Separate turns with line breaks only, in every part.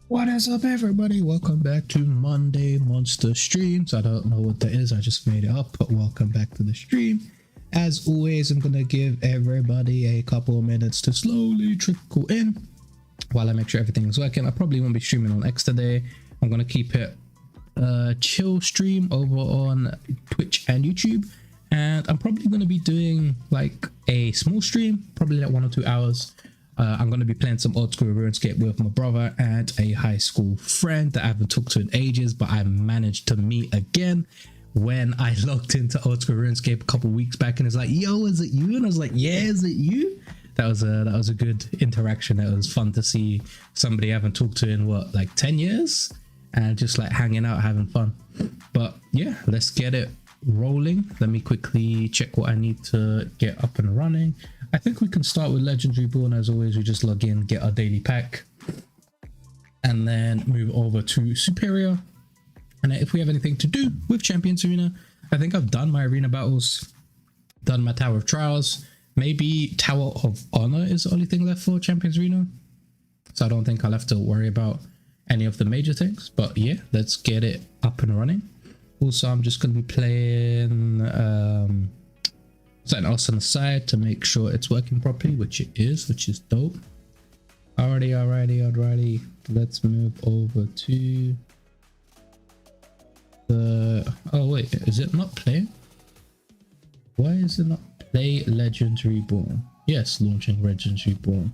What is up, everybody? Welcome back to Monday Monster Streams. I don't know what that is, I just made it up, but welcome back to the stream. As always, I'm gonna give everybody a couple of minutes to slowly trickle in while I make sure everything is working. I probably won't be streaming on X today. I'm gonna keep it chill stream over on Twitch and YouTube, and I'm probably gonna be doing like a small stream, probably like 1 or 2 hours. I'm going to be playing some old school RuneScape with my brother and a high school friend that I haven't talked to in ages, but I managed to meet again when I logged into old school RuneScape a couple weeks back, and it's like, yo, is it you? And I was like, yeah, is it you? That was a good interaction. It was fun to see somebody I haven't talked to in what, like 10 years, and just like hanging out, having fun. But yeah, let's get it rolling. Let me quickly check what I need to get up and running. I think we can start with Legendary Born. As always, we just log in, get our daily pack, and then move over to Superior. And if we have anything to do with Champions Arena, I think I've done my arena battles, done my Tower of Trials. Maybe Tower of Honor is the only thing left for Champions Arena, so I don't think I'll have to worry about any of the major things. But yeah, let's get it up and running. Also, I'm just going to be playing something else on the side to make sure it's working properly, which it is, which is dope. Alrighty. Let's move over to the... oh wait, is it not play? Why is it not play Legends Reborn? Yes, launching Legends Reborn.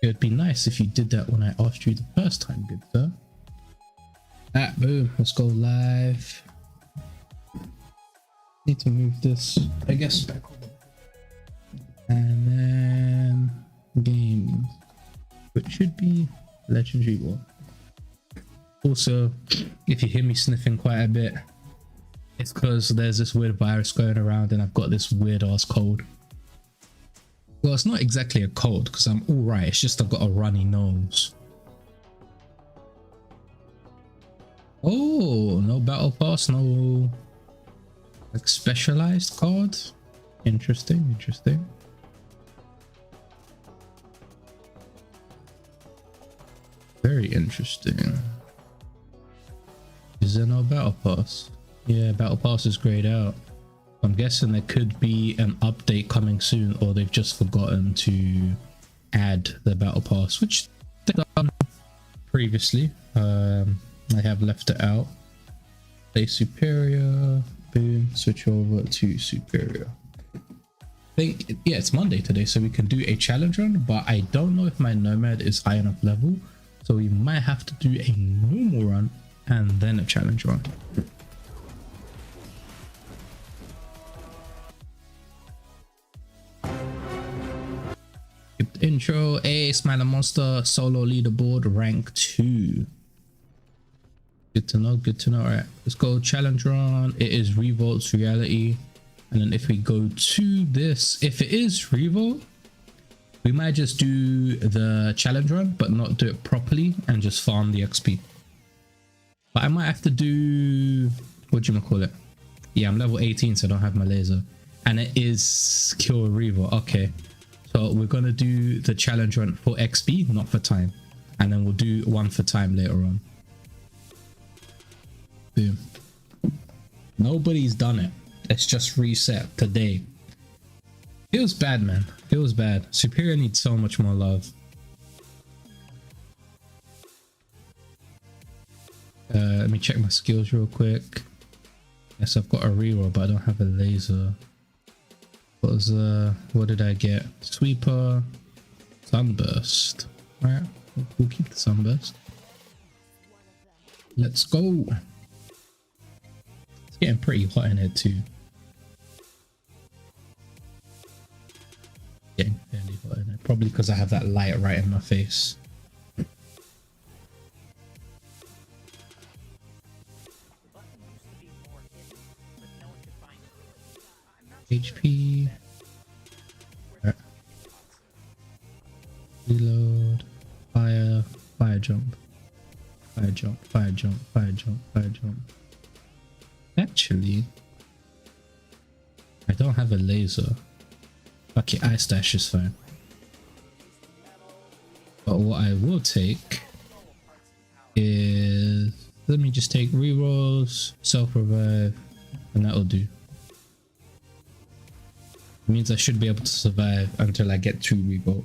It would be nice if you did that when I asked you the first time, good sir. Boom, let's go live. Need to move this, I guess, back over. And then games, which should be Legendary War. Also, if you hear me sniffing quite a bit, it's because there's this weird virus going around and I've got this weird ass cold. Well, it's not exactly a cold because I'm all right, it's just I've got a runny nose. Oh, no battle pass, no like specialized card. Interesting. Very interesting. Is there no battle pass? Yeah, battle pass is grayed out. I'm guessing there could be an update coming soon, or they've just forgotten to add the battle pass, which they've done previously. I have left it out. Play Superior, boom, switch over to Superior. I think, yeah, it's Monday today, so we can do a challenge run, but I don't know if my Nomad is high enough level, so we might have to do a normal run and then a challenge run. Intro, Smilinmonster solo leaderboard rank 2. Good to know. All right, let's go challenge run. It is Revolt's reality, and then if we go to this, if it is Revolt, we might just do the challenge run but not do it properly and just farm the XP. But I might have to do, what do you call it? Yeah, I'm level 18, so I don't have my laser, and it is kill Revolt. Okay, so we're gonna do the challenge run for XP, not for time, and then we'll do one for time later on. Boom. Nobody's done it. It's just reset today. Feels bad, man. Feels bad. Superior needs so much more love. Let me check my skills real quick. Yes, I've got a reroll, but I don't have a laser. what did I get? Sweeper, sunburst. Alright, we'll keep the sunburst. Let's go. It's getting pretty hot in here too. Getting fairly hot in here. Probably because I have that light right in my face. HP. Right. Reload. Fire. Fire jump. Fire jump. Fire jump. Fire jump. Fire jump. Actually, I don't have a laser. Okay, ice dash is fine. But what I will take is, let me just take rerolls, self revive, and that'll do. It means I should be able to survive until I get 2 reroll.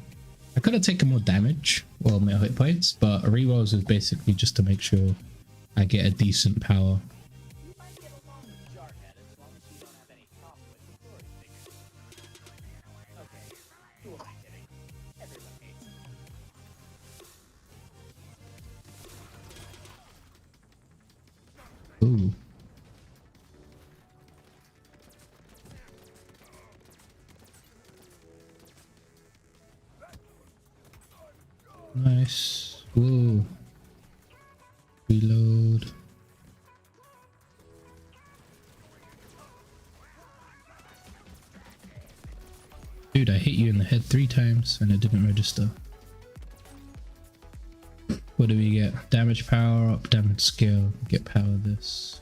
I could have taken more damage, well, more hit points, but rerolls is basically just to make sure I get a decent power. Ooh. Nice. Whoa. Reload. Dude, I hit you in the head 3 times and it didn't register. What do we get? Damage power up, damage scale. Get power this.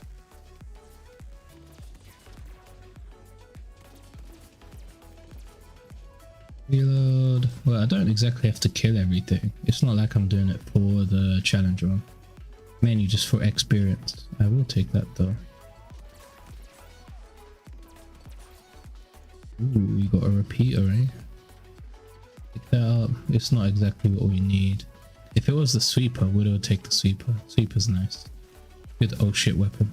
Reload. Well, I don't exactly have to kill everything. It's not like I'm doing it for the challenge run. Mainly just for experience. I will take that though. Ooh, we got a repeater, eh? Pick that up. It's not exactly what we need. If it was the sweeper, we would take the sweeper. Sweeper's nice. Good oh shit weapon.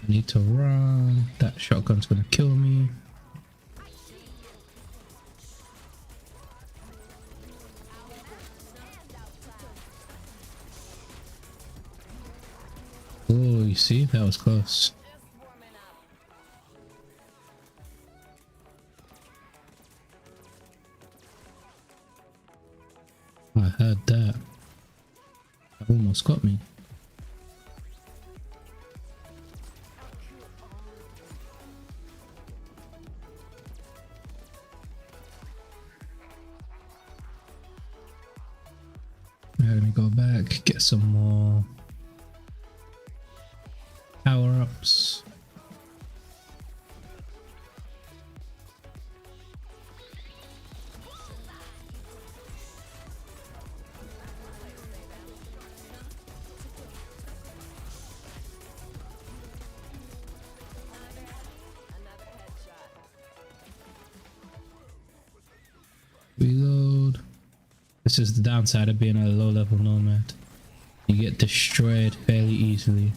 I need to run. That shotgun's gonna kill me. Oh, you see? That was close. I heard that. That almost got me. Let me go back, get some more power-ups. Reload. This is the downside of being a low-level nomad. You get destroyed fairly easily.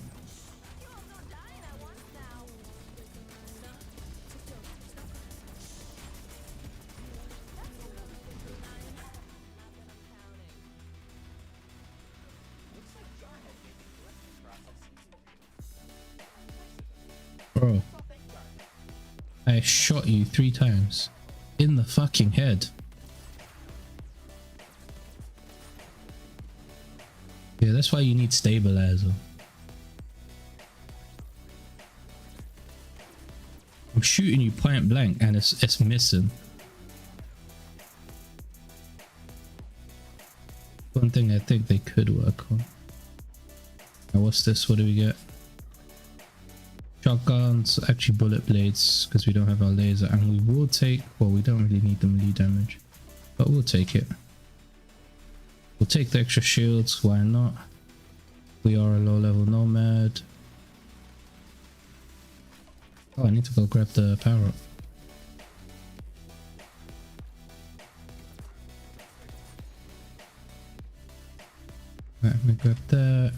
Bro, I shot you 3 times in the fucking head. Yeah, that's why you need stabilizer. I'm shooting you point blank and it's missing. One thing I think they could work on. Now what's this? What do we get? Shotguns, actually bullet blades, because we don't have our laser, and we will take, well, we don't really need the melee damage, but we'll take it. We'll take the extra shields, why not? We are a low level nomad. Oh, I need to go grab the power up. Let me grab that.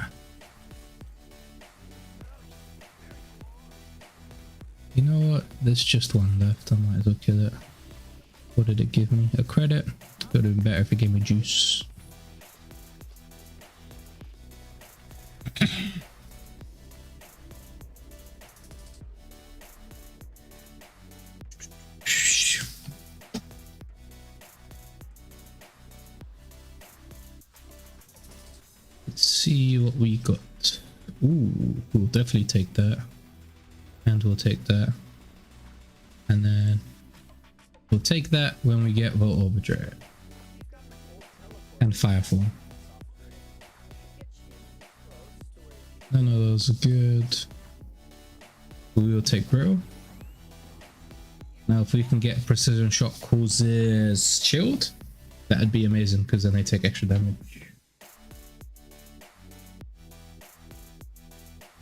You know what? There's just one left. I might as well kill it. What did it give me? A credit? Could have been better if it gave me juice. Let's see what we got. Ooh, we'll definitely take that. And we'll take that. And then we'll take that when we get Volt Overdrive. And Firefall. None of those are good. We will take Brittle. Now if we can get Precision Shot causes Shield, that'd be amazing because then they take extra damage.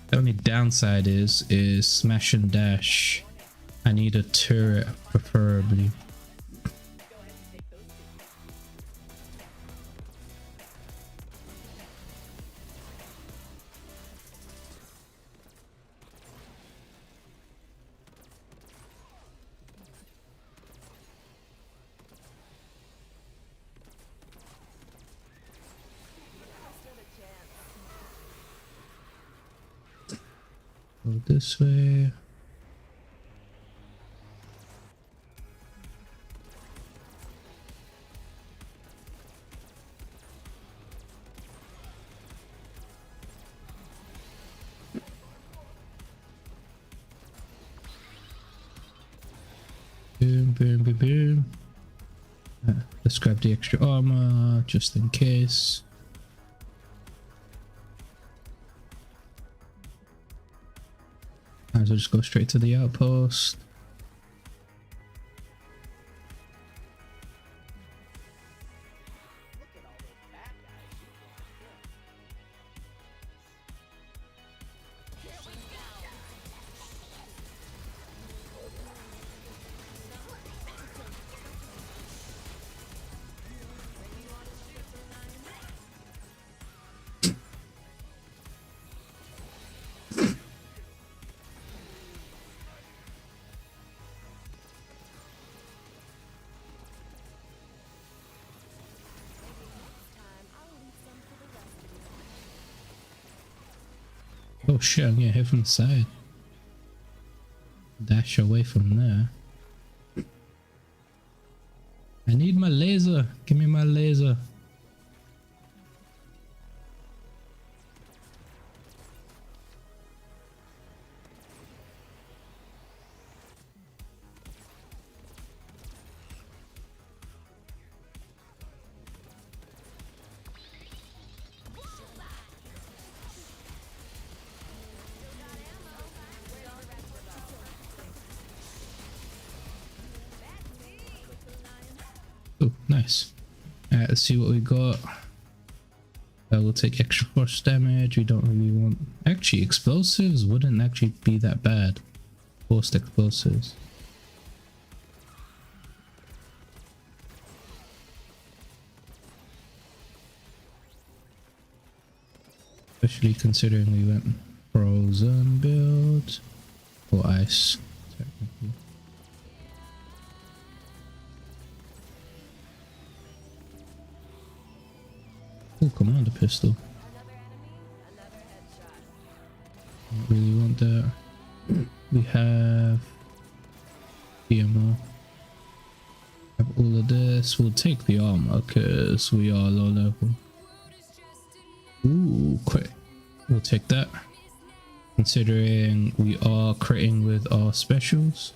The only downside is Smash and Dash. I need a turret preferably. Go this way. Boom, boom, boom, boom. Let's grab the extra armor just in case. Might as well just go straight to the outpost. Oh shit, I'm gonna hit from the side. Dash away from there. I need my laser. Give me my laser. Oh, nice. Alright, let's see what we got. We'll take extra force damage. We don't really want... Actually, explosives wouldn't actually be that bad. Forced explosives. Especially considering we went frozen build. Or ice, technically. Oh, commander pistol. Don't really want that. We have PMO. Have all of this. We'll take the armor because we are low level. Ooh, quick. We'll take that. Considering we are critting with our specials.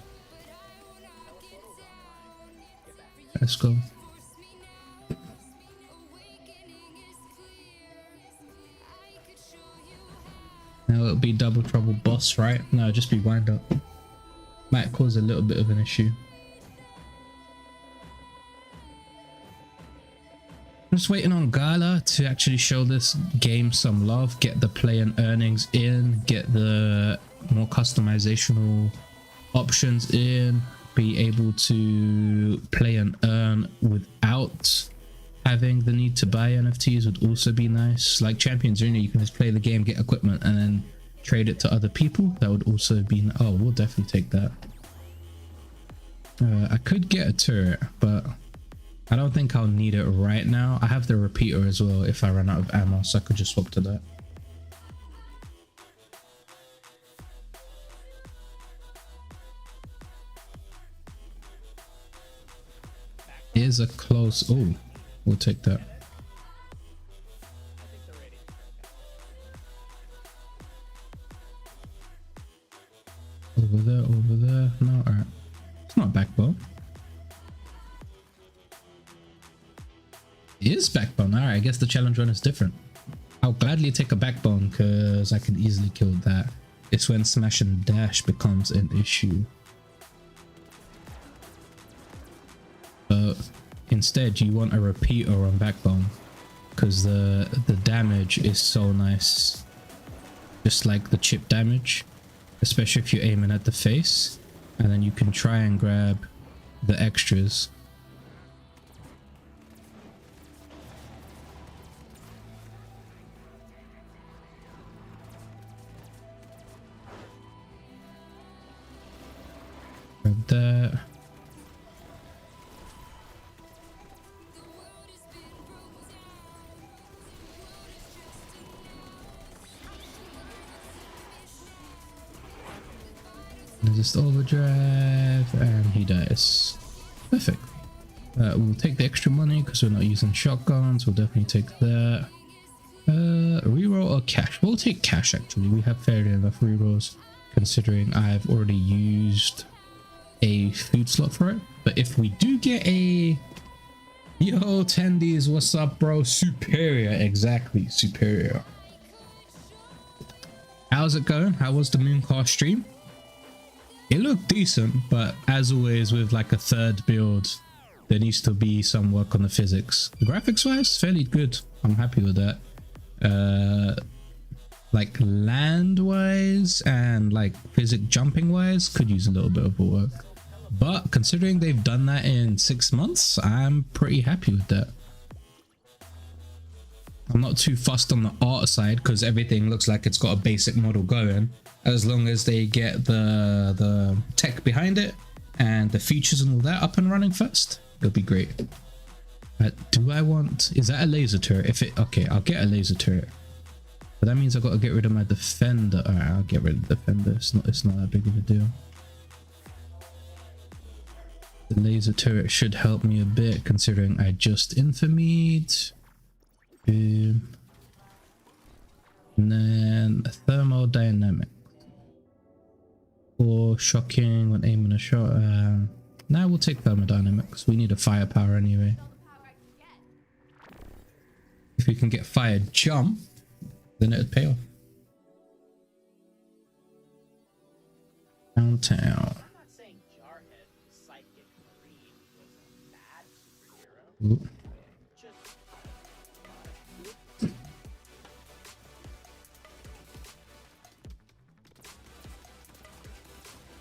Let's go. Now it'll be double trouble boss, right? No, it'll just be wind up. Might cause a little bit of an issue. I'm just waiting on Gala to actually show this game some love, get the play and earnings in, get the more customizational options in, be able to play and earn without having the need to buy NFTs would also be nice. Like Champions Arena, you can just play the game, get equipment, and then trade it to other people. That would also be, oh, we'll definitely take that. I could get a turret, but I don't think I'll need it right now. I have the repeater as well if I run out of ammo, so I could just swap to that. Here's a close, oh, we'll take that. Over there, no, alright. It's not backbone. It is backbone. Alright, I guess the challenge run is different. I'll gladly take a backbone because I can easily kill that. It's when smash and dash becomes an issue. But instead you want a repeater on backbone because the damage is so nice. Just like the chip damage, especially if you're aiming at the face, and then you can try and grab the extras. Grab that. Just overdrive, and he dies. Perfect. We'll take the extra money because we're not using shotguns. We'll definitely take that. Reroll or cash? We'll take cash actually. We have fairly enough rerolls considering I've already used a food slot for it. But if we do get a yo tendies, what's up, bro? Superior, exactly, superior. How's it going? How was the Mooncast stream? It looked decent, but as always with like a third build, there needs to be some work on the physics. Graphics wise, fairly good. I'm happy with that. Like land wise and like physics jumping wise could use a little bit of work. But considering they've done that in 6 months, I'm pretty happy with that. I'm not too fussed on the art side because everything looks like it's got a basic model going. As long as they get the tech behind it and the features and all that up and running first, it'll be great. Do I want, is that a laser turret? If it, okay, I'll get a laser turret. But that means I've got to get rid of my defender. Alright, I'll get rid of the defender. It's not that big of a deal. The laser turret should help me a bit considering I just infamied. Boom. And then thermodynamic. Or shocking when aiming a shot. Now we'll take thermodynamics. We need a firepower anyway. If we can get fire jump, then it'd pay off. Downtown. Ooh.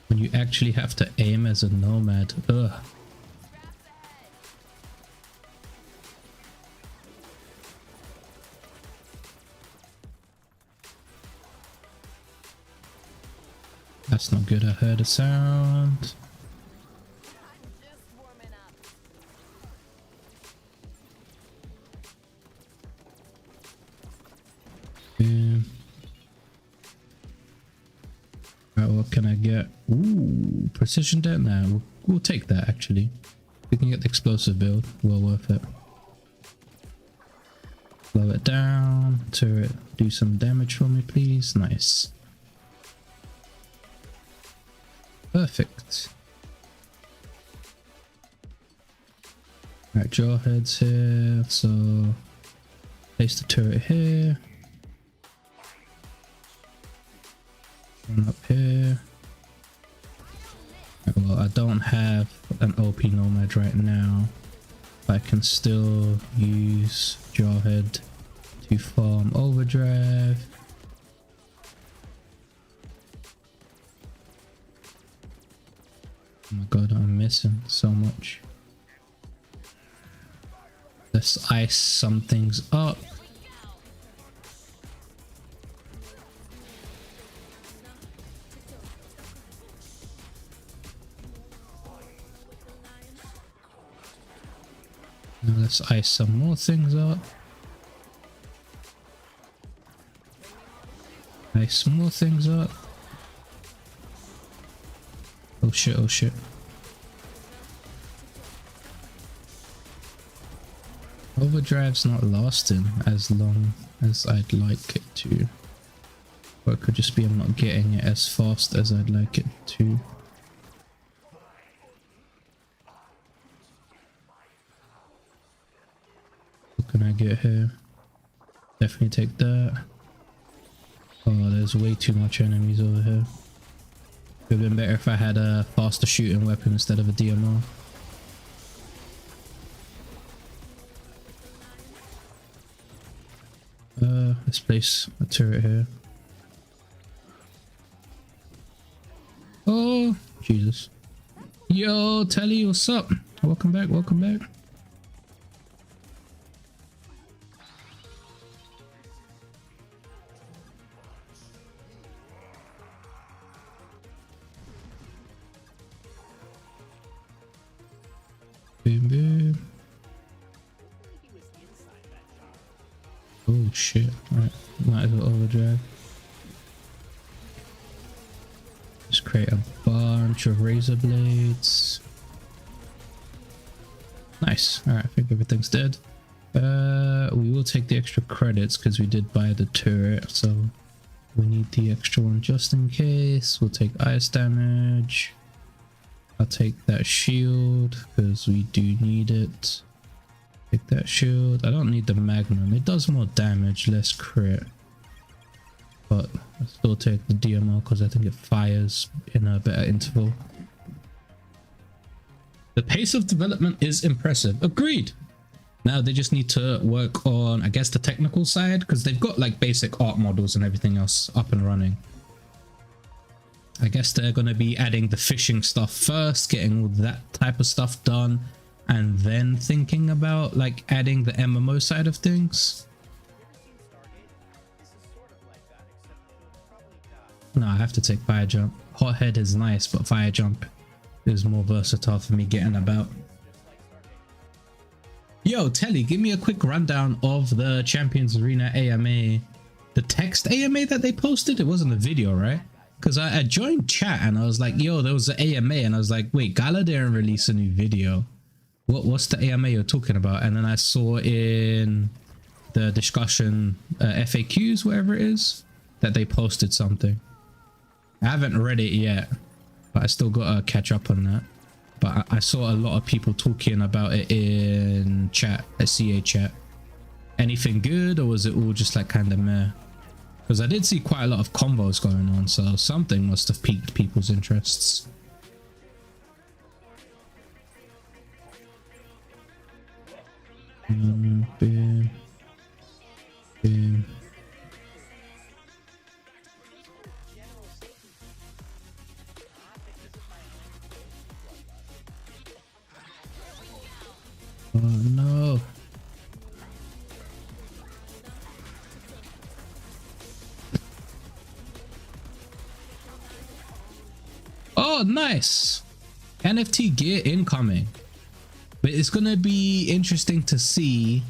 When you actually have to aim as a nomad. Ugh. That's not good. I heard a sound. Boom. Alright, what can I get? Ooh, precision dent. Now we'll take that actually. We can get the explosive build. Well worth it. Slow it down. Turret, do some damage for me, please. Nice. Perfect. Alright, jawheads here. So place the turret here. One up here. Well, I don't have an OP nomad right now. I can still use Jarhead to farm Overdrive. Oh my god, I'm missing so much. Let's ice some things up. Now let's ice some more things up. Ice more things up. Oh shit, oh shit. Overdrive's not lasting as long as I'd like it to. Or it could just be I'm not getting it as fast as I'd like it to. What can I get here? Definitely take that. Oh, there's way too much enemies over here. It would have been better if I had a faster shooting weapon instead of a DMR. Let's place a turret here. Oh, Jesus. Yo, Telly, what's up? Welcome back, welcome back. Boom, boom. Oh shit, right, might as well overdrive. Just create a bunch of razor blades. Nice, alright, I think everything's dead. We will take the extra credits because we did buy the turret, so we need the extra one just in case. We'll take ice damage. I'll take that shield because we do need it. Take that shield. I don't need the magnum. It does more damage, less crit. But I'll still take the DMR because I think it fires in a better interval. The pace of development is impressive. Agreed. Now they just need to work on, I guess, the technical side because they've got like basic art models and everything else up and running. I guess they're going to be adding the fishing stuff first, getting all that type of stuff done, and then thinking about like adding the MMO side of things. No, I have to take fire jump. Hothead is nice, but fire jump is more versatile for me getting about. Yo, Telly, give me a quick rundown of the Champions Arena AMA. The text AMA that they posted? It wasn't a video, right? Because I joined chat and I was like, yo, there was an AMA, and I was like, wait, Gala didn't release a new video. What's the AMA you're talking about? And then I saw in the discussion FAQs, whatever it is, that they posted something. I haven't read it yet, but I still gotta catch up on that. But I saw a lot of people talking about it in chat, a CA chat. Anything good, or was it all just like kind of meh? Because I did see quite a lot of combos going on, so something must have piqued people's interests. Boom, boom. Oh no. Oh, nice. NFT gear incoming. But it's gonna be interesting to see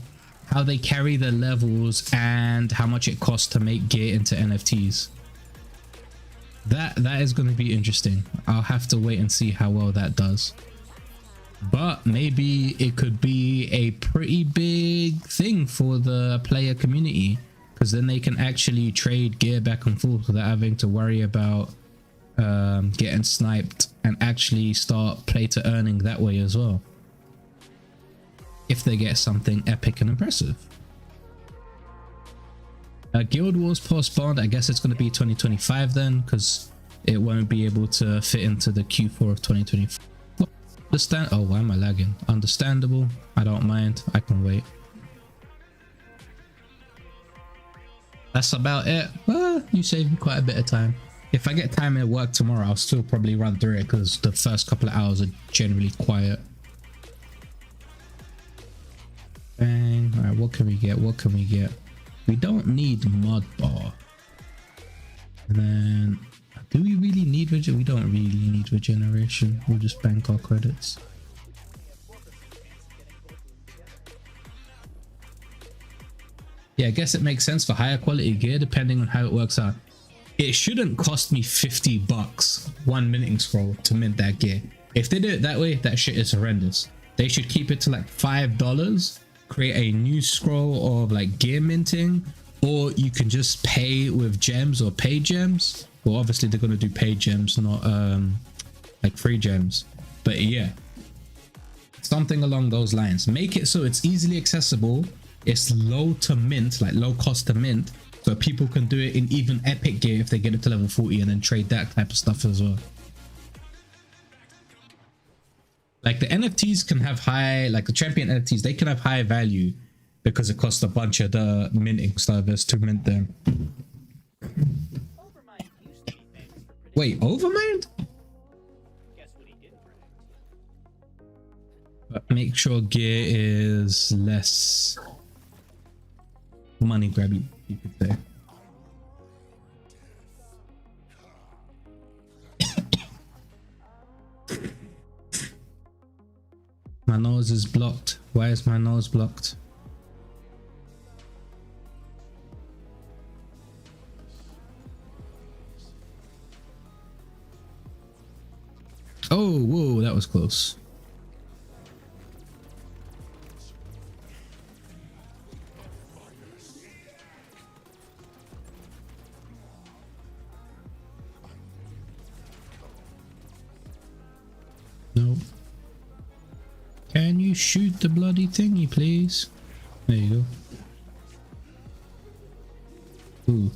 how they carry the levels and how much it costs to make gear into NFTs. That is gonna be interesting. I'll have to wait and see how well that does. But maybe it could be a pretty big thing for the player community, because then they can actually trade gear back and forth without having to worry about getting sniped, and actually start play to earning that way as well, if they get something epic and impressive. Guild Wars postponed. I guess it's going to be 2025 then, because it won't be able to fit into the Q4 of 2024. Understand? Oh, why am I lagging? Understandable. I don't mind. I can wait. That's about it. Well, you saved me quite a bit of time. If I get time at work tomorrow, I'll still probably run through it because the first couple of hours are generally quiet. Bang. All right, what can we get? What can we get? We don't need mod bar. And then, do we really need regeneration? We don't really need regeneration. We'll just bank our credits. Yeah, I guess it makes sense for higher quality gear depending on how it works out. It shouldn't cost me 50 bucks one minting scroll to mint that gear. If they do it that way, that shit is horrendous. They should keep it to like $5, create a new scroll of like gear minting, or you can just pay with gems or pay gems. Well, obviously they're going to do pay gems, not like free gems. But yeah, something along those lines. Make it so it's easily accessible. It's low to mint, like low cost to mint, so people can do it in even epic gear if they get it to level 40 and then trade that type of stuff as well. Like the NFTs can have high, like the champion NFTs, they can have high value because it costs a bunch of the minting servers to mint them. Wait, Overmind? But make sure gear is less money grabby, you could say. My nose is blocked. Why is my nose blocked? Oh, whoa, that was close. No. Can you shoot the bloody thingy, please? There you go. Ooh.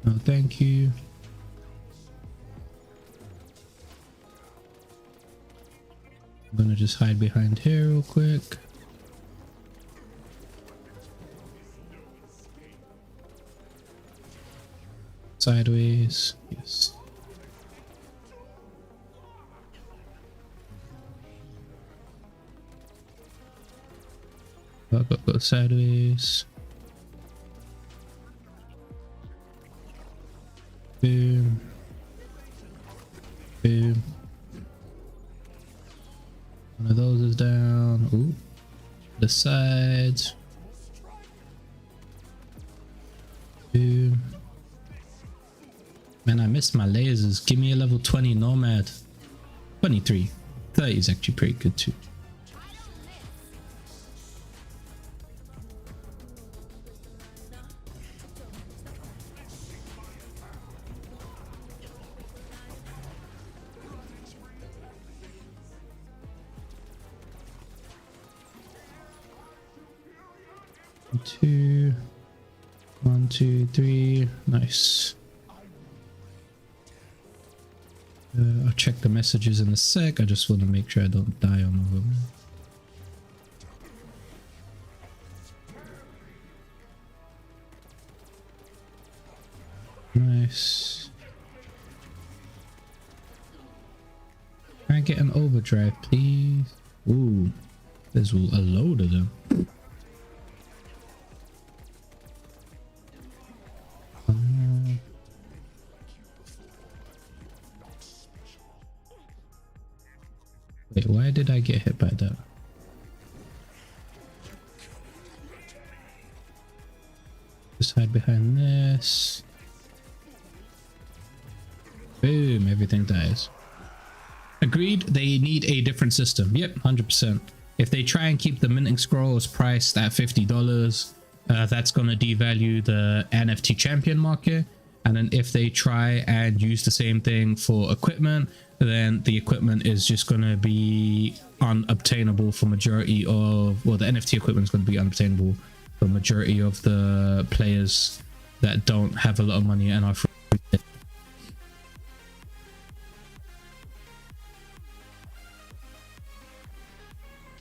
No, thank you. I'm gonna just hide behind here real quick. Sideways. Yes. Go sideways. Boom. Boom. One of those is down. Ooh. The sides. Boom. Man, I missed my lasers. Give me a level 20 nomad. 23. 30 is actually pretty good too. One, two, three. Nice. I'll check the messages in a sec. I just want to make sure I don't die on them. Nice. Can I get an overdrive, please? Ooh, there's a load of them. Wait, why did I get hit by that? Just hide behind this. Boom, everything dies. Agreed, they need a different system. Yep, 100%. If they try and keep the minting scrolls priced at $50, that's going to devalue the NFT champion market. And then if they try and use the same thing for equipment, then the equipment is just going to be unobtainable for majority of, well, the NFT equipment is going to be unobtainable for majority of the players that don't have a lot of money and are free.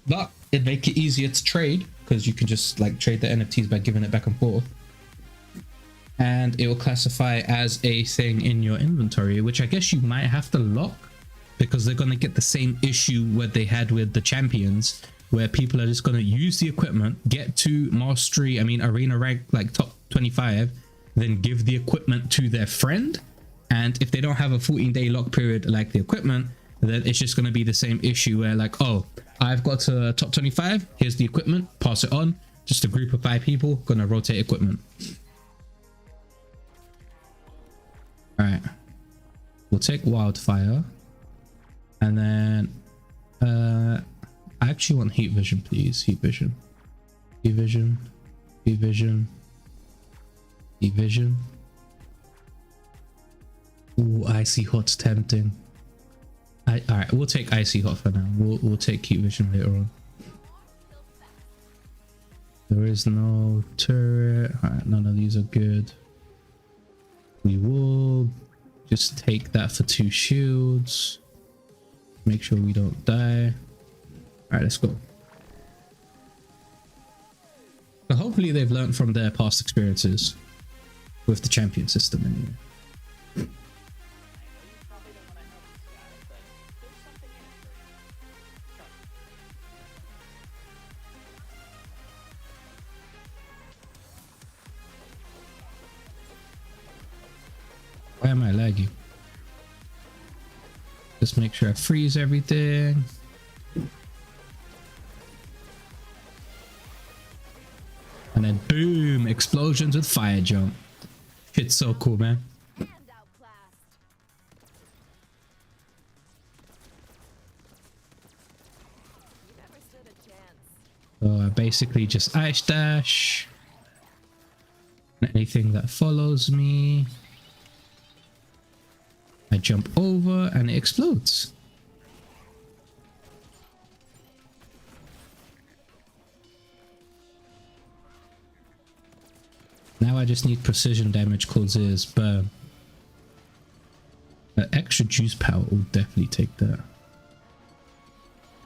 but it'd make it easier to trade because you can just like trade the NFTs by giving it back and forth. And it will classify as a thing in your inventory, which I guess you might have to lock because they're going to get the same issue what they had with the champions, where people are just going to use the equipment, get to mastery, I mean arena rank like top 25, then give the equipment to their friend. And if they don't have a 14-day lock period like the equipment, then it's just going to be the same issue where like, oh, I've got to top 25, here's the equipment, pass it on. Just a group of 5 people gonna rotate equipment. All right, we'll take wildfire, and then I actually want heat vision, please. Heat vision, heat vision, heat vision, heat vision. Ooh, icy hot's tempting. All right, we'll take icy hot for now. We'll take heat vision later on. There is no turret. All right, none of these are good. We will just take that for 2 shields. Make sure we don't die. All right, let's go. So hopefully they've learned from their past experiences with the champion system anyway. Why am I lagging? Just make sure I freeze everything. And then boom, explosions with fire jump. It's so cool, man. So I basically just ice dash. Anything that follows me, I jump over and it explodes. Now I just need precision damage causes burn. Extra juice power will definitely take that.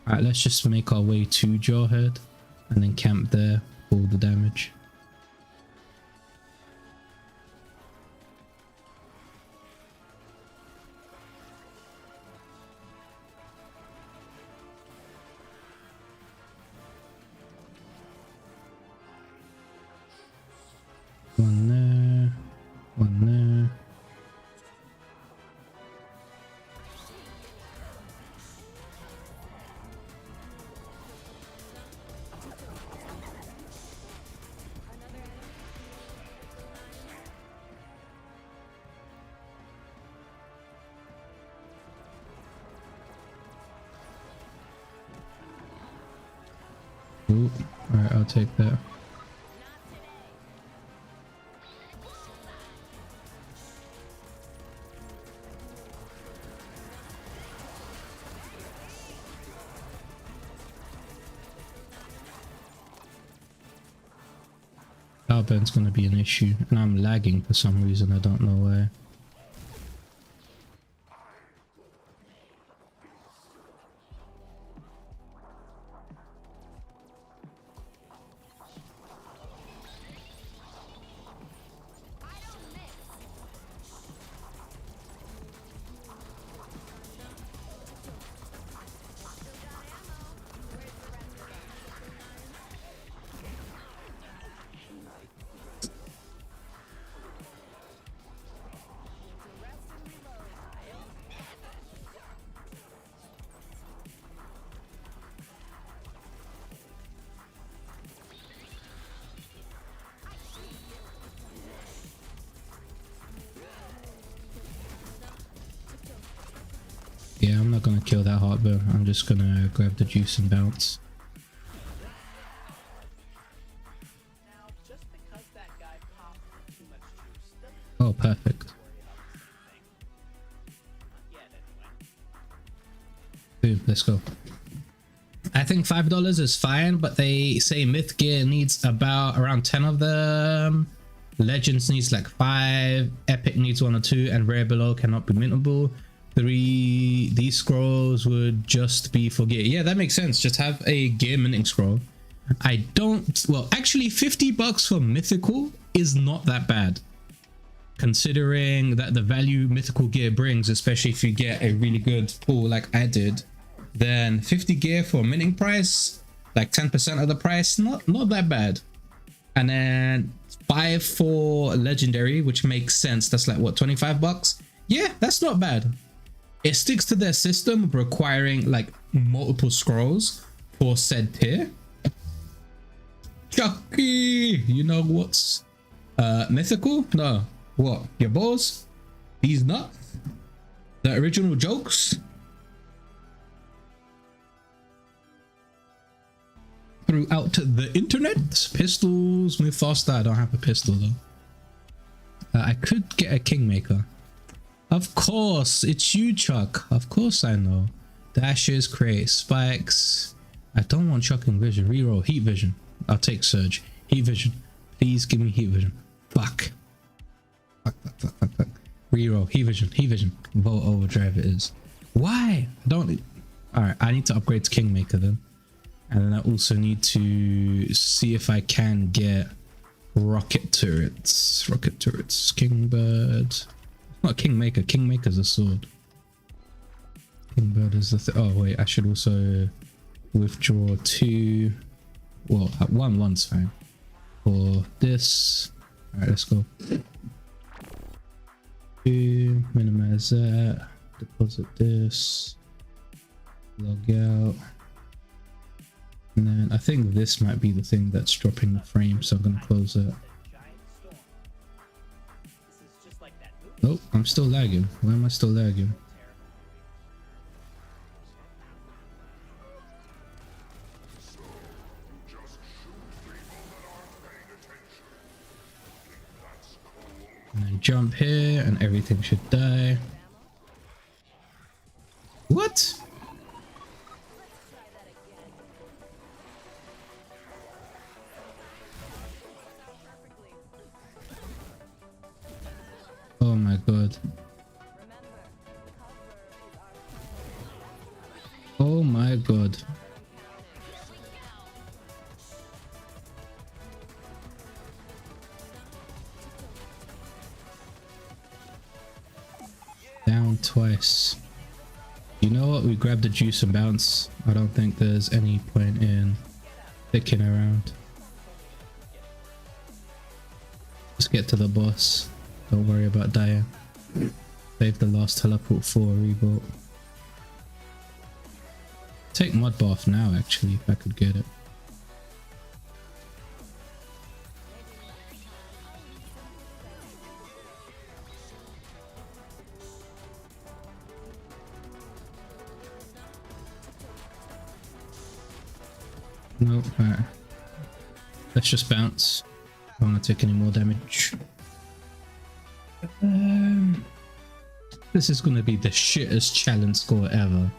Alright, let's just make our way to Jawhead and then camp there for all the damage. One there, one there. Ooh, all right, I'll take that. Burn's gonna be an issue, and I'm lagging for some reason. I don't know why. Yeah, I'm not gonna kill that heartburn. I'm just gonna grab the juice and bounce. Oh, perfect. Boom, let's go. I think $5 is fine, but they say myth gear needs about around 10 of them. Legends needs like 5, epic needs 1 or 2, and rare below cannot be mintable. These scrolls would just be for gear. Yeah, that makes sense. Just have a gear minting scroll. I don't, well, actually $50 for mythical is not that bad, considering that the value mythical gear brings, especially if you get a really good pull like I did. Then 50 gear for a minting price, like 10% of the price, not that bad. And then 5 for legendary, which makes sense. That's like what, $25? Yeah, that's not bad. It sticks to their system of requiring like multiple scrolls for said tier. Chucky, you know what's mythical? No, what, your balls? These nuts? The original jokes? Throughout the internet? Pistols move faster. I don't have a pistol though. I could get a kingmaker. Of course, it's you, Chuck. Of course I know. Dashes, create spikes. I don't want shocking vision. Reroll heat vision. I'll take surge. Heat vision. Please give me heat vision. Fuck. Fuck. Reroll heat vision. Heat vision. Volt overdrive it is. Why? I don't. Alright, I need to upgrade to kingmaker then. And then I also need to see if I can get rocket turrets. Rocket turrets. Kingbird. Not Kingmaker. Kingmaker's a sword. Kingbird is the oh wait, I should also withdraw 2. Well, one's fine. For this. Alright, let's go. 2. Minimize that. Deposit this. Log out. And then I think this might be the thing that's dropping the frame, so I'm gonna close that. Oh, I'm still lagging. Why am I still lagging? And then jump here and everything should die. What? Oh my god. Oh my god. Down twice. You know what? We grab the juice and bounce. I don't think there's any point in sticking around. Let's get to the boss. Don't worry about dying. Save the last teleport for a revolt. Take mud bath now actually, if I could get it. Nope, alright. Let's just bounce. I don't want to take any more damage. This is gonna be the shittest challenge score ever.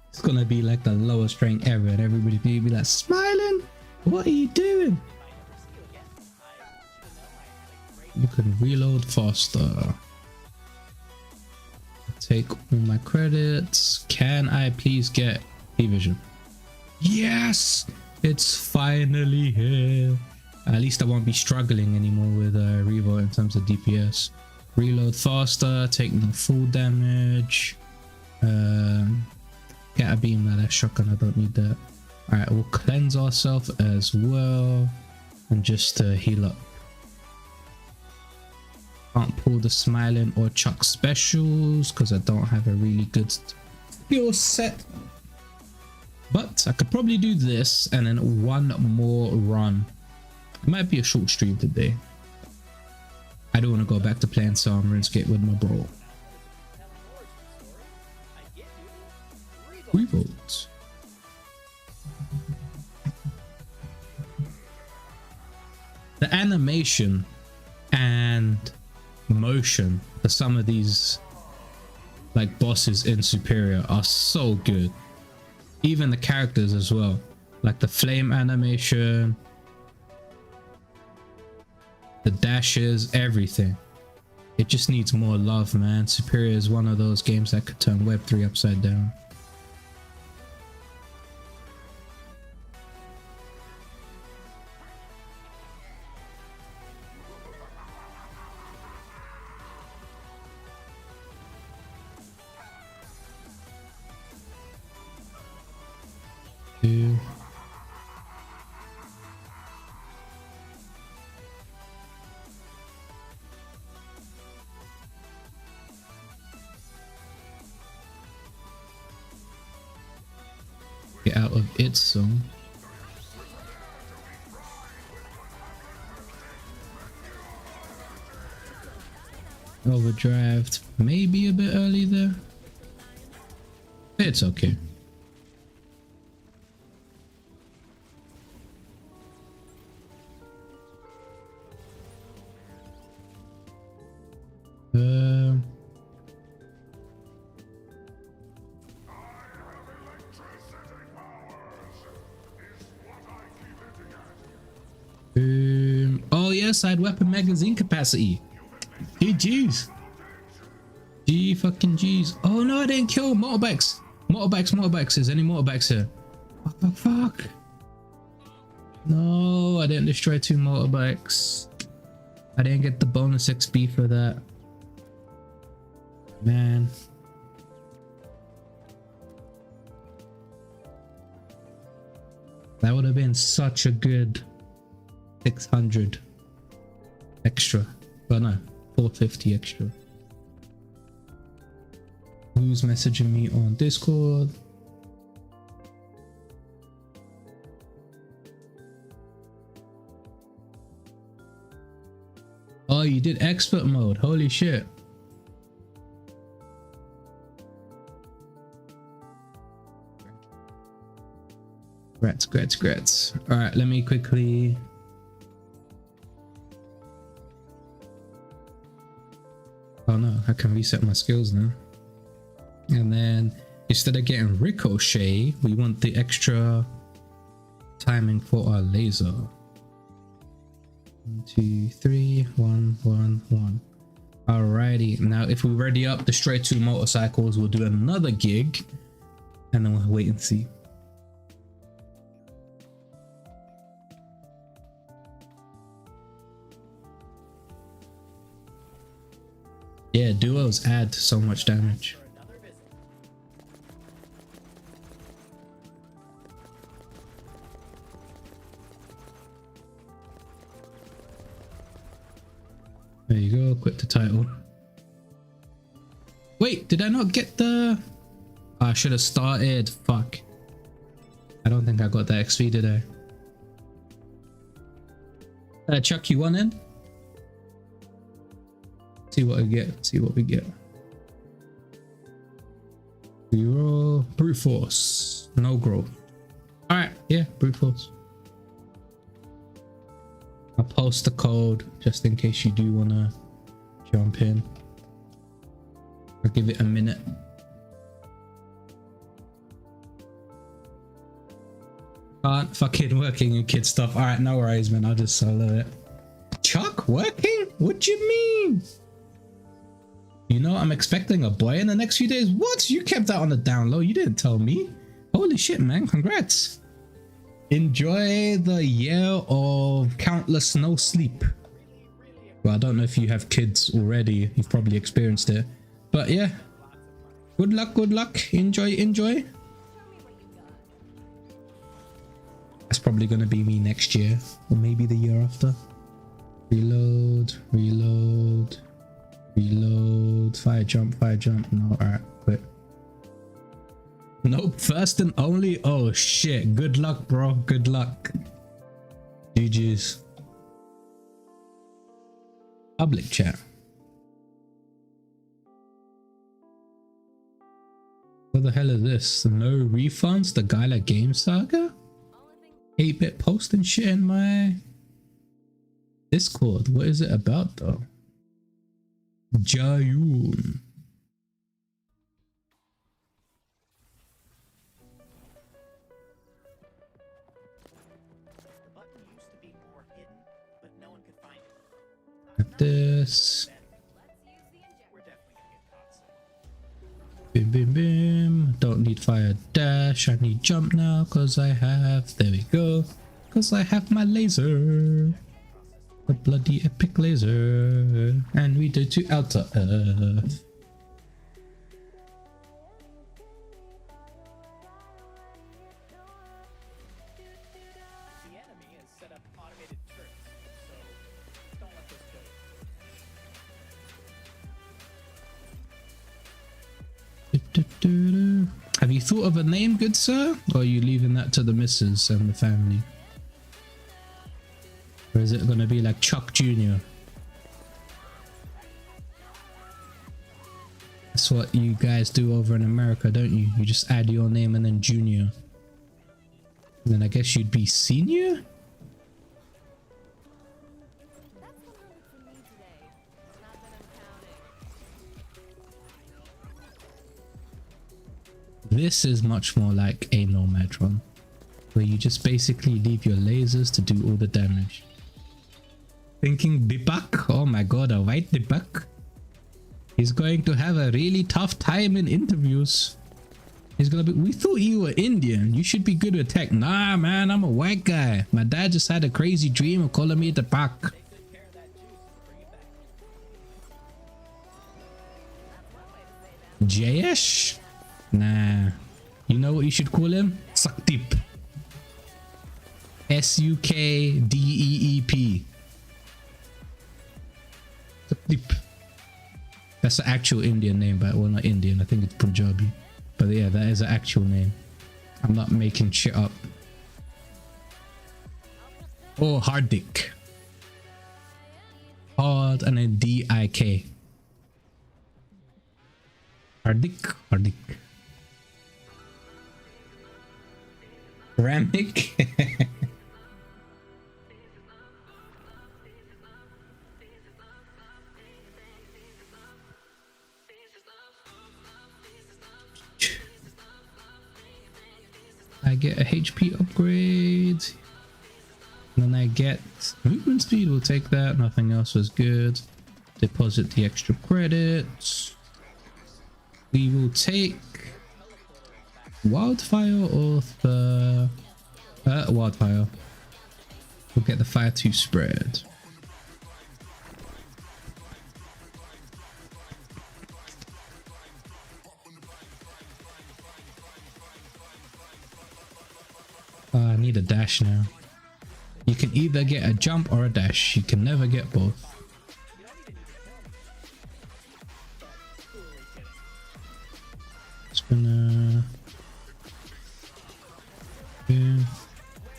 It's gonna be like the lowest rank ever, and everybody will be like, Smiling, what are you doing? You can reload faster. Take all my credits. Can I please get Vision? Yes, it's finally here. At least I won't be struggling anymore with Revo in terms of DPS. Reload faster, take no full damage. Get a beam now, that's shotgun, I don't need that. Alright, we'll cleanse ourselves as well. And just heal up. Can't pull the Smiling or Chuck specials because I don't have a really good skill set. But I could probably do this and then one more run. It might be a short stream today. I don't want to go back to playing some RuneScape with my bro. Revolt. The animation and motion for some of these like bosses in Superior are so good. Even the characters as well, like the flame animation, the dashes, everything It just needs more love, man. Superior is one of those games that could turn Web3 upside down. Two. Get out of its zone. Overdrive, maybe a bit early there. It's okay. Oh yeah, side weapon magazine capacity. GG's. G fucking G's. Oh no, I didn't kill motorbikes. Motorbikes. Is any motorbikes here? What the fuck? No, I didn't destroy 2 motorbikes. I didn't get the bonus XP for that. Man. That would have been such a good 600 extra. Well, no, 450 extra. Who's messaging me on Discord? Oh, you did expert mode. Holy shit. Grats. All right, let me quickly. Oh no, I can reset my skills now. And then instead of getting ricochet, we want the extra timing for our laser. 1, 2, 3, 1, 1, 1. Alrighty, now if we ready up the straight 2 motorcycles, we'll do another gig and then we'll wait and see. Yeah, duos add so much damage. There you go, quit the title. Wait, did I not get the... Oh, I should have started. Fuck. I don't think I got that XP, did I? Chuck, you want in? See what I get. See what we get. We roll brute force. No growth. Alright, yeah, brute force. I'll post the code just in case you do want to jump in. I'll give it a minute. Can't fucking working and kid stuff. Alright, no worries, man. I'll just solo it. Chuck working? What do you mean? You know, I'm expecting a boy in the next few days. What? You kept that on the down low. You didn't tell me. Holy shit, man. Congrats. Enjoy the year of countless no sleep. Well, I don't know if you have kids already. You've probably experienced it. But yeah. Good luck, good luck. Enjoy. That's probably going to be me next year. Or maybe the year after. Reload. Fire jump. No, alright, quit. Nope, first and only. Oh shit, good luck, bro. Good luck. GG's. Public chat. What the hell is this? No refunds? The Gala game saga? 8-bit posting shit in my Discord. What is it about though? Jayun. Like this. Bim bim bim. Don't need fire dash. I need jump now because I have. There we go. Because I have my laser. The bloody epic laser. And we go to Outer Earth. Have you thought of a name, good sir? Or are you leaving that to the missus and the family? Or is it going to be like Chuck Jr.? That's what you guys do over in America, don't you? You just add your name and then Junior. And then I guess you'd be Senior? This is much more like a Nomadron, where you just basically leave your lasers to do all the damage. Thinking Deepak? Oh my god, a white Deepak? He's going to have a really tough time in interviews. He's gonna be, we thought you were Indian. You should be good with tech. Nah, man, I'm a white guy. My dad just had a crazy dream of calling me Deepak. Jayesh? Nah. You know what you should call him? Suktip. Sukdeep. Suktip. That's the actual Indian name, but well, not Indian. I think it's Punjabi. But yeah, that is the actual name. I'm not making shit up. Oh, Hardik. Hard and then D-I-K. Hardik. Hardik. Ramik. I get a HP upgrade. And then I get movement speed. We'll take that. Nothing else was good. Deposit the extra credits. We will take wildfire or the wildfire. We'll get the fire 2 spread. I need a dash now. You can either get a jump or a dash. You can never get both. Just gonna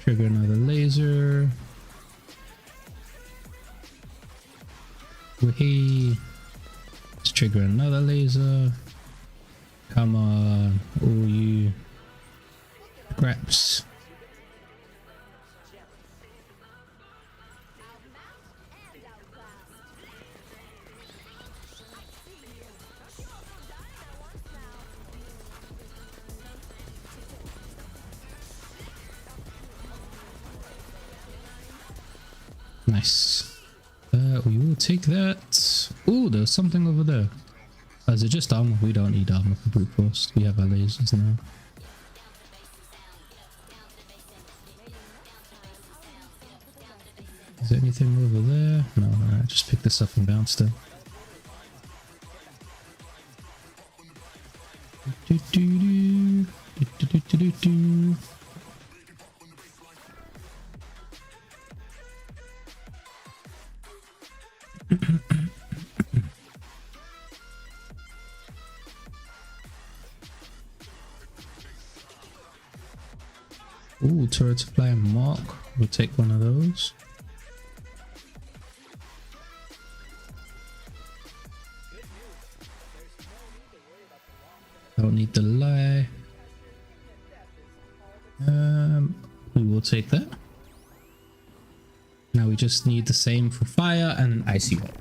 trigger another laser. Wahee. Let's trigger another laser. Come on, all you scraps. Nice. We will take that. Oh, there's something over there. Is it just armor? We don't need armor for brute force. We have our lasers now. Is there anything over there? No, alright, just pick this up and bounce them. Ooh, turret supply mark. We'll take one of those. Don't need the lie. We will take that. Now we just need the same for fire and icy hold.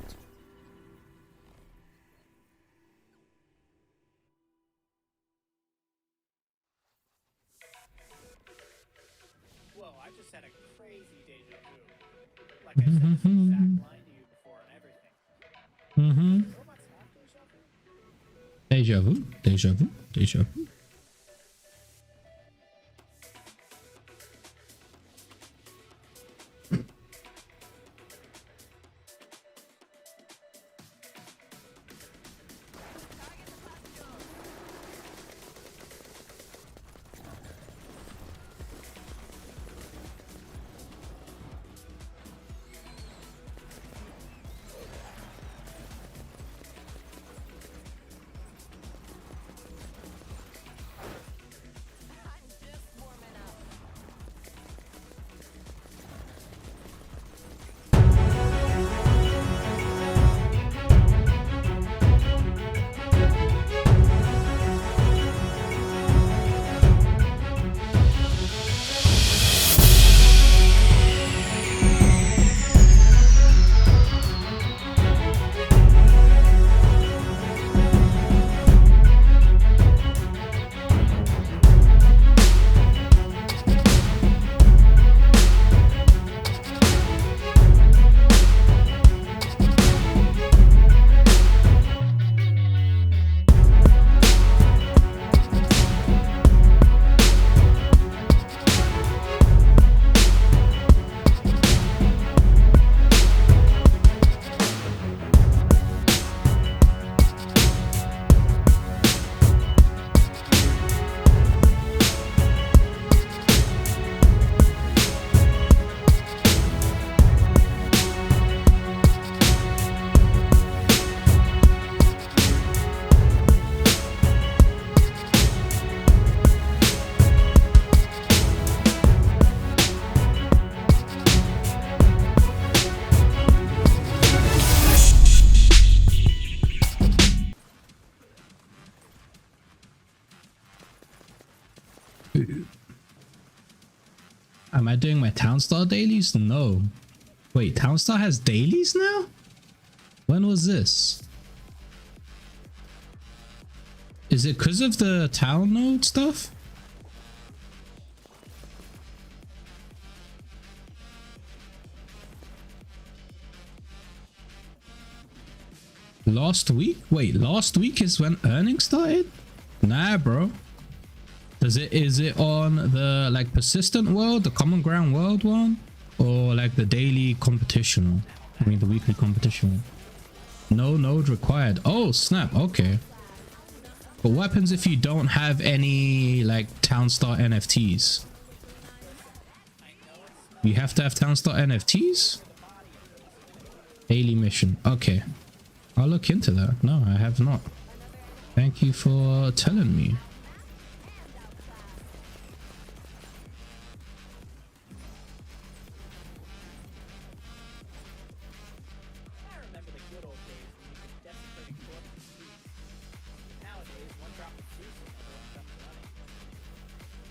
Whoa, I just had a crazy deja vu. Like I said this exact line to you before and everything.
Deja Deja vu, deja vu, deja vu. Am I doing my Townstar dailies? No. Wait, Townstar has dailies now? When was this? Is it because of the town node stuff? Last week? Wait, last week is when earnings started? Nah, bro. Is it on the like persistent world, the common ground world one, or like the daily competition one? I mean the weekly competition one. No node required. Oh snap, okay. But what happens if you don't have any like Townstar NFTs? You have to have Townstar NFTs? Daily mission. Okay. I'll look into that. No, I have not. Thank you for telling me.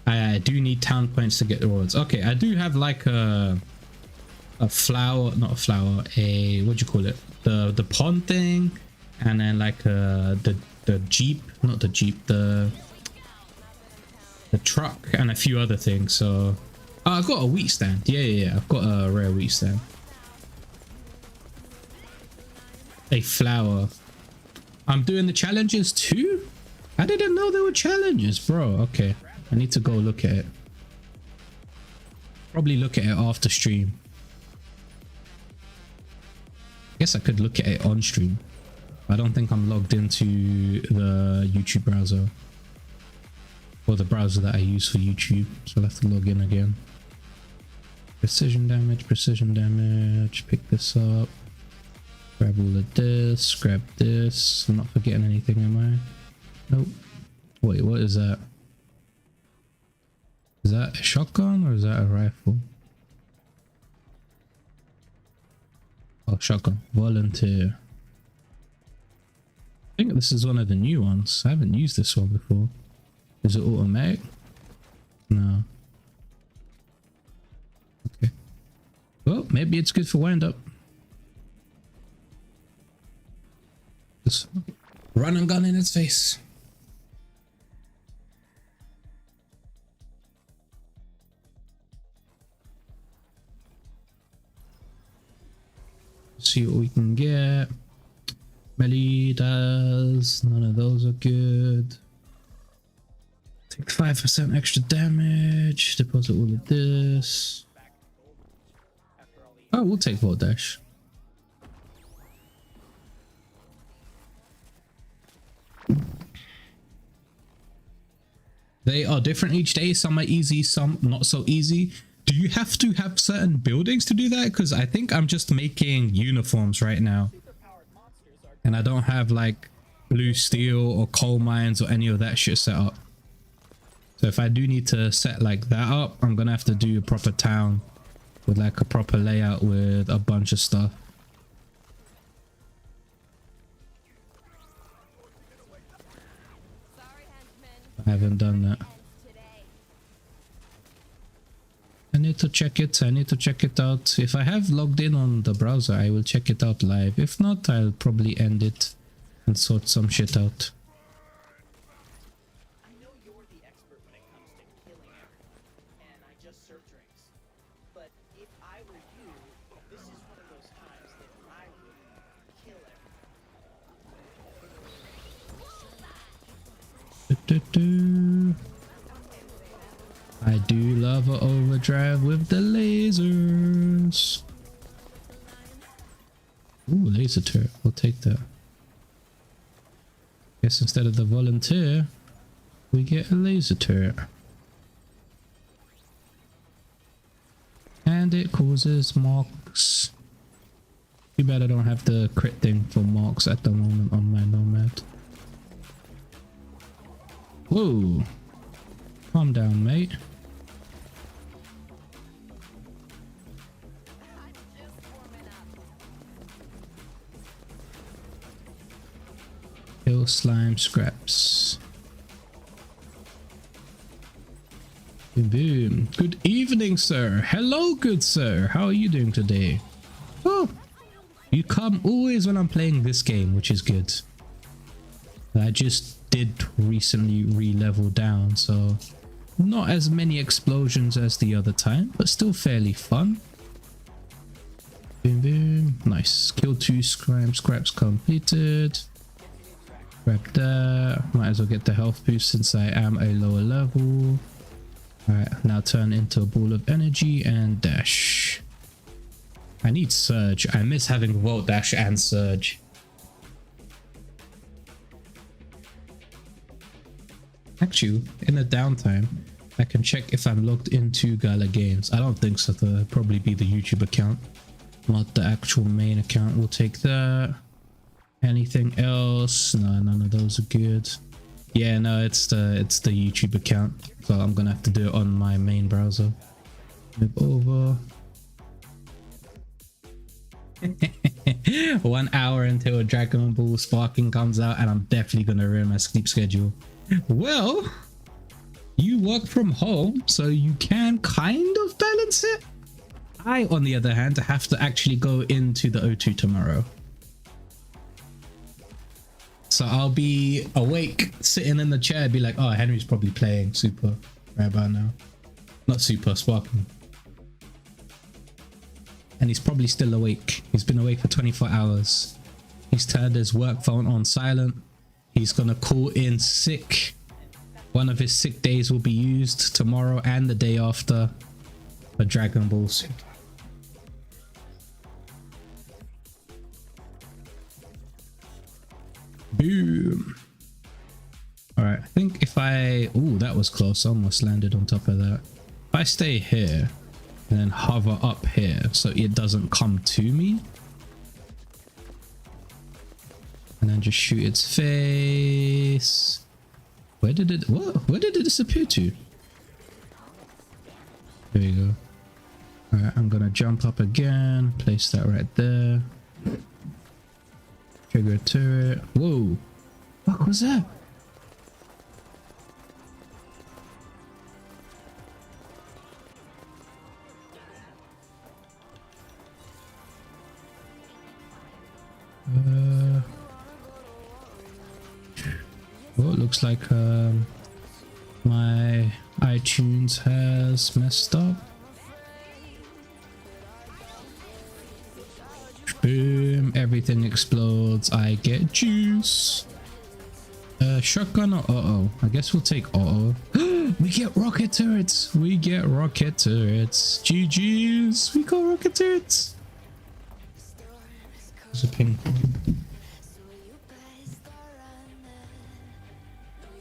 I do need town points to get the rewards. Okay, I do have like a flower, not a flower, a what do you call it? The pond thing, and then like the jeep, not the jeep, the truck, and a few other things. So oh, I've got a wheat stand. Yeah, I've got a rare wheat stand. A flower. I'm doing the challenges too? I didn't know there were challenges, bro. Okay, I need to go look at it. Probably look at it after stream. I guess I could look at it on stream. I don't think I'm logged into the YouTube browser, or the browser that I use for YouTube, so I'll have to log in again. Precision damage, pick this up, grab all of this, grab this. I'm not forgetting anything, am I? Nope. Wait, what is that? Is that a shotgun or is that a rifle? Oh, shotgun. Volunteer. I think this is one of the new ones. I haven't used this one before. Is it automatic? No. Okay. Well, maybe it's good for wind up. Just run and gun in its face. See what we can get. Melitas, none of those are good. Take 5% extra damage. Deposit all of this. Oh, we'll take Volt Dash. They are different each day. Some are easy, some not so easy. Do you have to have certain buildings to do that? Because I think I'm just making uniforms right now. And I don't have like blue steel or coal mines or any of that shit set up. So if I do need to set like that up, I'm gonna have to do a proper town with like a proper layout with a bunch of stuff. I haven't done that. I need to check it. I need to check it out. If I have logged in on the browser, I will check it out live. If not, I'll probably end it and sort some shit out.
I know you're the expert when it comes to killing everything, and I just serve drinks. But if I were you, this is one of those times that I would kill everything.
I do love an overdrive with the lasers. Ooh, laser turret. We'll take that. Guess instead of the volunteer, we get a laser turret. And it causes marks. Too bad I don't have the crit thing for marks at the moment on my Nomad. Whoa. Calm down, mate. Kill slime scraps. Boom, boom. Good evening, sir. Hello, good sir. How are you doing today? Oh, you come always when I'm playing this game, which is good. I just did recently re-level down, so not as many explosions as the other time, but still fairly fun. Boom, boom. Nice. Kill 2 scraps completed. Grab that. Might as well get the health boost since I am a lower level. Alright, now turn into a ball of energy and dash. I need surge. I miss having Volt Dash and surge. Actually, in the downtime, I can check if I'm logged into Gala Games. I don't think so. That'll probably be the YouTube account, not the actual main account. We'll take that. Anything else? No, none of those are good. Yeah, no, it's the YouTube account. So I'm gonna have to do it on my main browser. Move over. 1 hour until a Dragon Ball Sparking comes out, and I'm definitely gonna ruin my sleep schedule. Well, you work from home, so you can kind of balance it. I, on the other hand, have to actually go into the O2 tomorrow. So I'll be awake, sitting in the chair, be like, oh, Henry's probably playing Super right about now. Not Super, Sparking. And he's probably still awake. He's been awake for 24 hours. He's turned his work phone on silent. He's gonna call in sick. One of his sick days will be used tomorrow and the day after for Dragon Ball Super. Boom. All right, I think if I... Ooh, that was close. I almost landed on top of that. If I stay here and then hover up here so it doesn't come to me, and then just shoot its face. Where did it... What? Where did it disappear to? There we go. All right, I'm gonna jump up again. Place that right there. Trigger a turret. Whoa. What was that? Well, it looks like my iTunes has messed up. Boom. time everything explodes, I get juice. Shotgun or auto? I guess we'll take auto. We get rocket turrets. We get rocket turrets. GG's. We got rocket turrets. There's a ping pong.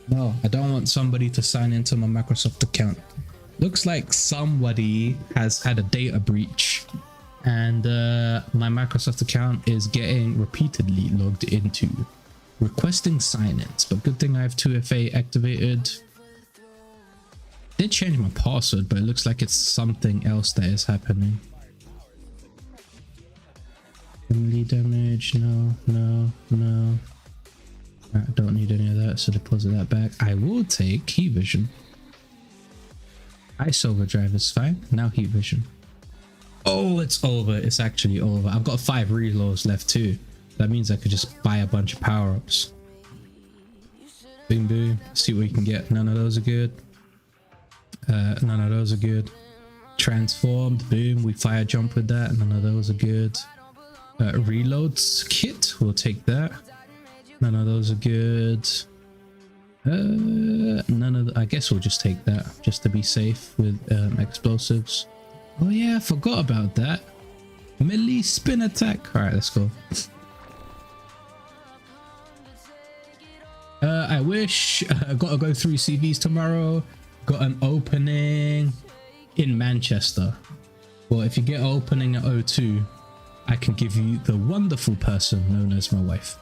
No, I don't want somebody to sign into my Microsoft account. Looks like somebody has had a data breach and my Microsoft account is getting repeatedly logged into, requesting sign-ins, but good thing I have 2FA activated. Did change my password, but it looks like it's something else that is happening. Melee damage, no. I don't need any of that, so deposit that back. I will take heat vision. Ice overdrive is fine. Now heat vision. Oh, it's over. It's actually over. I've got 5 reloads left too. That means I could just buy a bunch of power-ups. Boom, boom. See what we can get. None of those are good. None of those are good. Transformed. Boom. We fire jump with that. None of those are good. Reloads kit. We'll take that. None of those are good. I guess we'll just take that just to be safe with explosives. Oh yeah, I forgot about that. Melee spin attack. All right, let's go. I wish I gotta go through CVs tomorrow. Got an opening in Manchester. Well, if you get an opening at O2, I can give you the wonderful person known as my wife.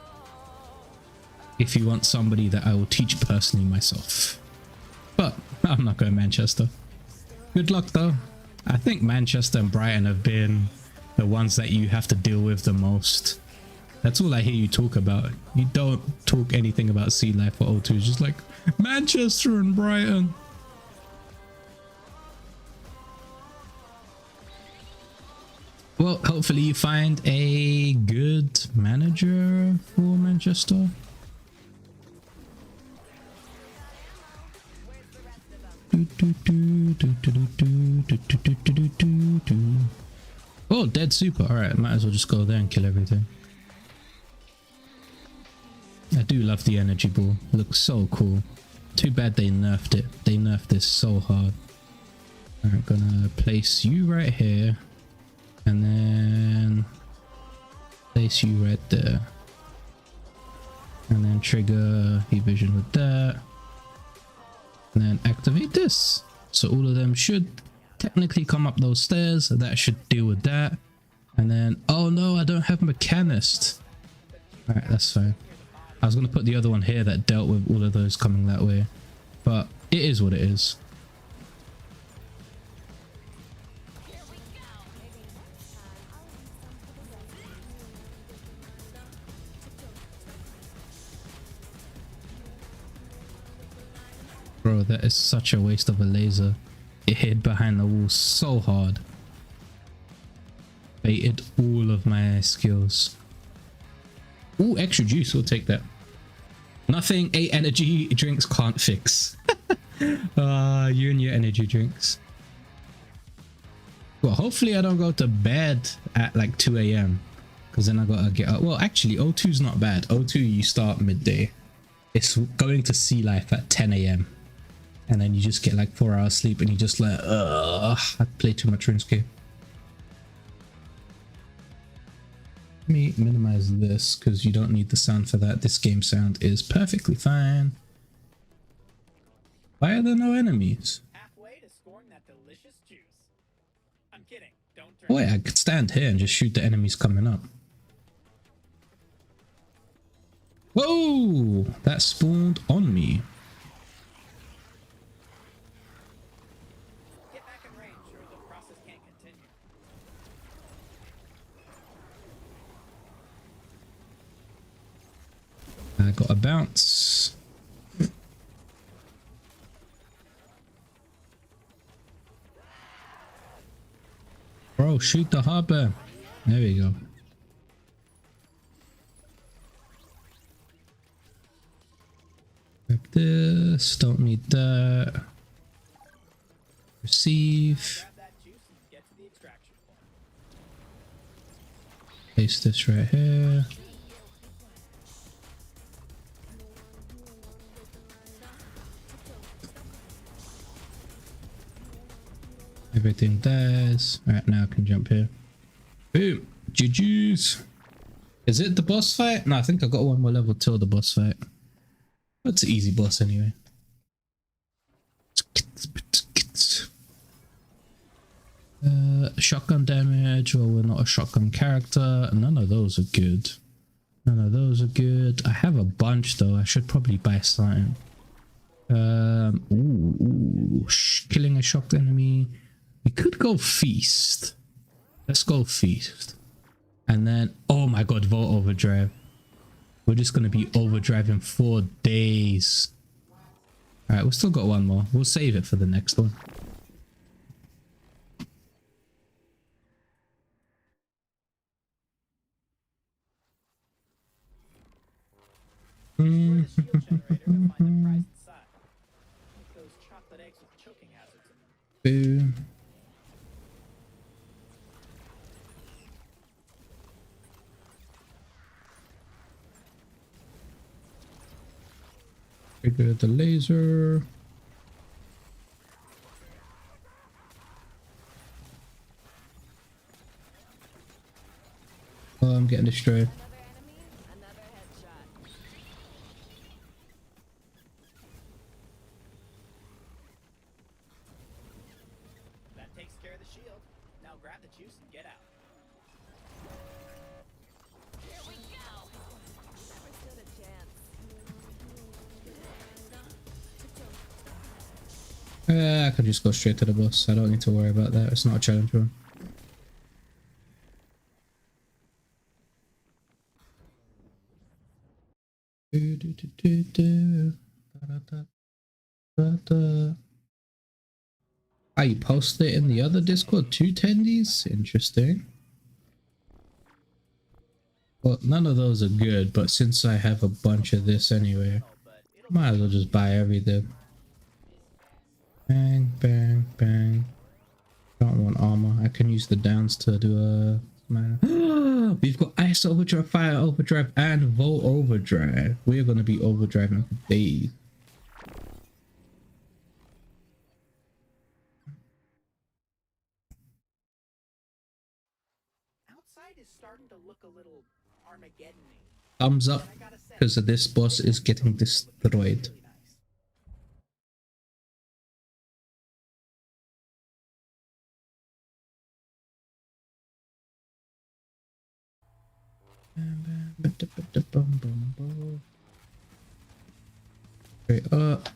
If you want somebody that I will teach personally myself. But I'm not going to Manchester. Good luck though. I think Manchester and Brighton have been the ones that you have to deal with the most. That's all I hear you talk about. You don't talk anything about sea life or O2. It's just like Manchester and Brighton. Well, hopefully you find a good manager for Manchester. Oh, dead super. Alright, might as well just go there and kill everything. I do love the energy ball. It looks so cool. Too bad they nerfed it. They nerfed this so hard. Alright, gonna place you right here. And then place you right there. And then trigger heat vision with that. And then activate this. So all of them should technically come up those stairs. That should deal with that. And then, oh no, I don't have Mechanist. Alright, that's fine. I was going to put the other one here that dealt with all of those coming that way. But it is what it is. Bro, that is such a waste of a laser. It hid behind the wall so hard. Baited all of my skills. Ooh, extra juice, we'll take that. Nothing 8 energy drinks can't fix. You and your energy drinks. Well, hopefully I don't go to bed at like 2 AM. Because then I gotta get up. Well, actually, O2's not bad. O2, you start midday. It's going to sea life at 10 AM. And then you just get like 4 hours sleep and you just like, I play too much RuneScape. Let me minimize this because you don't need the sound for that. This game sound is perfectly fine. Why are there no enemies?
Halfway to scoring that delicious juice. I'm kidding. Don't drink.
Oh, wait, I could stand here and just shoot the enemies coming up. Whoa! That spawned on me.
Get back in range or the process can't continue.
I got a bounce. Bro, shoot the harbor. There we go. Grab this. Don't need that. Receive.
Grab that juice and get to the extraction
Place this right here. Everything dies. Alright, now I can jump here. Boom! GG's! Is it the boss fight? No, I think I got one more level till the boss fight. That's an easy boss anyway. Shotgun damage. Well, we're not a shotgun character. None of those are good. None of those are good. I have a bunch though. I should probably buy something. Killing a shocked enemy. We could go feast. Let's go feast. And then, oh my god, Volt Overdrive. We're just gonna be overdriving for days. Alright, we've still got one more. We'll save it for the next one.
Run a skill check right here to find the prize inside. Those chocolate eggs with choking hazards in them.
Boom. Trigger the laser. Oh, I'm getting destroyed.
That takes care of the shield. Now grab the juice and get out.
Here we go. Never stood a chance.
I could just go straight to the boss. I don't need to worry about that. It's not a challenge run. Ah, you posted it in the other Discord too, Tendies? Interesting. Well, none of those are good, but since I have a bunch of this anyway, might as well just buy everything. Bang, bang, bang. Don't want armor. I can use the downs to do a... We've got Ice Overdrive, Fire Overdrive, and Volt Overdrive. We're going to be overdriving for days.
Outside is starting to look a little Armageddon-y.
Thumbs up, because this boss is getting destroyed.
Really nice.
Straight up.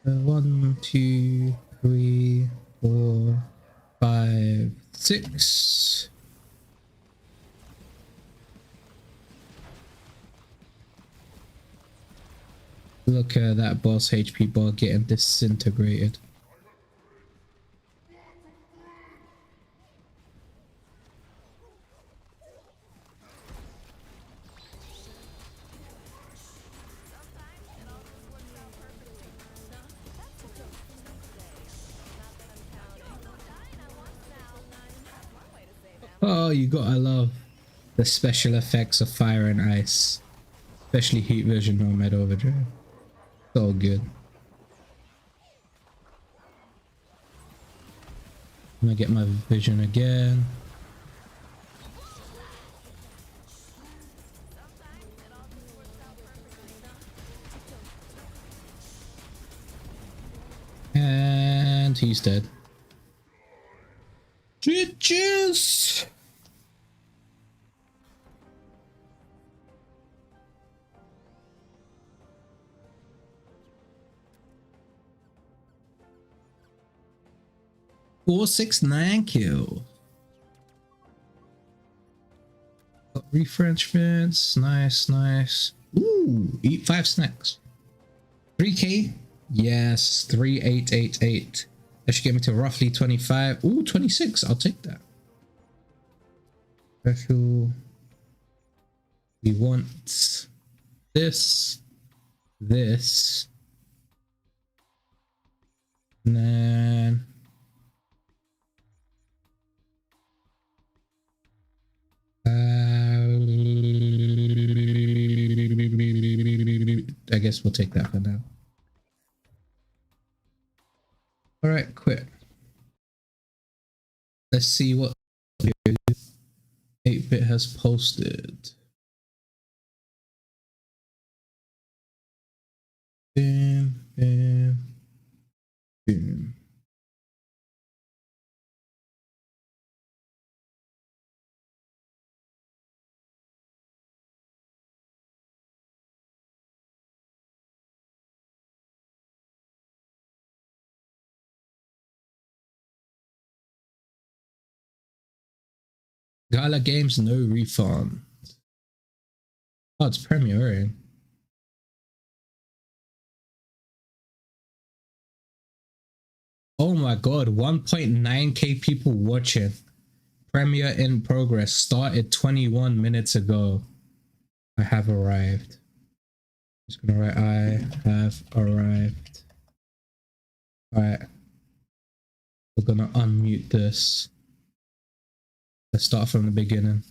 One, two, three, 4, 5, 6. Look at that boss HP bar getting disintegrated. Oh, you gotta love the special effects of fire and ice, especially heat vision nomad overdrive. So good. I'm gonna get my vision again. And he's dead. Juice! Four, 6, 9 kill. Refreshments, nice, nice. Ooh, eat 5 snacks. 3k, yes, 3888. That should get me to roughly 25. Ooh, 26. I'll take that. Special. We want this. this. And then I guess we'll take that for now. All right, quit. Let's see what 8-bit has posted. Bam, bam, boom. Gala games, no refund. Oh, it's premiering. Oh my god, 1.9k people watching. Premiere in progress. Started 21 minutes ago. I have arrived. I'm just gonna write I have arrived. Alright. We're gonna unmute this. Let's start from the beginning.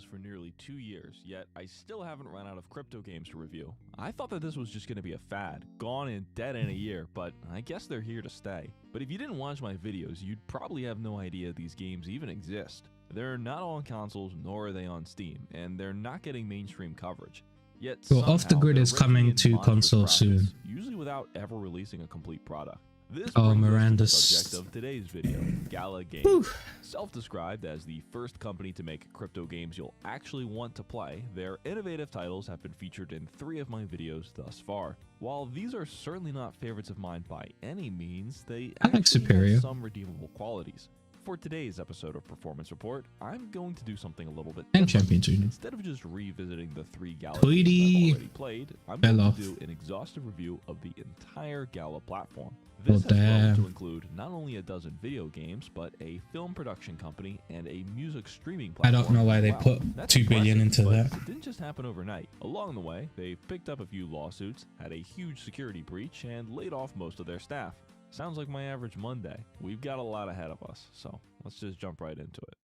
For nearly 2 years, yet I still haven't run out of crypto games to review. I thought that this was just going to be a fad, gone and dead in a year, but I guess they're here to stay. But if you didn't watch my videos, you'd probably have no idea these games even exist. They're not on consoles, nor are they on Steam, and they're not getting mainstream coverage. Yet
well, Off the Grid is coming to console soon.
Usually without ever releasing a complete product. This
Miranda's
subject of today's video, Gala Games. Self-described as the first company to make crypto games you'll actually want to play, their innovative titles have been featured in 3 of my videos thus far. While these are certainly not favorites of mine by any means, they actually have some redeemable qualities. For today's episode of Performance Report, I'm going to do something a little bit different. Instead of just revisiting the 3 Gala games I've already played, I'm going to do an exhaustive review of the entire Gala platform. This has grown to include not only a dozen video games, but a film production company and a music streaming platform. I don't know why they put $2 billion into that. It didn't just happen overnight. Along the way, they picked up a few lawsuits, had a huge security breach, and laid off most of their staff. Sounds like my average Monday. We've got a lot ahead of us, so let's just jump right into it.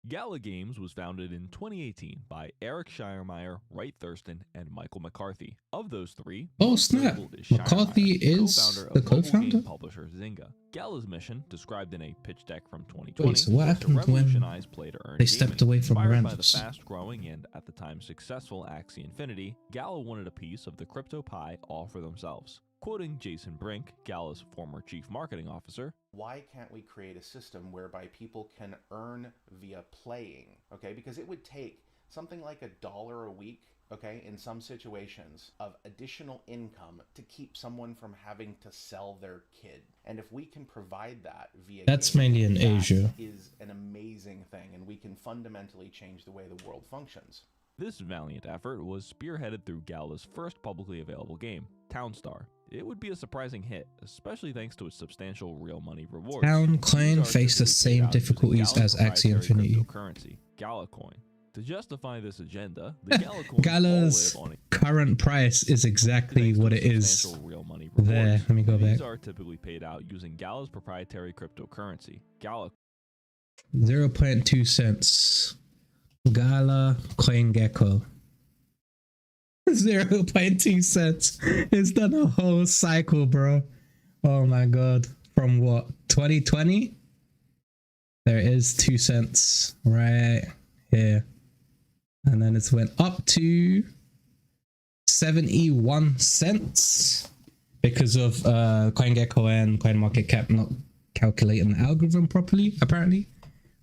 Gala Games was founded in 2018 by Eric Schiermeyer, Wright Thurston, and Michael McCarthy. Of those 3,
snap! McCarthy is the co-founder?
Game publisher Zynga. Gala's mission, described in a pitch deck from 2020,
Wait, so what happened when they stepped away from
Miranda's? By the fast-growing and, at the time, successful Axie Infinity, Gala wanted a piece of the crypto pie all for themselves. Quoting Jason Brink, Gala's former chief marketing officer,
why can't we create a system whereby people can earn via playing, okay? Because it would take something like $1 a week, okay, in some situations, of additional income to keep someone from having to sell their kid. And if we can provide that via
that's mainly in Asia,
is an amazing thing, and we can fundamentally change the way the world functions.
This valiant effort was spearheaded through Gala's first publicly available game, Townstar. It would be a surprising hit, especially thanks to its substantial real money rewards.
Towncoin faced the same difficulties as Axie Infinity.
Cryptocurrency, Galacoin. To justify this agenda, the Galacoin
Gala's current price is exactly what it is. There, let me go back.
These are typically paid out using Gala's proprietary cryptocurrency, Gala.
0.2 cents. Gala Coin Gecko. 0.2 cents. It's done a whole cycle, bro. Oh my god. From what? 2020? There is 2 cents right here. And then it's went up to 71 cents because of CoinGecko and CoinMarketCap not calculating the algorithm properly, apparently.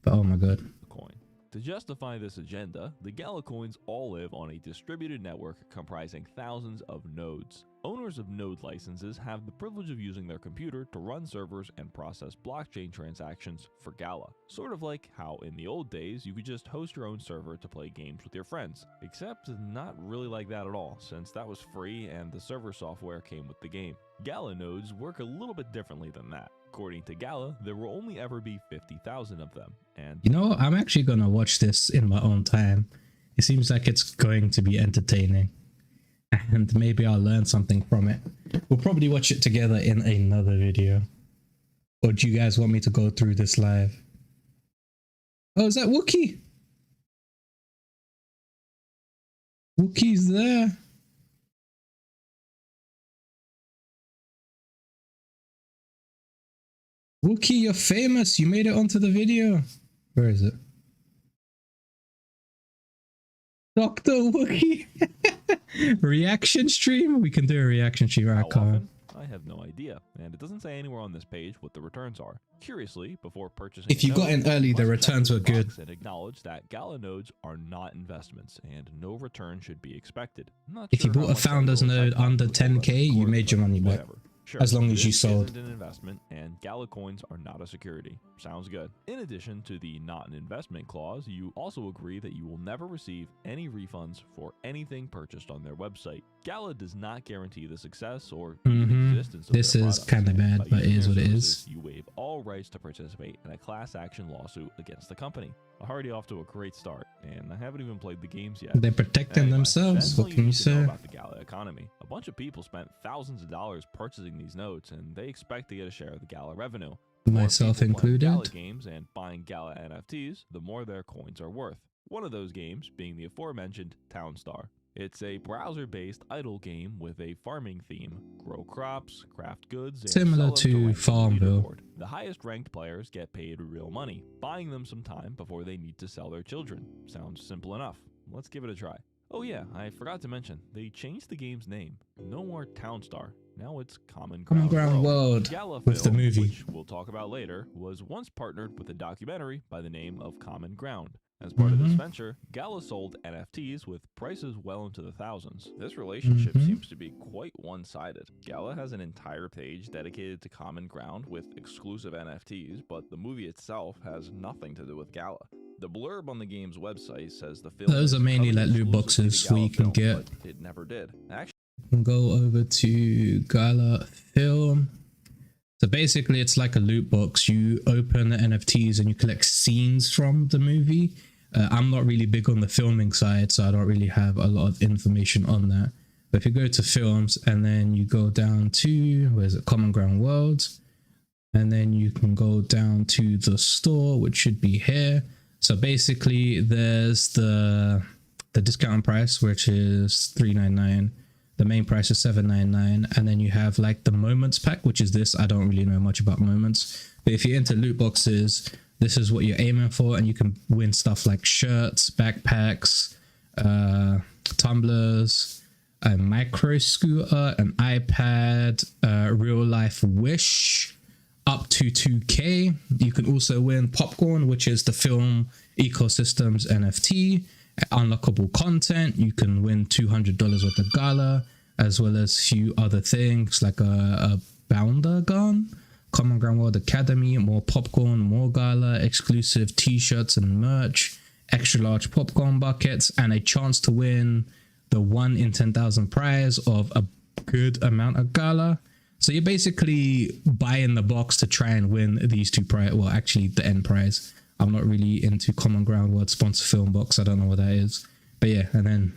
But oh my god.
Coin. To justify this agenda, the Gala coins all live on a distributed network comprising thousands of nodes. Owners of node licenses have the privilege of using their computer to run servers and process blockchain transactions for Gala. Sort of like how in the old days you could just host your own server to play games with your friends. Except not really like that at all, since that was free and the server software came with the game. Gala nodes work a little bit differently than that. According to Gala, there will only ever be 50,000 of them, and
You know, I'm actually gonna watch this in my own time. It seems like it's going to be entertaining. And maybe I'll learn something from it. We'll probably watch it together in another video. Or do you guys want me to go through this live? Oh, is that Wookie? Wookie's there. Wookie, you're famous. You made it onto the video. Where is it? Dr. Wookie. Reaction stream? We can do a reaction stream.
how
Right, Carl.
often? I have no idea, and it doesn't say anywhere on this page what the returns are. Curiously, before purchasing
If you
a
got
node,
in early, the
must
returns
check
were
the
good.
box and acknowledge that Gala nodes are not investments, and no return should be expected. I'm not
If you
sure how
bought a
much that
founder's
will
node
affect
under
the total
10K, you
record,
made your
but
money back.
whatever. Sure,
As long as you
this
sold.
isn't an investment, and Gala coins are not a security. Sounds good. In addition to the not an investment clause, you also agree that you will never receive any refunds for anything purchased on their website. Gala does not guarantee the success or even existence of
This
their
is
products.
kind of bad,
By
but it
using
is
their
what it
services,
is.
You waive all rights to participate in a class action lawsuit against the company. I'm already off to a great start, and I haven't even played the games yet.
They're protecting
Anyway,
themselves.
that's
What
all
can you
need to know
say?
about the Gala economy. A bunch of people spent thousands of dollars purchasing these notes, and they expect to get a share of the Gala revenue. The more
Myself
people playing Gala
included.
games and buying Gala NFTs, the more their coins are worth. One of those games being the aforementioned Townstar. It's a browser-based idle game with a farming theme. Grow crops, craft goods, and
Similar
sell them
to
rank in the
Farmville.
leaderboard. The highest ranked players get paid real money, buying them some time before they need to sell their children. Sounds simple enough. Let's give it a try. Oh yeah, I forgot to mention, they changed the game's name. No more Townstar. Now it's Common Ground,
Common Ground World
Gala
with the
Film,
movie.
which we'll talk about later, was once partnered with a documentary by the name of Common Ground. As part of this venture, Gala sold NFTs with prices well into the thousands. This relationship seems to be quite one-sided. Gala has an entire page dedicated to Common Ground with exclusive NFTs, but the movie itself has nothing to do with Gala. The blurb on the game's website says the film
Those
is
are mainly
coming
like loot
exclusively
boxes
to
where you
Gala
can
Film,
get.
but it never did. Actually,
Go over to Gala Film. So basically, it's like a loot box. You open the NFTs and you collect scenes from the movie. I'm not really big on the filming side, so I don't really have a lot of information on that. But if you go to films and then you go down to, where is it, Common Ground World, and then you can go down to the store, which should be here. So basically, there's the discount price, which is $3.99. The main price is $7.99, and then you have like the moments pack, which is this. I don't really know much about moments, but if you're into loot boxes, this is what you're aiming for, and you can win stuff like shirts, backpacks, tumblers, a micro scooter, an iPad, real life wish, up to 2K. You can also win popcorn, which is the film ecosystem's NFT. Unlockable content. You can win $200 worth of Gala, as well as a few other things like a bounder gun, Common Ground World Academy, more popcorn, more Gala, exclusive t-shirts and merch, extra large popcorn buckets, and a chance to win the 1 in 10,000 prize of a good amount of Gala. So you're basically buying the box to try and win these two prize. Well, actually the end prize. I'm not really into Common Ground World sponsor film box. I don't know what that is. But yeah, and then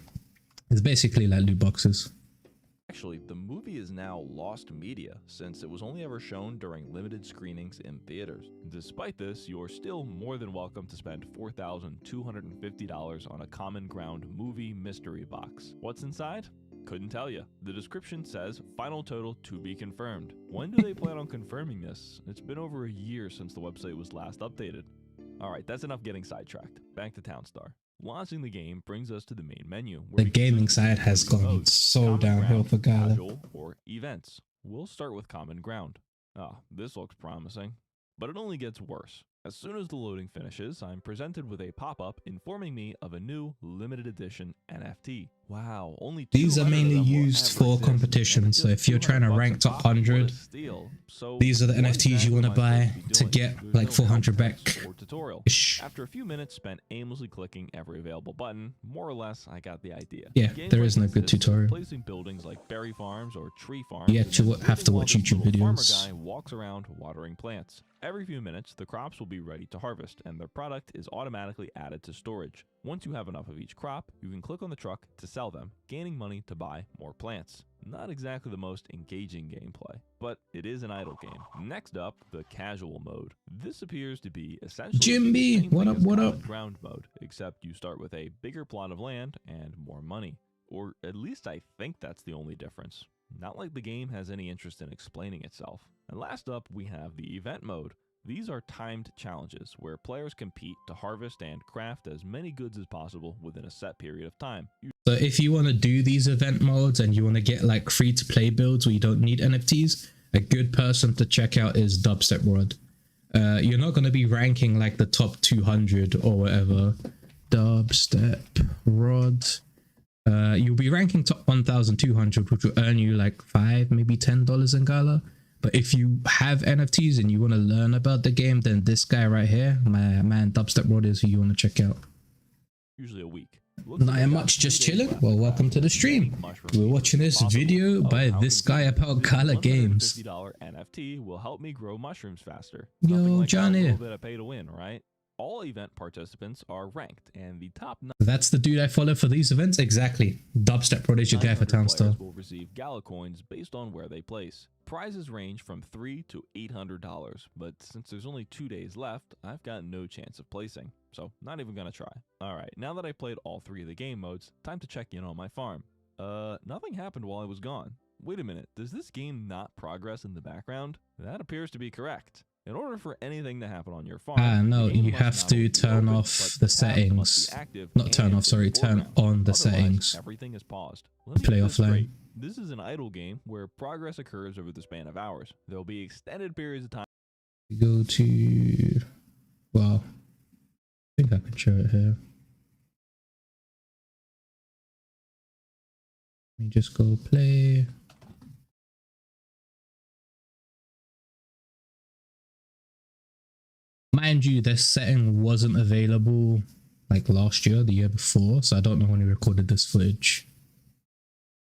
it's basically like loot boxes.
Actually, the movie is now lost media since it was only ever shown during limited screenings in theaters. Despite this, you're still more than welcome to spend $4,250 on a Common Ground movie mystery box. What's inside? Couldn't tell you. The description says, final total to be confirmed. When do they plan on confirming this? It's been over a year since the website was last updated. Alright, that's enough getting sidetracked. Back to Townstar. Launching the game brings us to the main menu.
The gaming side has gone so downhill for Gala.
Casual, or events. We'll start with Common Ground. Ah, this looks promising. But it only gets worse. As soon as the loading finishes, I'm presented with a pop-up informing me of a new limited edition NFT. Wow, only
These are
200 of
mainly
them will
used
ever
for
exist,
competition.
and
So
just
if you're trying to
200
rank
bucks a
top
pop, what a
100,
steal. So
these are the
what
NFTs you want to
exactly am I
buy
supposed be
to
doing?
get
There's
like
no
400
help
back.
text or tutorial.
Ish.
After a few minutes spent aimlessly clicking every available button, more or less I got the idea.
Yeah, there
Gameplay
is no good
consists of
tutorial.
placing buildings like berry farms or tree farms.
You
and
actually
then
have to
waiting while
watch
this
YouTube
little farmer
videos.
guy walks around watering plants. Every few minutes, the crops will be ready to harvest, and their product is automatically added to storage. Once you have enough of each crop, you can click on the truck to sell them, gaining money to buy more plants. Not exactly the most engaging gameplay, but it is an idle game. Next up, the casual mode. This appears to be essentially
Jim B,
the same
what
thing
up,
as
what
common
up?
ground mode, except you start with a bigger plot of land and more money. Or at least I think that's the only difference. Not like the game has any interest in explaining itself. And last up, we have the event mode. These are timed challenges where players compete to harvest and craft as many goods as possible within a set period of time.
So if you want to do these event modes and you want to get like free to play builds where you don't need NFTs, a good person to check out is Dubstep Rod. You're not going to be ranking like the top 200 or whatever. Dubstep Rod. You'll be ranking top 1,200, which will earn you like $5, maybe $10 in Gala. But if you have NFTs and you want to learn about the game, then this guy right here, my man Dubstep Rod, is who you want to check out.
Usually a week.
Not much, just chilling. Well, welcome to the stream. We're watching this video by this guy about Gala games.
$50 NFT will help me grow mushrooms faster.
Yo,
Nothing like
Johnny.
a little bit of pay to win, right? All event participants are ranked, and the top
That's the dude I follow for these events. Exactly. Dubstep Rod is your guy for
900
Town
players
Star.
will receive Gala coins based on where they place. Prizes range from $300 to $800, but since there's only 2 days left, I've got no chance of placing, so not even gonna try. Alright, now that I played all 3 of the game modes, time to check in on my farm. Nothing happened while I was gone. Wait a minute, does this game not progress in the background? That appears to be correct. In order for anything to happen on your farm,
No,
the game
you
must
have
not
to
only be
turn
open,
off
but
the
tabs must be
settings.
active
Not turn
and
off, sorry,
in the
turn
foreground.
on the
Otherwise,
settings.
everything is paused. Let me
Play
get this
offline.
straight. This is an idle game where progress occurs over the span of hours. There will be extended periods of time.
We go to, well, I think I can show it here. Let me just go play. Mind you, this setting wasn't available like last year, the year before, so I don't know when we recorded this footage.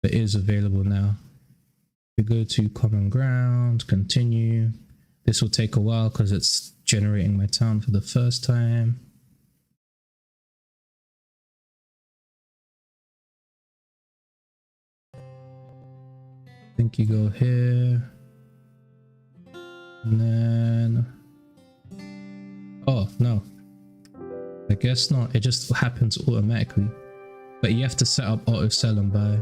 It is available now. We go to common ground, continue. This will take a while because it's generating my town for the first time. I think you go here. And then... oh, no. I guess not. It just happens automatically. But you have to set up auto sell and buy.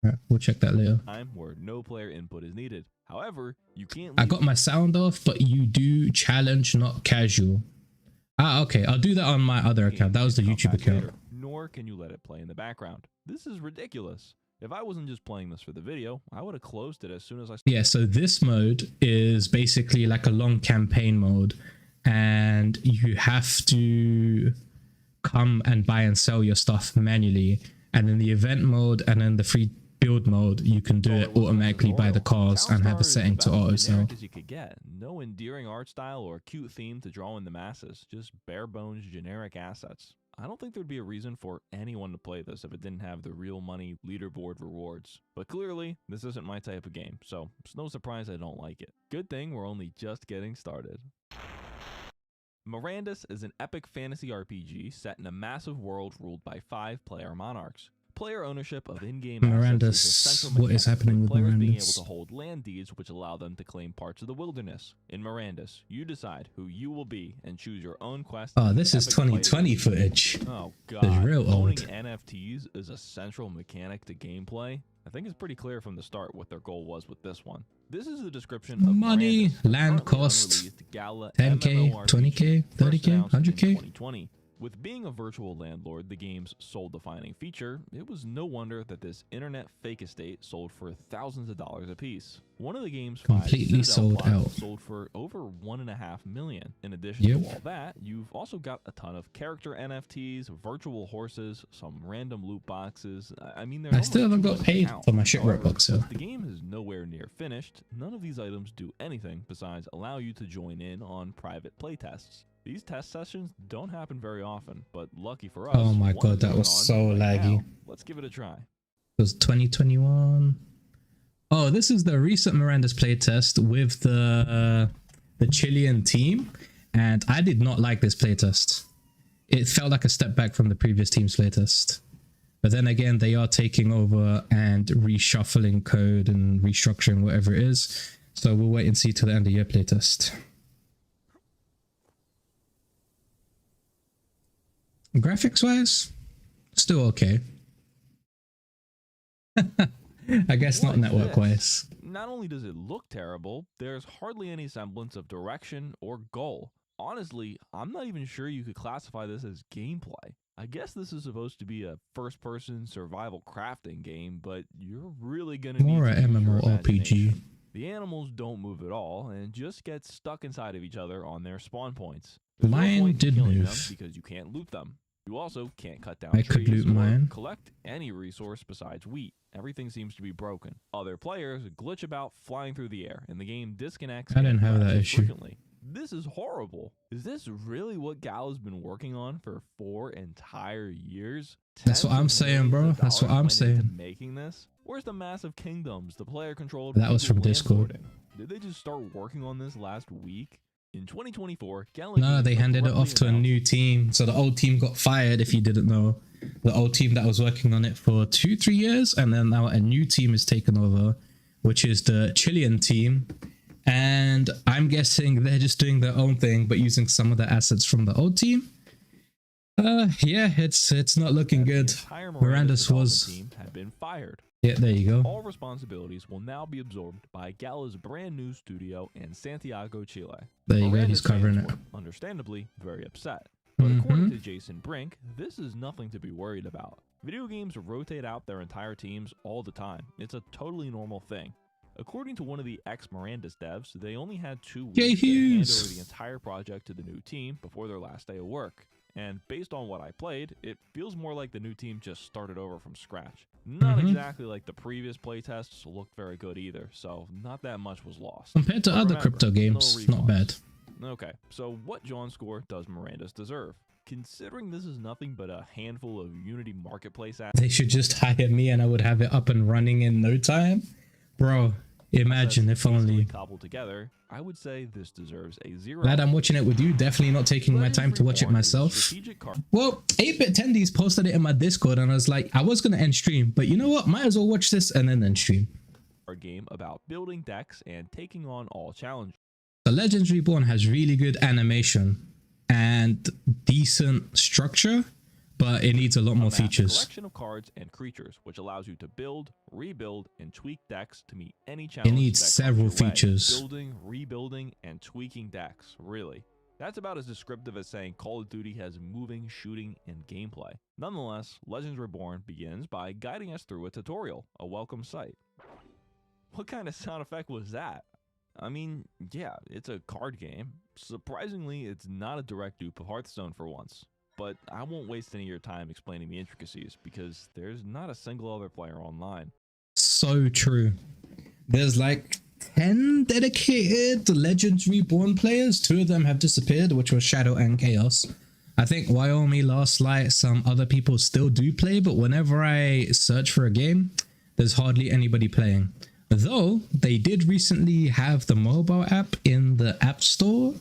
Alright, we'll check that later.
Time where no player input is needed. However, you can't.
I
leave
got my sound off, but you do challenge, not casual. Ah, okay. I'll do that on my other account. That was the
come
YouTube
back
account.
later, nor can you let it play in the background. This is ridiculous. If I wasn't just playing this for the video, I would have closed it as soon as I.
Yeah, so this mode is basically like a long campaign mode, and you have to come and buy and sell your stuff manually. And in the event mode and in the free build mode, you can do it automatically by the cars and have a setting to auto sell.
As you could get. No endearing art style or cute theme to draw in the masses, just bare bones generic assets. I don't think there'd be a reason for anyone to play this if it didn't have the real money leaderboard rewards. But clearly, this isn't my type of game, so it's no surprise I don't like it. Good thing we're only just getting started. Mirandus is an epic fantasy RPG set in a massive world ruled by 5 player monarchs. Player ownership of in-game assets is a central
what is
mechanic,
happening with
players being able
Mirandus?
to hold land deeds which allow them to claim parts of the wilderness. In Mirandus, you decide who you will be and choose your own quest.
Oh, this is
Epic
2020
players.
footage.
Oh
It's
god,
real
owning
old.
NFTs is a central mechanic to gameplay. I think it's pretty clear from the start what their goal was with this one. This is the description of
Money,
Mirandus,
land
currently
cost,
unreleased Gala
10K,
MMORPG,
20K,
first
30K,
announced in
100K.
2020. With being a virtual landlord the game's sole defining feature, it was no wonder that this internet fake estate sold for thousands of dollars a piece. One of the game's
Completely
5 Citadel
sold
plots
out.
sold for over $1.5 million. In addition
Yep.
to all that, you've also got a ton of character NFTs, virtual horses, some random loot boxes. I mean, there's
I
almost
still haven't
too
got
much to
paid
count.
for my shit
However,
Roblox, so
since the game is nowhere near finished, none of these items do anything besides allow you to join in on private playtests. These test sessions don't happen very often, but lucky for us,
Oh my
one
god,
is
that
going
was
on
so
right
laggy.
now. Let's give it a try.
It was 2021. Oh, this is the recent Miranda's playtest with the Chilean team, and I did not like this playtest. It felt like a step back from the previous team's playtest. But then again, they are taking over and reshuffling code and restructuring whatever it is. So we'll wait and see till the end of year playtest. Graphics wise, still okay. I guess not
What is
network
this?
wise.
Not only does it look terrible, there's hardly any semblance of direction or goal. Honestly, I'm not even sure you could classify this as gameplay. I guess this is supposed to be a first-person survival crafting game, but you're really gonna need
More
to
a
use your
MMORPG.
imagination. The animals don't move at all and just get stuck inside of each other on their spawn points. There's no
Mine
point in
did
killing them
move.
because you can't loot them. You also can't cut down
I could
trees
loot
or
mine.
collect any resource besides wheat. Everything seems to be broken. Other players glitch about flying through the air, and the game disconnects.
I didn't
and
have that
crashes
issue.
frequently. This is horrible. Is this really what Gala's been working on for 4 entire years?
That's what
Tens
I'm
of
saying,
millions
bro.
of
That's what
dollars
I'm
went into
saying.
making this? Where's the massive kingdoms the player controlled?
That was
people
from Discord.
landlording? Did they just start working on this last week? In 2024, Gala
No,
Games
they handed it off to a
abruptly
new team. So the old team got fired, if you didn't know. The old team that was working on it for 2-3 years, and then now a new team is taken over, which is the Chilean team. And I'm guessing they're just doing their own thing, but using some of the assets from the old team. Yeah, it's not looking good.
The entire
Miranda's
development
was...
team had been fired.
Yeah, there you go.
All responsibilities will now be absorbed by Gala's brand new studio in Santiago, Chile.
There you go,
Miranda's
he's covering
fans
it.
were understandably very upset. But according
Mhm.
to Jason Brink, this is nothing to be worried about. Video games rotate out their entire teams all the time. It's a totally normal thing. According to one of the ex-Miranda's devs, they only had 2
Jay
weeks to hand
Hughes.
over the entire project to the new team before their last day of work. And based on what I played, it feels more like the new team just started over from scratch. Not
Mhm.
exactly like the previous playtests looked very good either, so not that much was lost.
Compared to
But
other
remember,
crypto games,
no
not bad.
Okay, so what John score does Miranda's deserve? Considering this is nothing but a handful of Unity Marketplace assets
They should just hire me and I would have it up and running in no time. Bro, imagine if
easily
only.
cobbled together, I would say this deserves a 0.
Glad I'm watching it with you. Definitely not taking my
Legends
time to watch it
Reborn is a
myself.
strategic card
Well, 8-Bit Tendies posted it in my Discord and I was like, I was going to end stream, but you know what? Might as well watch this and then end stream.
game about building decks and taking on all challenges.
The Legends Reborn has really good animation and decent structure, but it needs a lot more
Amass a
features.
collection of cards and creatures, which allows you to build, rebuild, and tweak decks to meet any challenge.
It needs
that comes
several
your way.
features.
Building, rebuilding, and tweaking decks. Really, that's about as descriptive as saying Call of Duty has moving, shooting, and gameplay. Nonetheless, Legends Reborn begins by guiding us through a tutorial, a welcome sight. What kind of sound effect was that? I mean, yeah, it's a card game. Surprisingly, it's not a direct dupe of Hearthstone for once. But I won't waste any of your time explaining the intricacies because there's not a single other player online.
So true. There's like 10 dedicated Legends Reborn players. 2 of them have disappeared, which was Shadow and Chaos. I think Wyoming, Last Light, some other people still do play, but whenever I search for a game, there's hardly anybody playing. Though they did recently have the mobile app in the App Store,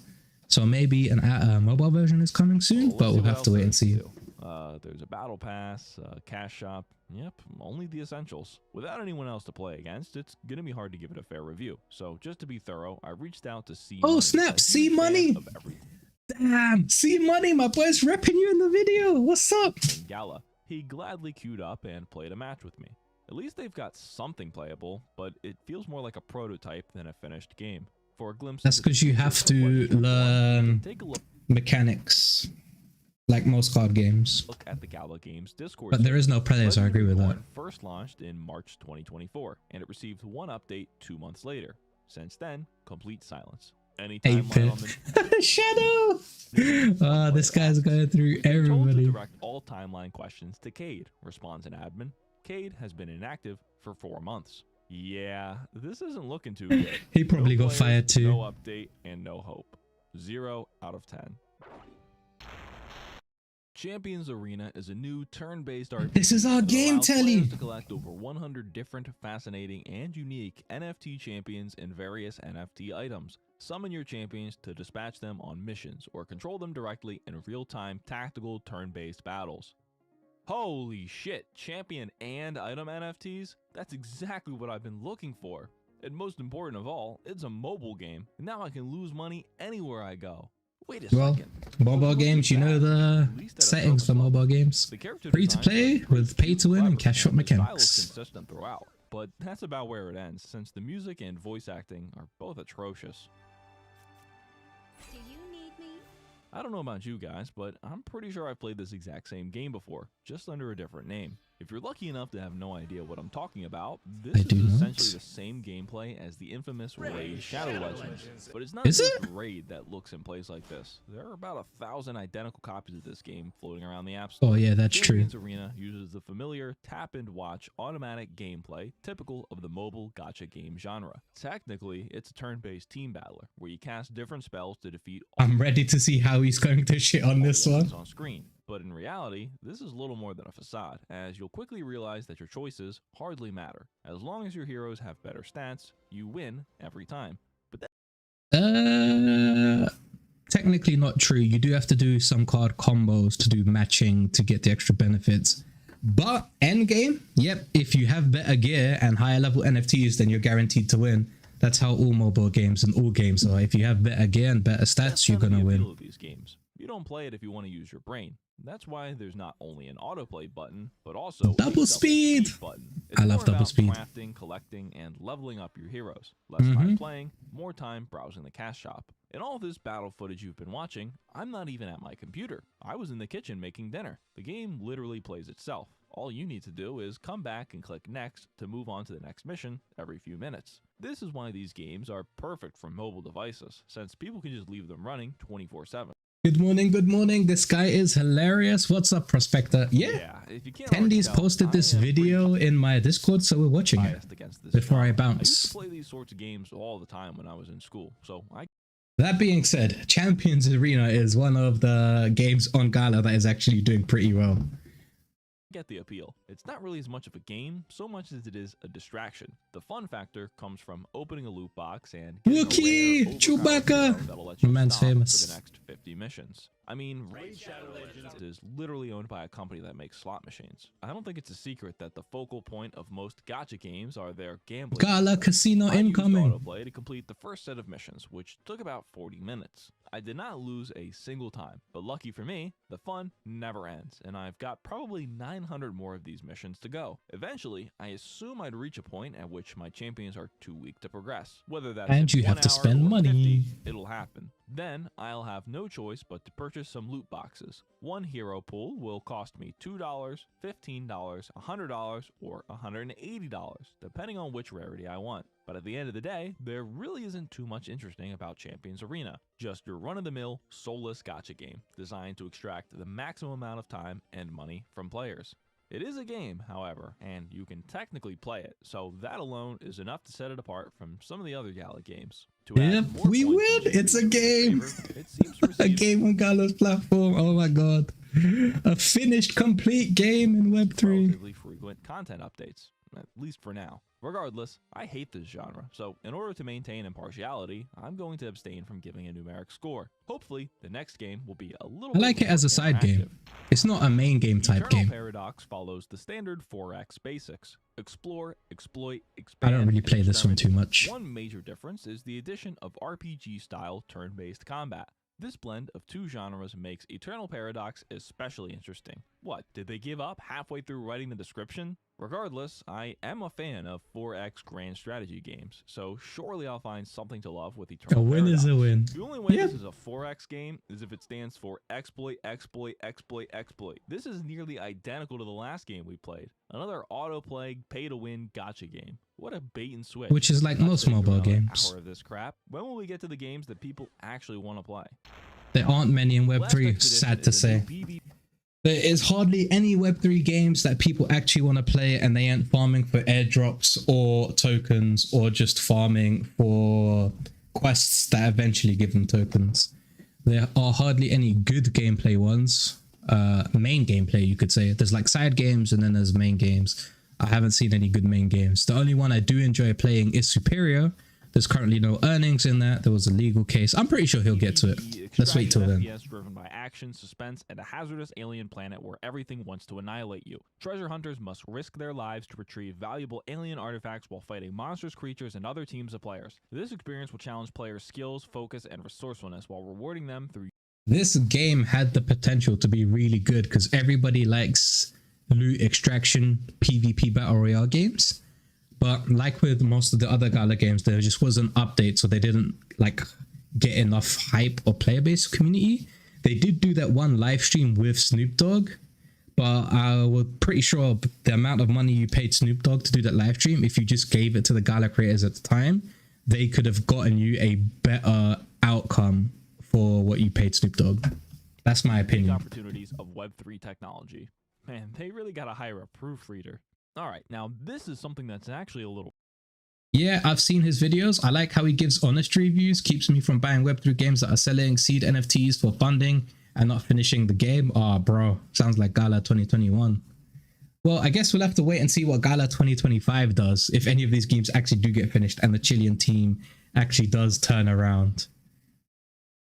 so maybe a mobile version is coming soon,
Well,
but
let's
we'll
see
have
what
to wait and
else
see.
there is to do. There's a battle pass, a cash shop. Yep, only the essentials. Without anyone else to play against, it's gonna be hard to give it a fair review. So just to be thorough, I reached out to C.
Oh,
Money,
snap,
a
C
huge fan
Money!
of everything
Damn, see money, my boy's repping you in the video. What's up?
in Gala. He gladly queued up and played a match with me. At least they've got something playable, but it feels more like a prototype than a finished game. For a glimpse,
That's
into the
because you
future
have
of
to
Legends Reborn,
learn
take a look.
mechanics. like most card games.
Look at the Gala Games Discord.
But there is no Predator, so I agree with that.
Reborn first launched in March 2024, and it received one update 2 months later. Since then, complete silence. Any timeline on the
Shadow! Oh, this guy's going through
We've been told to
everybody.
direct all timeline questions to Cade, responds an admin. Cade has been inactive for 4 months. Yeah, this isn't looking too good.
He probably got
players,
fired too.
No update and no hope. 0 out of 10. Champions Arena is a new turn-based RPG.
This is our
that
game,
allows
Telly.
players to collect over 100 different, fascinating, and unique NFT champions and various NFT items. Summon your champions to dispatch them on missions or control them directly in real-time tactical turn-based battles. Holy shit, champion and item NFTs? That's exactly what I've been looking for. And most important of all, it's a mobile game, and now I can lose money anywhere I go. Wait a
Well,
second.
mobile games, you know the settings for mobile games.
The character
Free to
designs
play
are
with pay to win and
clever,
cash out
the style is
mechanics.
consistent throughout, but that's about where it ends, since the music and voice acting are both atrocious.
Do you need me?
I don't know about you guys, but I'm pretty sure I've played this exact same game before, just under a different name. If you're lucky enough to have no idea what I'm talking about, this
I do
is
not.
essentially the same gameplay as the infamous Raid Shadow Legends. But it's not
Is
just
it?
Raid that looks and plays like this. There are about 1,000 identical copies of this game floating around the App Store.
Oh yeah, that's true.
Champions Arena uses the familiar tap and watch automatic gameplay typical of the mobile gacha game genre. Technically, it's a turn-based team battler where you cast different spells to defeat all
I'm ready to see how he's going to shit on this
the
one.
enemies on screen. But in reality, this is little more than a facade, as you'll quickly realize that your choices hardly matter. As long as your heroes have better stats, you win every time. But
Technically not true. You do have to do some card combos to do matching to get the extra benefits. But endgame, yep, if you have better gear and higher level NFTs, then you're guaranteed to win. That's how all mobile games and all games are. If you have better gear and better stats,
that's
you're
kind of
gonna
the appeal
win.
of these games. You don't play it if you want to use your brain. That's why there's not only an autoplay button, but also a
Double speed
button.
I love
more
double
about
speed.
Crafting, collecting, and leveling up your heroes. Less time playing, more time browsing the cash shop. In all this battle footage you've been watching, I'm not even at my computer. I was in the kitchen making dinner. The game literally plays itself. All you need to do is come back and click next to move on to the next mission every few minutes. This is why these games are perfect for mobile devices, since people can just leave them running 24/7.
Good morning, good morning. This guy is hilarious. What's up, Prospector? Yeah.
If you can't already
Tendy's
tell,
posted this
I am
video in my Discord, so we're watching it
biased against this
before I
genre. I used
bounce.
to play these sorts of games all the time when I was in school, so I
That being said, Champions Arena is one of the games on Gala that is actually doing pretty well.
get the appeal. It's not really as much of a game, so much as it is a distraction. The fun factor comes from opening a loot box and getting
Wookie!
a rare, overpowered
Chewbacca!
hero that'll let you
My man's
stop
famous.
for the next 50 missions. I mean, Raid Shadow Legends is literally owned by a company that makes slot machines. I don't think it's a secret that the focal point of most gacha games are their gambling.
Gala Casino
I used
incoming.
autoplay to complete the first set of missions, which took about 40 minutes. I did not lose a single time, but lucky for me, the fun never ends, and I've got probably 900 more of these missions to go. Eventually, I assume I'd reach a point at which my champions are too weak to progress. Whether that's
And
in
you have
1
to
hour
spend
or
money.
50, it'll happen. Then I'll have no choice but to purchase some loot boxes. One hero pool will cost me $2, $15, $100, or $180, depending on which rarity I want. But at the end of the day, there really isn't too much interesting about Champions Arena. Just your run-of-the-mill, soulless gacha game, designed to extract the maximum amount of time and money from players. It is a game, however, and you can technically play it, so that alone is enough to set it apart from some of the other Gala games. To add
Yep,
more
we
points
win.
to
It's a
your
game.
favor, it seems to
A
receive
game on Gala's platform. Oh my god. A finished complete game in Web3.
relatively frequent content updates, at least for now. Regardless, I hate this genre, so in order to maintain impartiality, I'm going to abstain from giving a numeric score. Hopefully, the next game will be a little
I like
bit
it as a
more
side game.
interactive.
It's not a main game type
Eternal
game.
Paradox follows the standard 4X basics. Explore, exploit,
I
expand,
don't really
and
play this one
experiment.
too much.
One major difference is the addition of RPG-style turn-based combat. This blend of two genres makes Eternal Paradox especially interesting. What, did they give up halfway through writing the description? Regardless, I am a fan of 4X grand strategy games, so surely I'll find something to love with Eternal
A win is a
Paradox.
win.
The only way
Yeah.
this is a 4X game is if it stands for exploit, exploit, exploit, exploit. This is nearly identical to the last game we played. Another autoplay, pay-to-win gotcha game. What a bait and switch.
Which is like
Let's
most
sit through
mobile
another
games.
hour of this crap. When will we get to the games that people actually want to play?
There aren't many in
Last
Web3,
Expedition
sad to
is a new
say.
PvP
There is hardly any Web3 games that people actually want to play and they ain't farming for airdrops or tokens or just farming for quests that eventually give them tokens. There are hardly any good gameplay ones. Main gameplay, you could say. There's like side games and then there's main games. I haven't seen any good main games. The only one I do enjoy playing is Superior. There's currently no earnings in that. There was a legal case. I'm pretty sure he'll get to it. Let's wait till then.
FPS driven by action, suspense, and a hazardous alien planet where everything wants to annihilate you. Treasure hunters must risk their lives to retrieve valuable alien artifacts while fighting monstrous creatures and other teams of players. This experience will challenge players' skills, focus, and resourcefulness while rewarding them through.
This game had the potential to be really good because everybody likes loot extraction PvP battle royale games. But like with most of the other Gala games, there just wasn't updates, so they didn't like get enough hype or player base community. They did do that one live stream with Snoop Dogg, but I was pretty sure the amount of money you paid Snoop Dogg to do that live stream, if you just gave it to the Gala creators at the time, they could have gotten you a better outcome for what you paid Snoop Dogg. That's my opinion.
Opportunities of Web3 technology. Man, they really gotta hire a proofreader. All right, now this is something that's actually a little.
Yeah, I've seen his videos. I like how he gives honest reviews, keeps me from buying Web3 games that are selling seed NFTs for funding and not finishing the game. Oh, bro, sounds like Gala 2021. Well, I guess we'll have to wait and see what Gala 2025 does, if any of these games actually do get finished and the Chilean team actually does turn around.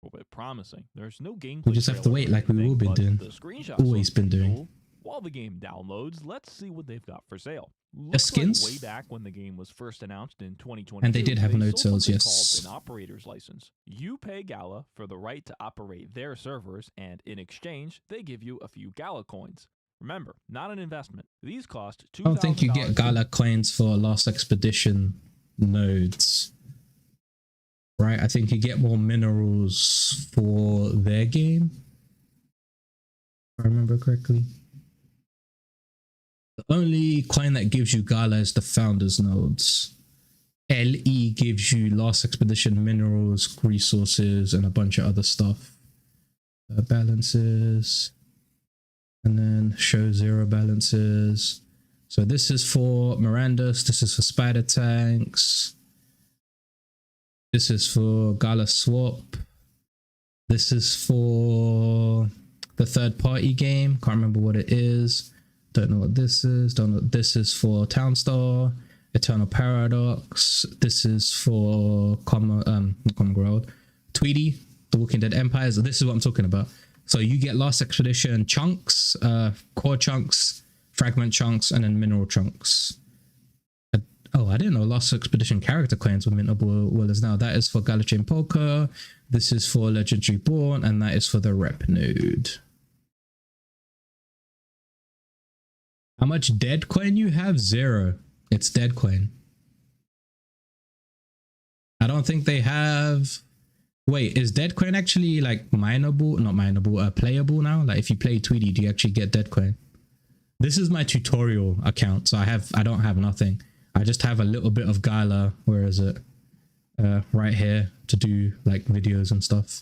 A little bit promising. There's no gameplay.
We'll just have to
trailer
wait
or
like we've
anything,
all been
but
doing.
the screenshots
Always
look
been
pretty
doing.
cool. While the game downloads, let's see what they've got for sale.
Just skins?
Like way back when the game was first announced in 2022,
And they did have node
sold
sales,
something
yes.
called an operator's license. You pay Gala for the right to operate their servers, and in exchange, they give you a few Gala coins. Remember, not an investment. These cost $2,000.
I don't think you get Gala coins for Last Expedition nodes. Right? I think you get more minerals for their game. If I remember correctly. The only coin that gives you Gala is the Founders nodes. LE gives you Last Expedition minerals, resources, and a bunch of other stuff. Balances. And then show 0 balances. So this is for Mirandas. This is for Spider Tanks. This is for Gala Swap. This is for the third party game. Can't remember what it is. Don't know what this is. Don't know. This is for Townstar, Eternal Paradox. This is for Common World, Tweedy, The Walking Dead Empires. This is what I'm talking about. So you get Last Expedition chunks, core chunks, fragment chunks, and then mineral chunks. Oh, I didn't know Last Expedition character coins were mintable well as now. That is for Galachain Polka. This is for Legendary Born, and that is for the rep node. How much dead coin you have? 0. It's dead coin. I don't think they have. Wait, is dead coin actually like mineable? Not mineable, playable now? Like if you play Tweedy, do you actually get dead coin? This is my tutorial account, so I don't have nothing. I just have a little bit of Gala. Where is it? Right here to do like videos and stuff.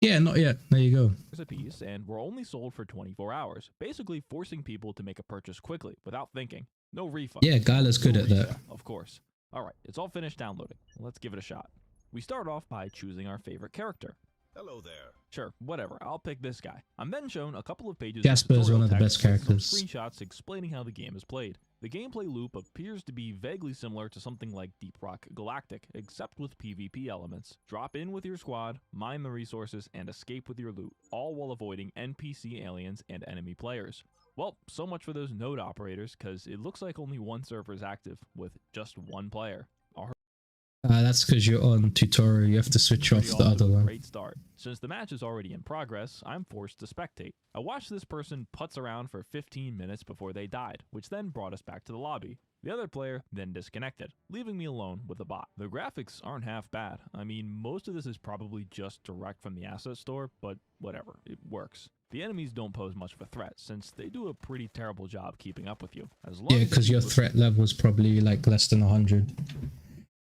Yeah, not yet. There you go.
A piece, and were only sold for 24 hours, basically forcing people to make a purchase quickly without thinking. No refund.
Yeah, Gala's good
No
at that.
resale, of course. All right, it's all finished downloading. Let's give it a shot. We start off by choosing our favorite character.
Hello there.
Sure, whatever, I'll pick this guy. I'm then shown a couple of pages
Jasper
of
is one
tutorial
of the
text
best
with some
characters.
screenshots explaining how the game is played. The gameplay loop appears to be vaguely similar to something like Deep Rock Galactic, except with PvP elements. Drop in with your squad, mine the resources, and escape with your loot, all while avoiding NPC aliens and enemy players. Well, so much for those node operators, cause it looks like only one server is active, with just one player.
That's because you're on tutorial. You have to switch off
Already
the
off to
other
a
one.
Great start. Since the match is already in progress, I'm forced to spectate. I watched this person putz around for 15 minutes before they died, which then brought us back to the lobby. The other player then disconnected, leaving me alone with the bot. The graphics aren't half bad. I mean, most of this is probably just direct from the asset store, but whatever, it works. The enemies don't pose much of a threat, since they do a pretty terrible job keeping up with you. As long
Yeah,
as
because
you
your
listen-
threat level is probably like less than 100.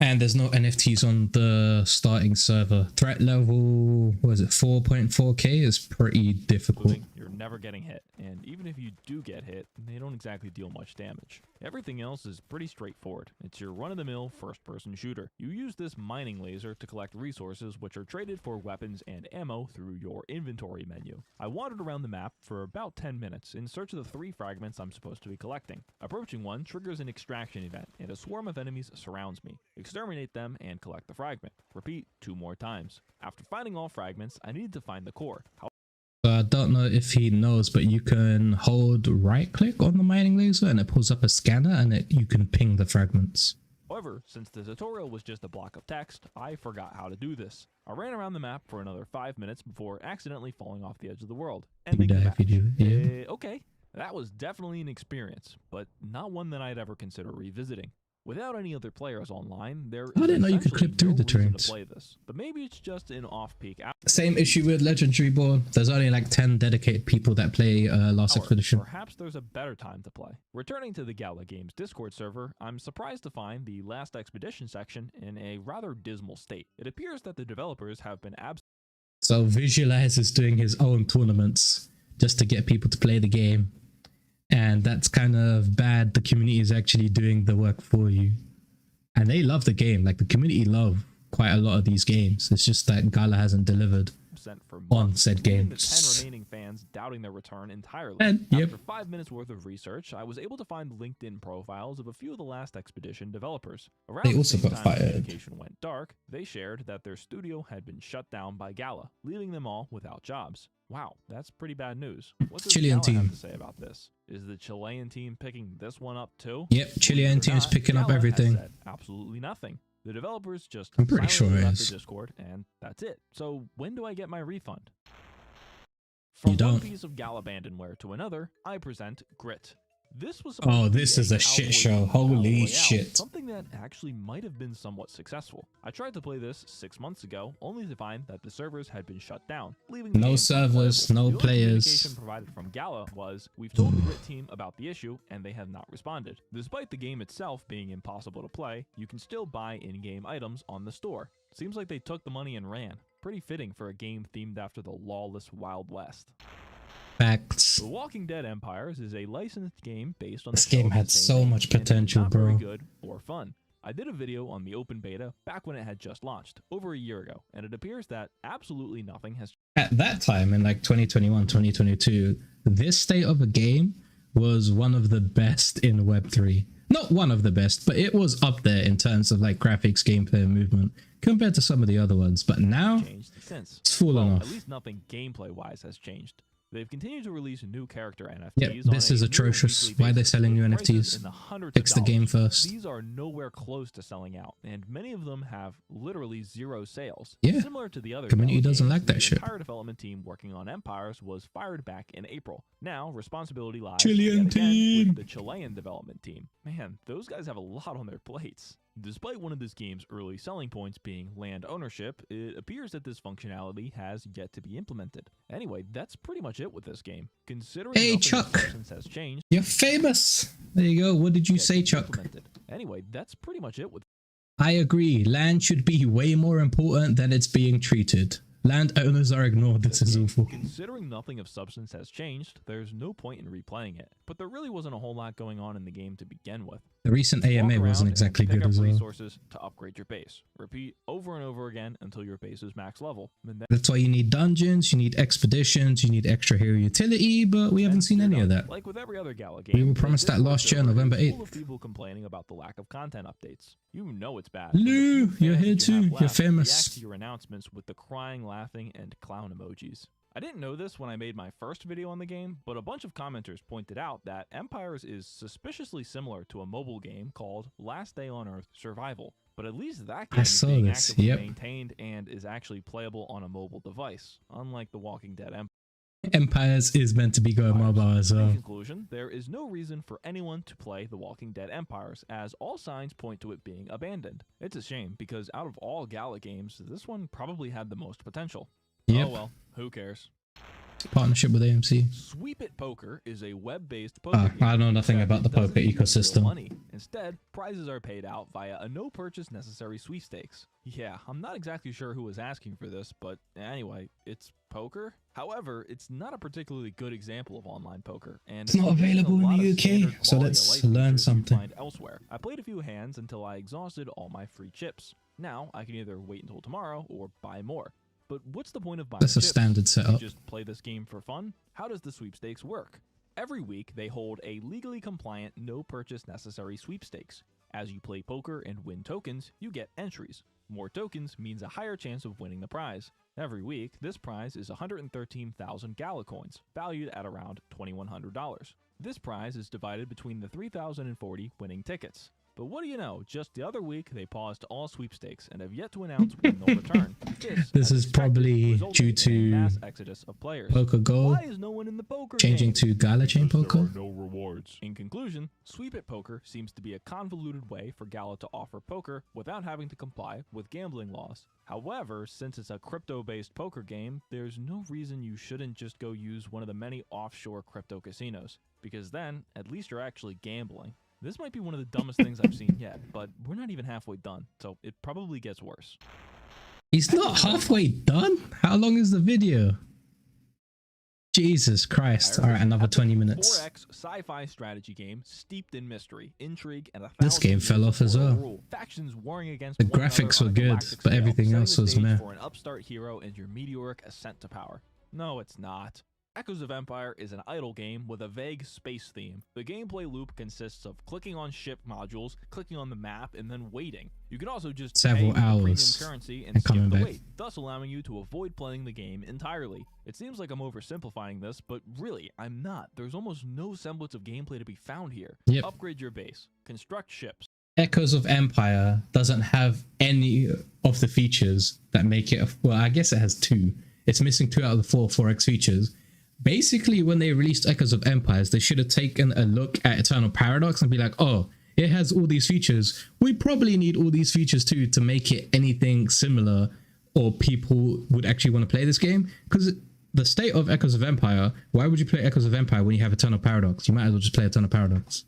And there's no NFTs on the starting server. Threat level, what is it, 4.4k is pretty difficult.
Losing, you're never getting hit, and even if you do get hit, they don't exactly deal much damage. Everything else is pretty straightforward. It's your run-of-the-mill first-person shooter. You use this mining laser to collect resources which are traded for weapons and ammo through your inventory menu. I wandered around the map for about 10 minutes in search of the 3 fragments I'm supposed to be collecting. Approaching one triggers an extraction event, and a swarm of enemies surrounds me. Exterminate them and collect the fragment. Repeat 2 more times. After finding all fragments, I needed to find the core.
So I don't know if he knows, but you can hold right click on the mining laser and it pulls up a scanner and you can ping the fragments.
However, since the tutorial was just a block of text, I forgot how to do this. I ran around the map for another 5 minutes before accidentally falling off the edge of the world. Ending the
die
match.
if you do, yeah.
Okay, that was definitely an experience, but not one that I'd ever consider revisiting. Without any other players online, there
I didn't know you could
essentially
clip through
no
the
reason
trains.
to play this, but maybe it's just an off-peak hour.
Same issue with Legendary Born. There's only like 10 dedicated people that play Last Expedition.
Perhaps there's a better time to play. Returning to the Gala Games Discord server, I'm surprised to find the Last Expedition section in a rather dismal state. It appears that the developers have been
So Visualize is doing his own tournaments just to get people to play the game. And that's kind of bad. The community is actually doing the work for you. And they love the game. Like the community love quite a lot of these games. It's just that Gala hasn't delivered
for
on said
leaving the
games.
10 remaining fans doubting their return entirely.
And, yep.
After 5 minutes worth of research, I was able to find LinkedIn profiles of a few of the Last Expedition developers. Around
They
the
also
same
got
time
fired.
communication went dark, they shared that their studio had been shut down by Gala, leaving them all without jobs. Wow, that's pretty bad news. What does
Chilean
Gala
team.
have to say about this? Is the Chilean team picking this one up too?
Yep, Chilean
Believe it or
team is
not,
picking up
Gala has
everything.
said absolutely nothing. The developers just
I'm pretty sure
silently
it
left
is.
the Discord, and that's it. So when do I get my refund?
You
From
don't.
one piece of Gala abandonware to another, I present Grit. This was
Oh,
supposed to
this
be
is a
cowboy
shit show.
battle
Holy
royale,
shit.
something that actually might have been somewhat successful. I tried to play this 6 months ago, only to find that the servers had been shut down, leaving the
No
game
servers,
unplayable.
no
The only
players.
communication provided from Gala was, "We've told the Grit team about the issue, and they have not responded." Despite the game itself being impossible to play, you can still buy in-game items on the store. Seems like they took the money and ran. Pretty fitting for a game themed after the lawless Wild West.
Facts.
The Walking Dead Empires is a licensed game based on
This
the show
game
of the
had
same
so
name,
much
and it's
potential,
not very
bro.
good or fun. I did a video on the open beta back when it had just launched, over a year ago, and it appears that absolutely nothing has
At that time, in like 2021, 2022, this state of a game was one of the best in Web3. Not one of the best, but it was up there in terms of like graphics, gameplay, and movement compared to some of the other ones. But now,
changed since.
it's fallen
Well,
off.
at least nothing gameplay-wise has changed. They've continued to release new character NFTs.
Yep, this is atrocious. Why are they selling new NFTs? Fix the game first.
These are nowhere close to selling out, and many of them have literally zero sales.
Yeah.
Similar to the other
Community
Gala
doesn't
games,
like that
the
shit.
entire development team working on Empires was fired back in April. Now, responsibility lies
Chilean
yet again
team.
with the Chilean development team. Man, those guys have a lot on their plates. Despite one of this game's early selling points being land ownership, it appears that this functionality has yet to be implemented. Anyway, that's pretty much it with this game. Considering
Hey,
nothing of
Chuck.
substance has changed,
You're famous. There you go. What did you
yet to
say,
be
Chuck?
implemented. Anyway, that's pretty much it with
I agree. Land should be way more important than it's being treated. Landowners are ignored. This is awful.
Considering nothing of substance has changed, there's no point in replaying it. But there really wasn't a whole lot going on in the game to begin with.
The recent
Walk
AMA
around
wasn't
and
exactly
pick
good
up
as well.
resources to upgrade your base. Repeat over and over again until your base is max level. And then
That's why you need dungeons, you need expeditions, you need extra hero utility, but we haven't seen
you're
any of
done.
that.
Like with every other Gala game,
We were
the
promised that
Discord
last year,
server
November
is full
8th.
of people complaining about the lack of content updates. You know it's bad.
Lou,
when the few
you're
fans
here
you
too.
have
You're
left
famous.
React to your announcements with the crying, laughing, and clown emojis. I didn't know this when I made my first video on the game, but a bunch of commenters pointed out that Empires is suspiciously similar to a mobile game called Last Day on Earth Survival. But at least that
I
game is
saw
being
this,
actively
yep.
maintained and is actually playable on a mobile device, unlike The Walking Dead
Empires is meant to be going mobile as
In
well.
conclusion, there is no reason for anyone to play The Walking Dead Empires, as all signs point to it being abandoned. It's a shame, because out of all Gala games, this one probably had the most potential.
Yep.
Oh well, who cares?
Partnership with AMC.
Sweep It Poker is a web-based poker game.
I know nothing
that
about the
doesn't
poker
use real
ecosystem.
money. Instead, prizes are paid out via a no-purchase necessary sweepstakes. Yeah, I'm not exactly sure who was asking for this, but anyway, it's poker. However, it's not a particularly good example of online poker, and
It's not
missing a
available in
lot
the
of
UK,
standard
so
quality
let's
of life
learn
features you'd
something.
find elsewhere. I played a few hands until I exhausted all my free chips. Now, I can either wait until tomorrow or buy more. But what's the point of buying
That's a
chips?
standard
You
setup.
just play this game for fun? How does the sweepstakes work? Every week, they hold a legally compliant, no-purchase necessary sweepstakes. As you play poker and win tokens, you get entries. More tokens means a higher chance of winning the prize. Every week, this prize is 113,000 Gala coins, valued at around $2,100. This prize is divided between the 3,040 winning tickets. But what do you know, just the other week they paused all sweepstakes and have yet to announce when they'll return.
This
as
is
expected,
probably
resulting
due
in a
to
mass exodus of players.
Poker Go
Why is no one in the poker
changing
game?
to Gala Chain Poker.
no rewards. In conclusion, Sweep It Poker seems to be a convoluted way for Gala to offer poker without having to comply with gambling laws. However, since it's a crypto-based poker game, there's no reason you shouldn't just go use one of the many offshore crypto casinos, because then, at least you're actually gambling. This might be one of the dumbest things I've seen yet, but we're not even halfway done, so it probably gets worse.
He's not halfway done? How long is the video? Jesus Christ. Alright, another 20 minutes.
4X sci-fi strategy game steeped in mystery, intrigue, and a
This game fell off as well.
Factions warring against
The
one another
graphics
on
were
a
good,
galactic
but
scale,
everything
setting
else
the
was
stage
meh.
for an upstart hero and your meteoric ascent to power. No, it's not. Echoes of Empire is an idle game with a vague space theme. The gameplay loop consists of clicking on ship modules, clicking on the map, and then waiting. You can also just
Several
pay
hours
premium currency and
and
skip
coming
the
back.
wait, thus allowing you to avoid playing the game entirely. It seems like I'm oversimplifying this, but really, I'm not. There's almost no semblance of gameplay to be found here.
Yep.
Upgrade your base, construct ships.
Echoes of Empire doesn't have any of the features that make it, well, I guess it has two. It's missing 2 out of the 4x features. Basically, when they released Echoes of Empires, they should have taken a look at Eternal Paradox and be like, oh, it has all these features. We probably need all these features too to make it anything similar, or people would actually want to play this game. Because the state of Echoes of Empire, why would you play Echoes of Empire when you have Eternal Paradox? You might as well just play Eternal Paradox.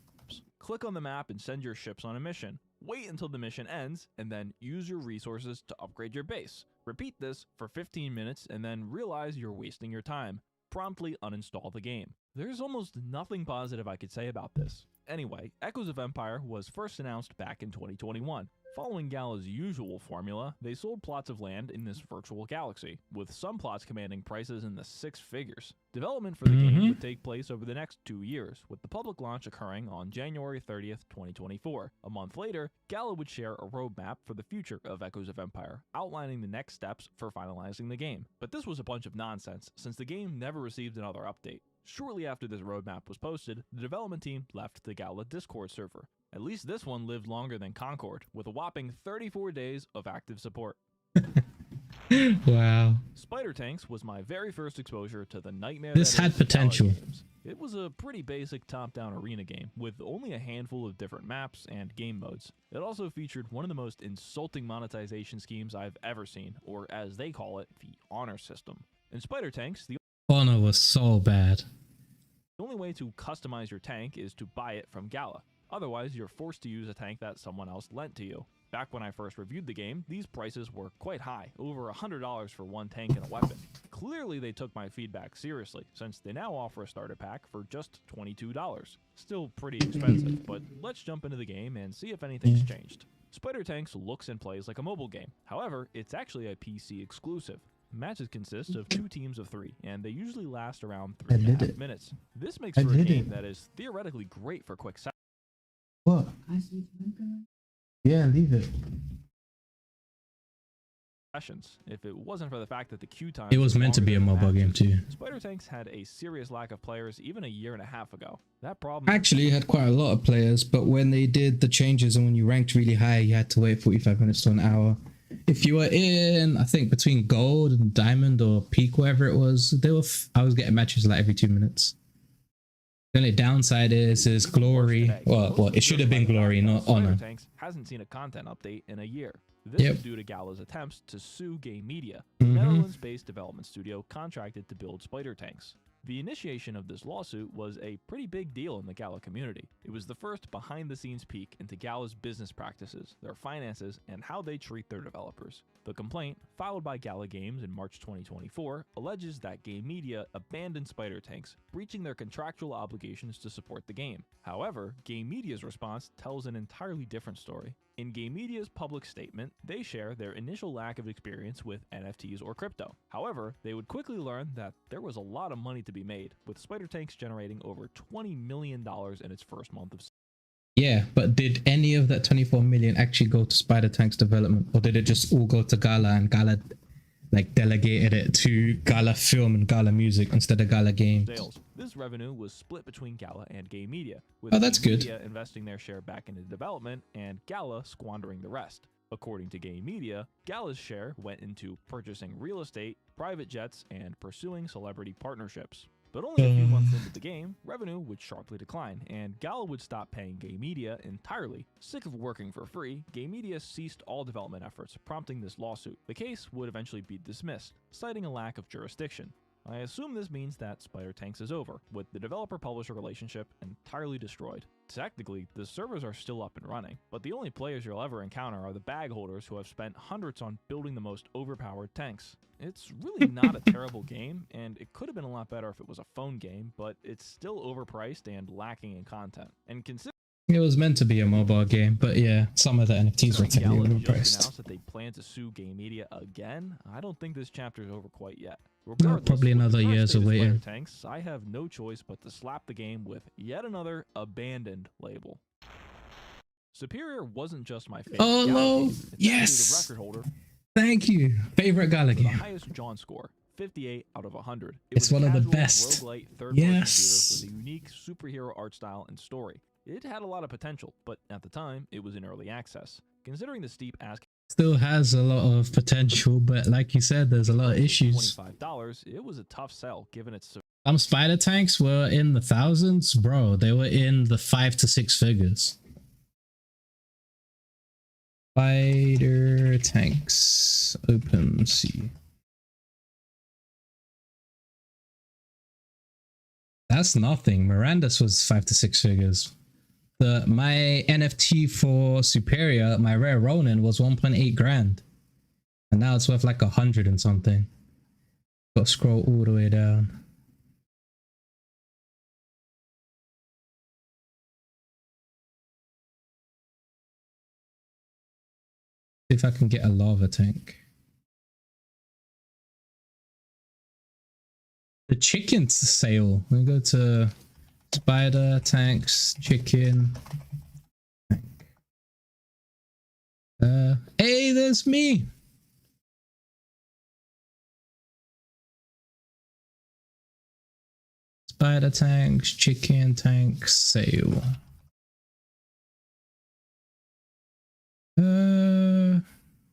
Click on the map and send your ships on a mission. Wait until the mission ends, and then use your resources to upgrade your base. Repeat this for 15 minutes, and then realize you're wasting your time. Promptly uninstall the game. There's almost nothing positive I could say about this. Anyway, Echoes of Empire was first announced back in 2021. Following Gala's usual formula, they sold plots of land in this virtual galaxy, with some plots commanding prices in the 6 figures. Development for the game would take place over the next 2 years, with the public launch occurring on January 30th, 2024. A month later, Gala would share a roadmap for the future of Echoes of Empire, outlining the next steps for finalizing the game. But this was a bunch of nonsense, since the game never received another update. Shortly after this roadmap was posted, the development team left the Gala Discord server. At least this one lived longer than Concord, with a whopping 34 days of active support.
Wow.
Spider Tanks was my very first exposure to the nightmare
This
that
had
is
potential.
Gala games. It was a pretty basic top-down arena game, with only a handful of different maps and game modes. It also featured one of the most insulting monetization schemes I've ever seen, or as they call it, the honor system. In Spider Tanks, the
Honor was so bad.
only way to customize your tank is to buy it from Gala. Otherwise, you're forced to use a tank that someone else lent to you. Back when I first reviewed the game, these prices were quite high, over $100 for one tank and a weapon. Clearly they took my feedback seriously, since they now offer a starter pack for just $22. Still pretty expensive, but let's jump into the game and see if anything's changed. Spider Tanks looks and plays like a mobile game. However, it's actually a PC exclusive. Matches consist of 2 teams of 3, and they usually last around 3.5 minutes. This makes for a game that is theoretically great for quick setup.
What? Yeah, leave it.
sessions. If it wasn't for the fact that the queue time
It was meant to be a mobile game too.
Spider Tanks had a serious lack of players even a year and a half ago. That problem
Actually, it had quite a lot of players, but when they did the changes and when you ranked really high, you had to wait 45 minutes to an hour. If you were in, I think between gold and diamond or peak, whatever it was, I was getting matches like every 2 minutes. The only downside is glory. Well, it should have been glory, not honor.
Tanks hasn't seen a content update in a year. This is due to Gala's attempts to sue Game Media, the Netherlands-based development studio contracted to build Spider Tanks. The initiation of this lawsuit was a pretty big deal in the Gala community. It was the first behind-the-scenes peek into Gala's business practices, their finances, and how they treat their developers. The complaint, filed by Gala Games in March 2024, alleges that Game Media abandoned Spider Tanks, breaching their contractual obligations to support the game. However, Game Media's response tells an entirely different story. In Game Media's public statement, they share their initial lack of experience with NFTs or crypto. However, they would quickly learn that there was a lot of money to be made, with Spider Tanks generating over $20 million in its first month of sales.
Yeah, but did any of that 24 million actually go to Spider Tank's development, or did it just all go to Gala and Gala like delegated it to Gala Film and Gala Music instead of Gala Games?
This revenue was split between Gala and Game Media, with
that's
Game
good.
Media investing their share back into development and Gala squandering the rest. According to Game Media, Gala's share went into purchasing real estate, private jets, and pursuing celebrity partnerships. But only a few months into the game, revenue would sharply decline, and Gala would stop paying Game Media entirely. Sick of working for free, Game Media ceased all development efforts, prompting this lawsuit. The case would eventually be dismissed, citing a lack of jurisdiction. I assume this means that Spider Tanks is over, with the developer-publisher relationship entirely destroyed. Technically, the servers are still up and running, but the only players you'll ever encounter are the bag holders who have spent hundreds on building the most overpowered tanks. It's really not a terrible game, and it could have been a lot better if it was a phone game, but it's still overpriced and lacking in content. And considering
It was meant to be a mobile game, but yeah, some of the NFTs were technically
Gala just
overpriced.
announced that they plan to sue Game Media again, I don't think this chapter is over quite yet.
No,
Regardless,
probably
with the
another
current
year's
state of
away.
Spider Tanks, I have no choice but to slap the game with yet another abandoned label. Superior wasn't just my favorite.
Oh
Gala
no!
game, it's actually
Yes!
the record holder
Thank you. Favorite Gala
for the
game.
highest John score, 58 out of 100.
It's
was a
one of the
casual,
best.
roguelite third-person
Yes.
shooter with a unique superhero art style and story. It had a lot of potential, but at the time, it was in early access. Considering the steep ask
Still has a lot of potential, but like you said, there's a lot of issues.
$25, it was a tough sell given its
Some Spider Tanks were in the thousands, bro. They were in the 5 to 6 figures. Spider Tanks OpenSea. That's nothing. Miranda's was 5 to 6 figures. My NFT for Superior, my rare Ronin, was 1.8 grand. And now it's worth like 100 and something. Got to scroll all the way down. See if I can get a lava tank. The chicken sale. We go to Spider Tanks Chicken Tank. Hey, there's me. Spider Tanks Chicken Tank sale.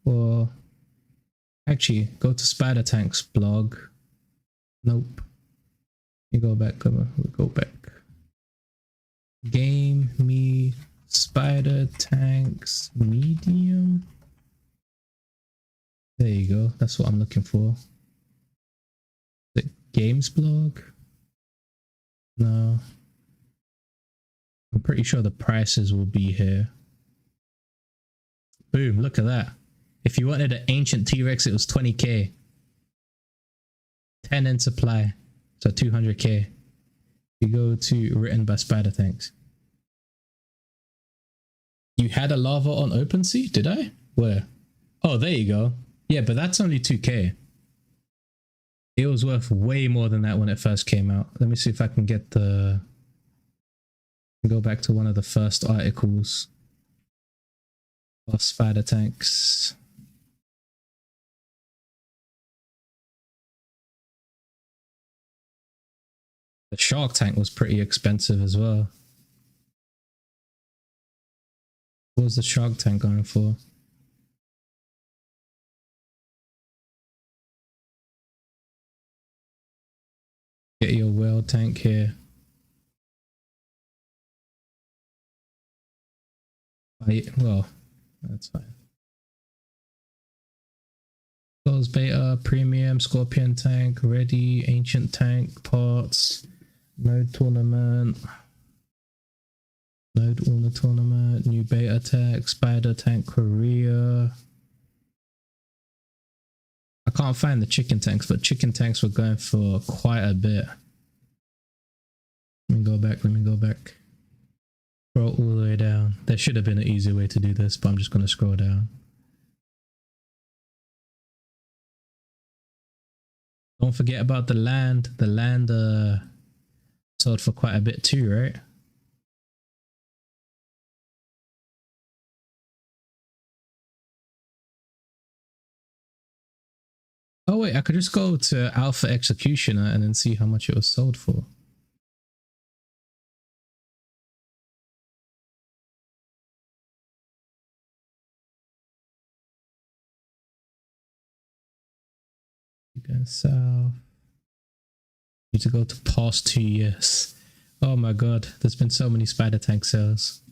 Well, actually, go to Spider Tank's blog. Nope. You go back. We go back. Game Me Spider Tanks Medium. There you go. That's what I'm looking for. The games blog. No. I'm pretty sure the prices will be here. Boom, look at that. If you wanted an ancient T-Rex, it was 20k. 10 in supply. So 200k. You go to written by Spider Tanks. You had a lava on OpenSea? Did I? Where? Oh, there you go. Yeah, but that's only 2k. It was worth way more than that when it first came out. Let me see if I can get the... Go back to one of the first articles of Spider Tanks. The Shark Tank was pretty expensive as well. What was the Shark Tank going for? Get your whale tank here. Well, that's fine. Closed beta, premium, scorpion tank, ready, ancient tank, parts, node tournament, node owner tournament, new beta tech, spider tank, Korea. I can't find the chicken tanks, but chicken tanks were going for quite a bit. Let me go back. Scroll all the way down. There should have been an easier way to do this, but I'm just going to scroll down. Don't forget about the land. The land sold for quite a bit too, right? Oh wait, I could just go to Alpha Executioner and then see how much it was sold for. You go south. Need to go to past 2 years. Oh my god, there's been so many spider tank sales.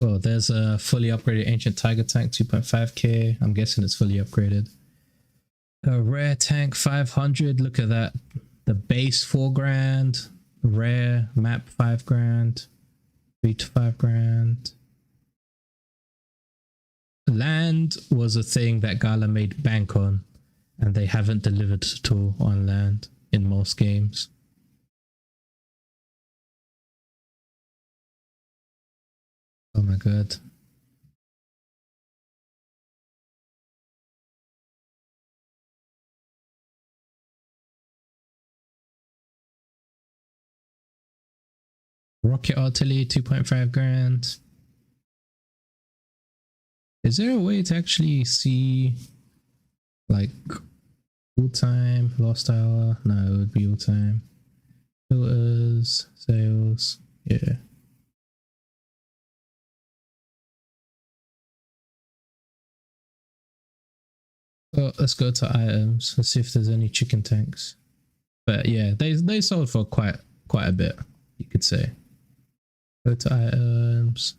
Oh, there's a fully upgraded ancient tiger tank, 2.5k. I'm guessing it's fully upgraded. A rare tank, 500. Look at that. The base, 4 grand. Rare map, 5 grand. 3 to 5 grand. Land was a thing that Gala made bank on, and they haven't delivered at all on land in most games. Oh my god. Rocket artillery, 2.5 grand. Is there a way to actually see like all time, lost hour? No, it would be all time. Filters, sales, yeah. Well, let's go to items. Let's see if there's any chicken tanks. But yeah, they sold for quite a bit, you could say. Go to items.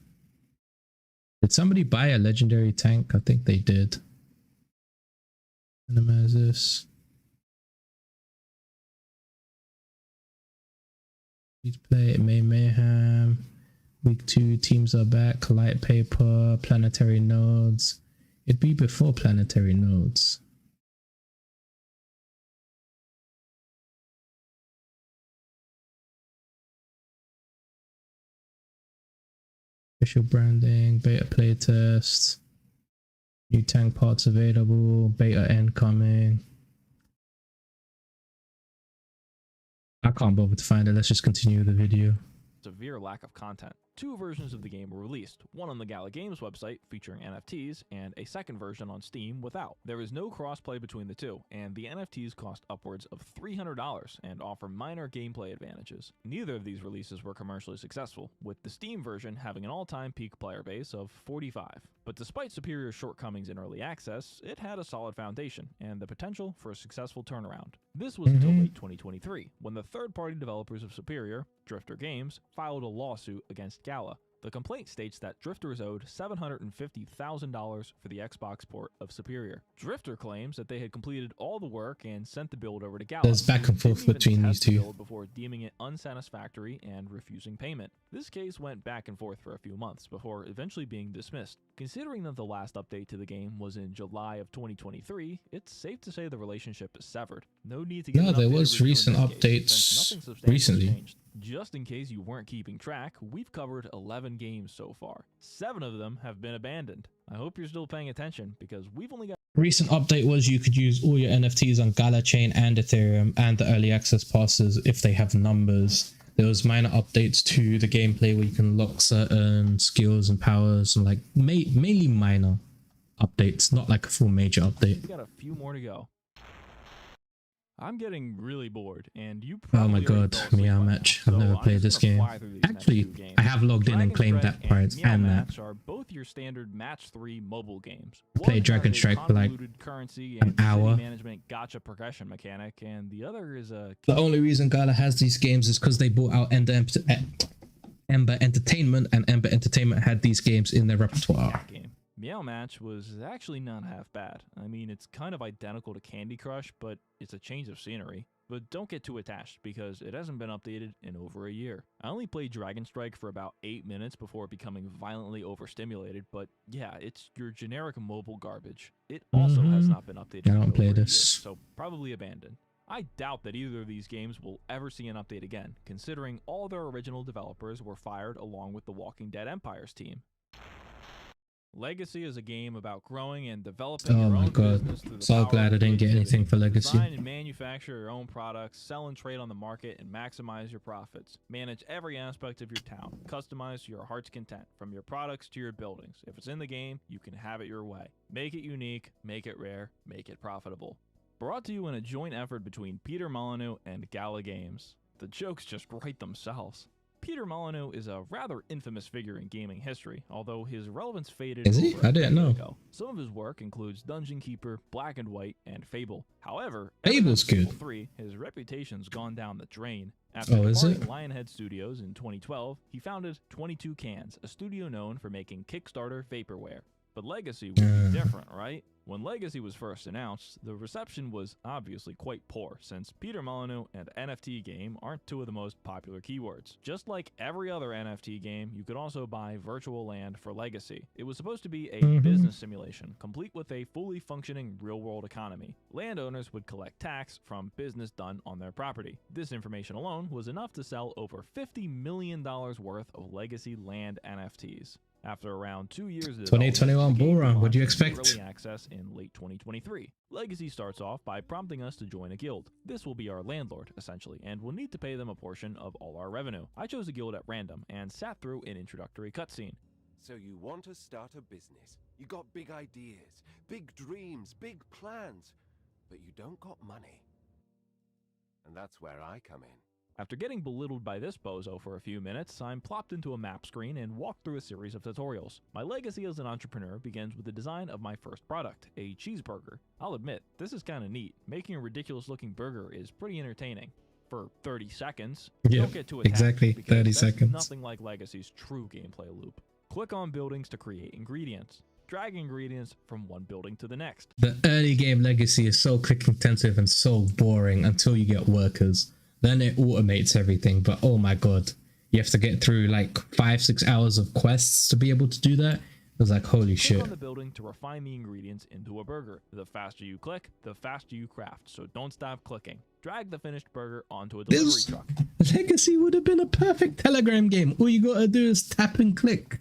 Did somebody buy a legendary tank? I think they did. Minimize this. Please play Mayhem. Week 2 teams are back. Light paper, planetary nodes. It'd be before planetary nodes. Official branding, beta playtest, new tank parts available, beta end coming. I can't bother to find it. Let's just continue with the video.
Severe lack of content. 2 versions of the game were released, one on the Gala Games website featuring NFTs, and a second version on Steam without. There is no crossplay between the two, and the NFTs cost upwards of $300 and offer minor gameplay advantages. Neither of these releases were commercially successful, with the Steam version having an all-time peak player base of 45. But despite Superior's shortcomings in early access, it had a solid foundation and the potential for a successful turnaround. This was until late 2023, when the third-party developers of Superior, Drifter Games, filed a lawsuit against Gala. The complaint states that Drifter is owed $750,000 for the Xbox port of Superior. Drifter claims that they had completed all the work and sent the build over to Gala.
There's back and forth between these two.
Before deeming it unsatisfactory and refusing payment. This case went back and forth for a few months before eventually being dismissed. Considering that the last update to the game was in July of 2023, it's safe to say the relationship is severed. No need to get
No, there was recent updates recently.
Changed. Just in case you weren't keeping track, we've covered 11 games so far. 7 of them have been abandoned. I hope you're still paying attention because we've only got...
Recent update was you could use all your NFTs on Gala Chain and Ethereum and the early access passes if they have numbers. there was minor updates to the gameplay where you can lock certain skills and powers, and like mainly minor updates, not like a full major update.
We got a few more to go. I'm getting really bored, and you
Oh
probably
my god,
already fell asleep
Meow
by now,
Match. I've
so
never
I'm
played
just
this
gonna
game.
fly through these next
Actually,
two games.
I have logged in and
Dragon
claimed
Strike
that part
Meow
and that.
Match are both your standard match 3 mobile games.
I played
One
Dragon
has a
Strike for like
convoluted currency
an
and
hour.
city management gacha progression mechanic, and the other is a
The only reason Gala has these games is because they bought out Ember Entertainment, and Ember Entertainment had these games in their repertoire.
game. Meow Match was actually not half bad. I mean, it's kind of identical to Candy Crush, but it's a change of scenery. But don't get too attached, because it hasn't been updated in over a year. I only played Dragon Strike for about 8 minutes before becoming violently overstimulated, but yeah, it's your generic mobile garbage. It also has not been updated
I
in
don't
over
play
a year,
this.
so probably abandoned. I doubt that either of these games will ever see an update again, considering all their original developers were fired along with the Walking Dead Empire's team. Legacy is a game about growing and developing
Oh
your
my
own
god,
business through the
so
power
glad
of
I didn't get
creativity.
anything for Legacy.
Design and manufacture your own products, sell and trade on the market, and maximize your profits. Manage every aspect of your town. Customize to your heart's content, from your products to your buildings. If it's in the game, you can have it your way. Make it unique, make it rare, make it profitable. Brought to you in a joint effort between Peter Molyneux and Gala Games. The jokes just write themselves. Peter Molyneux is a rather infamous figure in gaming history, although his relevance faded.
Is he?
over a
I didn't
decade
know.
ago. Some of his work includes Dungeon Keeper, Black and White, and Fable. However,
Fable's
ever since
good.
Fable 3, his reputation's gone down the drain.
Oh,
After
is
departing
it?
Lionhead Studios in 2012, he founded 22 Cans, a studio known for making Kickstarter vaporware. But Legacy would be different, right? When Legacy was first announced, the reception was obviously quite poor, since Peter Molyneux and NFT game aren't two of the most popular keywords. Just like every other NFT game, you could also buy virtual land for Legacy. It was supposed to be a business simulation, complete with a fully functioning real-world economy. Landowners would collect tax from business done on their property. This information alone was enough to sell over $50 million worth of Legacy land NFTs. After around 2 years of
2021
development, the game
bull run, what'd you
launched in
expect?
Early access in late 2023. Legacy starts off by prompting us to join a guild. This will be our landlord, essentially, and we'll need to pay them a portion of all our revenue. I chose a guild at random and sat through an introductory cutscene.
So you want to start a business. You got big ideas, big dreams, big plans, but you don't got money. And that's where I come in.
After getting belittled by this bozo for a few minutes, I'm plopped into a map screen and walked through a series of tutorials. My legacy as an entrepreneur begins with the design of my first product, a cheeseburger. I'll admit, this is kinda neat. Making a ridiculous looking burger is pretty entertaining. For 30 seconds.
Yeah,
Don't get too attached,
exactly,
because
30
that's
seconds.
nothing like Legacy's true gameplay loop. Click on buildings to create ingredients. Drag ingredients from one building to the next.
The early game Legacy is so click intensive and so boring until you get workers. Then it automates everything, but oh my god, you have to get through like 5-6 hours of quests to be able to do that. It was like, holy
Click
shit.
on the building to refine the ingredients into a burger. The faster you click, the faster you craft, so don't stop clicking. Drag the finished burger onto a delivery
This
truck.
Legacy would have been a perfect Telegram game. All you gotta do is tap and click.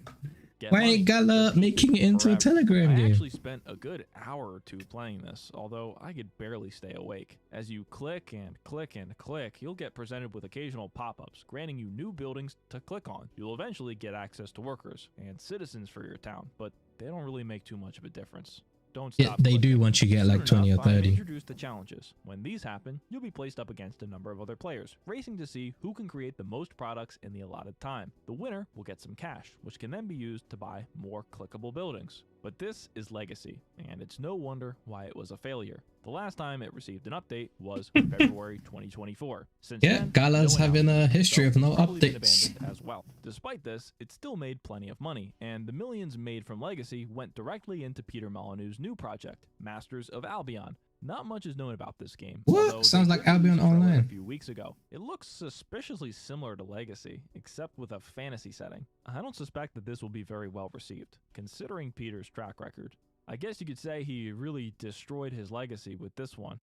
Get
Why
money.
ain't Gala
Repeat
making it into a
forever.
Telegram
I
game?
actually spent a good hour or two playing this, although I could barely stay awake. As you click and click and click, you'll get presented with occasional pop-ups, granting you new buildings to click on. You'll eventually get access to workers and citizens for your town, but they don't really make too much of a difference. Don't
Yeah,
stop
they
clicking.
do once you get like
Soon
20 or
enough, I'm
30.
introduced to challenges. When these happen, you'll be placed up against a number of other players, racing to see who can create the most products in the allotted time. The winner will get some cash, which can then be used to buy more clickable buildings. But this is Legacy, and it's no wonder why it was a failure. The last time it received an update was February 2024. Since
Yeah,
then,
Gala's
no
having a
announcement,
history
so
of no
it's probably been
updates.
abandoned as well. Despite this, it still made plenty of money, and the millions made from Legacy went directly into Peter Molyneux's new project, Masters of Albion. Not much is known about this game.
What?
although
Sounds
they
like
did release
Albion
a trailer
Online.
A few weeks ago. It looks suspiciously similar to Legacy, except with a fantasy setting. I don't suspect that this will be very well received, considering Peter's track record. I guess you could say he really destroyed his legacy with this one.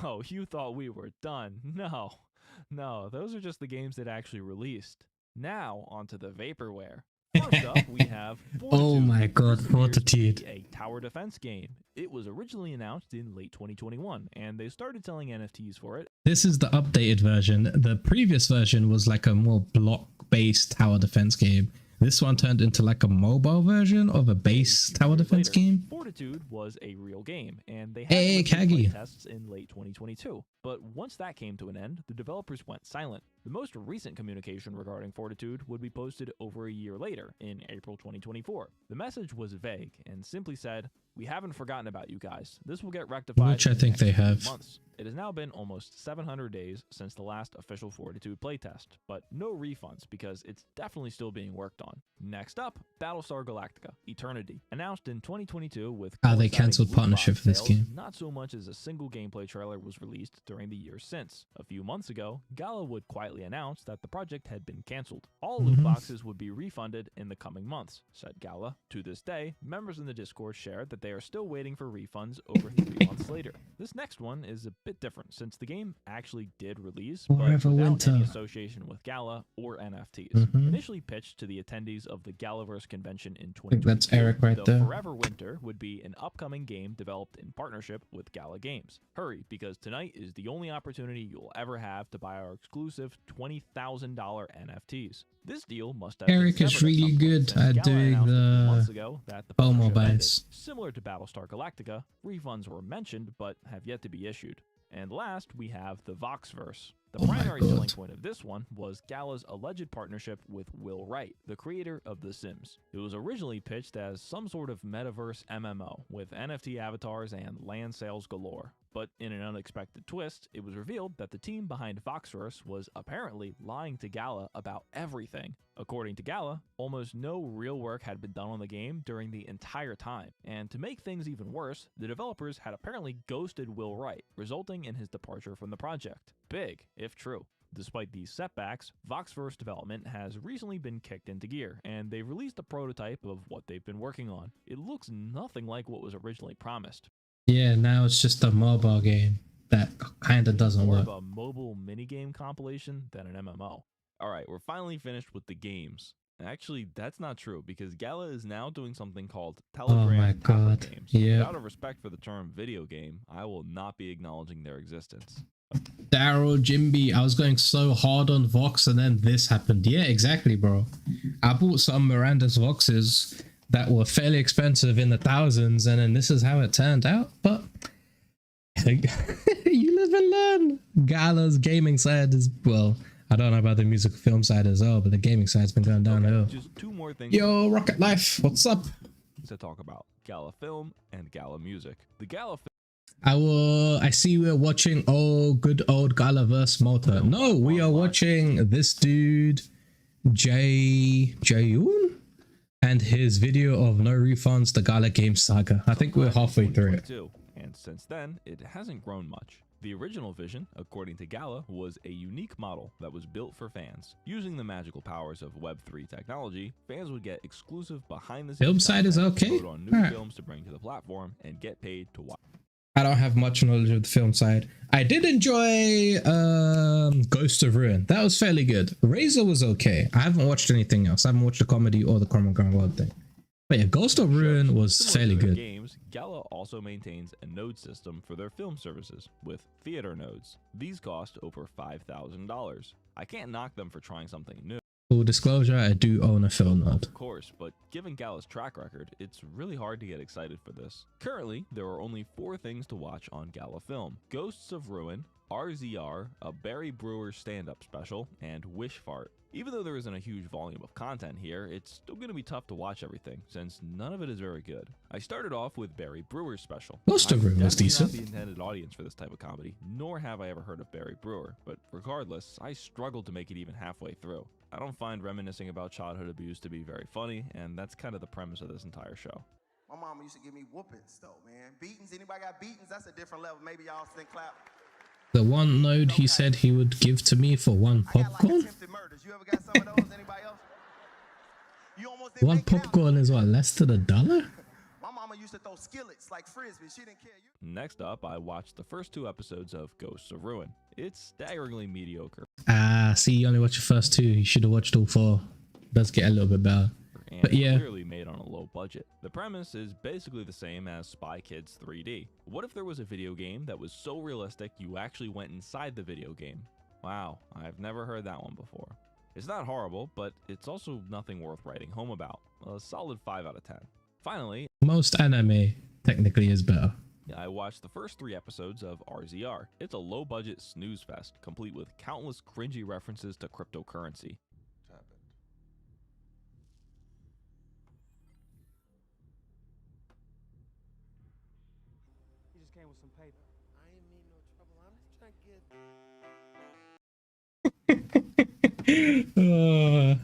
Oh, you thought we were done. No, those are just the games that actually released. Now, onto the vaporware. First up, we have
Oh
Fortitude,
my
which
god,
appears to be
Fortitude.
a tower defense game. It was originally announced in late 2021, and they started selling NFTs for it.
This is the updated version. The previous version was like a more block-based tower defense game. This one turned into like a mobile version of a base tower defense game.
Fortitude was a real game, and they had
Hey,
limited play
Kagi.
tests in late 2022. But once that came to an end, the developers went silent. The most recent communication regarding Fortitude would be posted over a year later, in April 2024. The message was vague and simply said, "We haven't forgotten about you guys. This will get rectified."
Which I
in the
think
next
they
few
have.
months." It has now been almost 700 days since the last official Fortitude playtest, but no refunds because it's definitely still being worked on. Next up, Battlestar Galactica: Eternity, announced in 2022 with
They
coinciding
cancelled
loot
partnership
box
for this
sales,
game.
not so much as a single gameplay trailer was released during the years since. A few months ago, Gala would quietly announce that the project had been cancelled. All loot boxes would be refunded in the coming months, said Gala. To this day, members in the Discord shared that they are still waiting for refunds over 3 months later. This next one is a bit different since the game actually did release, but
Forever
without
Winter.
any association with Gala or NFTs.
Mhm.
Initially pitched to the attendees of the Galaverse convention in
I think
2022,
that's Eric right
the
there.
Forever Winter would be an upcoming game developed in partnership with Gala Games. Hurry, because tonight is the only opportunity you'll ever have to buy our exclusive $20,000 NFTs. This deal must have
Eric
been
is
severed at
really
some point,
good
since
at
Gala
doing
announced a few
the
months ago that the
FOMO
partnership ended.
buys.
Similar to Battlestar Galactica, refunds were mentioned but have yet to be issued. And last, we have the Voxverse. The
Oh my
primary
God.
selling point of this one was Gala's alleged partnership with Will Wright, the creator of The Sims. It was originally pitched as some sort of metaverse MMO with NFT avatars and land sales galore. But in an unexpected twist, it was revealed that the team behind Voxverse was apparently lying to Gala about everything. According to Gala, almost no real work had been done on the game during the entire time. And to make things even worse, the developers had apparently ghosted Will Wright, resulting in his departure from the project. Big, if true. Despite these setbacks, Voxverse development has recently been kicked into gear, and they've released a prototype of what they've been working on. It looks nothing like what was originally promised.
Yeah, now it's just a mobile game that kind of doesn't
More
work.
of a mobile minigame compilation than an MMO. Alright, we're finally finished with the games. Actually, that's not true, because Gala is now doing something called Telegram
Oh my
tablet
God.
games.
Yep.
Out of respect for the term video game, I will not be acknowledging their existence.
Daryl, Jimby, I was going so hard on Vox and then this happened. Yeah, exactly, bro. I bought some Miranda's Voxes that were fairly expensive in the thousands, and then this is how it turned out. But you live and learn. Gala's gaming side is, well, I don't know about the music film side as well, but the gaming side's been going downhill.
Just two more things
Yo, Rocket Life, what's up?
to talk about: Gala Film and Gala Music. The Gala
I see we're watching good old Galaverse Malta. No, we are watching this dude, Jayoon, and his video of no refunds, the Gala Games saga. I think we're halfway through it.
And since then, it hasn't grown much. The original vision, according to Gala, was a unique model that was built for fans. Using the magical powers of Web3 technology, fans would get exclusive behind-the-scenes
Film side is
content,
okay?
vote on new
Alright.
films to bring to the platform, and get paid to watch.
I don't have much knowledge of the film side. I did enjoy Ghost of Ruin. That was fairly good. Razor was okay. I haven't watched anything else. I haven't watched the comedy or the Common Ground World thing. But yeah, Ghost of Ruin was
Similar
fairly
to their
good.
Games, Gala also maintains a node system for their film services, with theater nodes. These cost over $5,000. I can't knock them for trying something new,
Full disclosure, I do own a film node.
of course, but given Gala's track record, it's really hard to get excited for this. Currently, there are only 4 things to watch on Gala Film: Ghosts of Ruin, RZR, a Barry Brewer stand-up special, and Wish Fart. Even though there isn't a huge volume of content here, it's still going to be tough to watch everything, since none of it is very good. I started off with Barry Brewer's special.
Ghost of
I'm
Ruin was
definitely
decent.
not the intended audience for this type of comedy, nor have I ever heard of Barry Brewer, but regardless, I struggled to make it even halfway through. I don't find reminiscing about childhood abuse to be very funny, and that's kind of the premise of this entire show.
My mama used to give me whoopings though, man. Beatings, anybody got beatings? That's a different level. Maybe y'all think clap.
The one node he said he would give to me for one
I got like
popcorn?
attempted murders. You ever got some of those? Anybody else? You almost didn't
One
make it out.
popcorn is what, less than $1?
My mama used to throw skillets like frisbee. She didn't care.
Next up, I watched the first 2 episodes of Ghosts of Ruin. It's staggeringly mediocre,
Ah, see, you only watched the first 2. You should have watched all 4. It does get a little bit better.
and
But yeah.
clearly made on a low low budget. The premise is basically the same as Spy Kids 3D. What if there was a video game that was so realistic you actually went inside the video game? Wow, I've never heard that one before. It's not horrible, but it's also nothing worth writing home about. A solid 5 out of 10. Finally,
Most anime technically is better.
I watched the first 3 episodes of RZR. It's a low-budget snooze fest, complete with countless cringy references to cryptocurrency.
Tap it.
He just came with some paper.
I ain't mean no trouble. I'm just trying to get.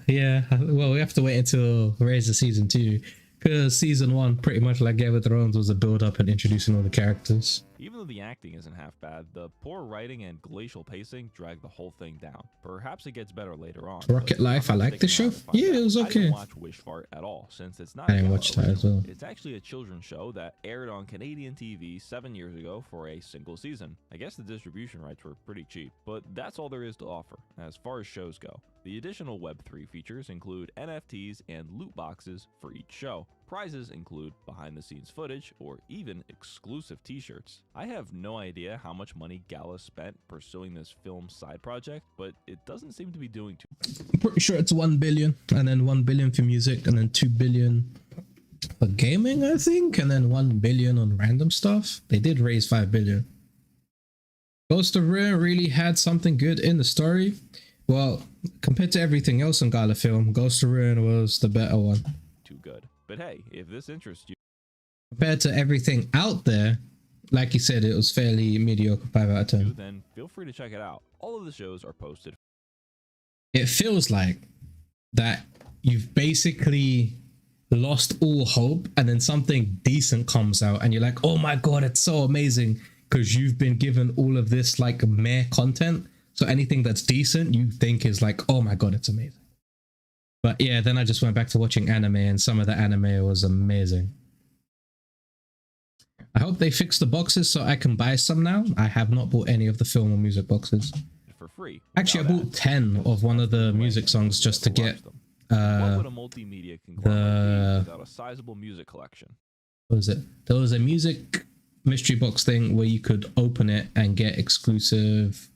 Yeah, well, we have to wait until Razor season 2, because season 1 pretty much like Game of Thrones was a build up and introducing all the characters.
Even though the acting isn't half bad, the poor writing and glacial pacing drag the whole thing down. Perhaps it gets better later on.
Rocket
but
Life, I
I'm
like the
sticking
show.
around to find
Yeah, it
out.
was
I
okay.
didn't watch Wish Fart at all, since it's not
I didn't
Gala
watch that as
original.
well.
It's actually a children's show that aired on Canadian TV 7 years ago for a single season. I guess the distribution rights were pretty cheap, but that's all there is to offer as far as shows go. The additional Web3 features include NFTs and loot boxes for each show. Prizes include behind-the-scenes footage or even exclusive t-shirts. I have no idea how much money Gala spent pursuing this film side project, but it doesn't seem to be doing too.
I'm pretty sure it's 1 billion, and then 1 billion for music, and then 2 billion for gaming, I think, and then 1 billion on random stuff. They did raise 5 billion. Ghost of Ruin really had something good in the story. Well, compared to everything else on Gala film, Ghost of Ruin was the better one.
Too good. But hey, if this interests you,
Compared to everything out there, like you said, it was fairly mediocre, 5 out of 10.
then feel free to check it out. All of the shows are posted.
It feels like that you've basically lost all hope, and then something decent comes out and you're like, oh my god, it's so amazing, because you've been given all of this like meh content. So anything that's decent you think is like, oh my god, it's amazing. But yeah, then I just went back to watching anime, and some of the anime was amazing. I hope they fix the boxes so I can buy some now. I have not bought any of the film or music boxes.
For free.
Actually, I
without
bought
ads.
10 of one of the music songs just to get
What would a multimedia conglomerate be without a sizable music collection?
what was it? There was a music mystery box thing where you could open it and get exclusive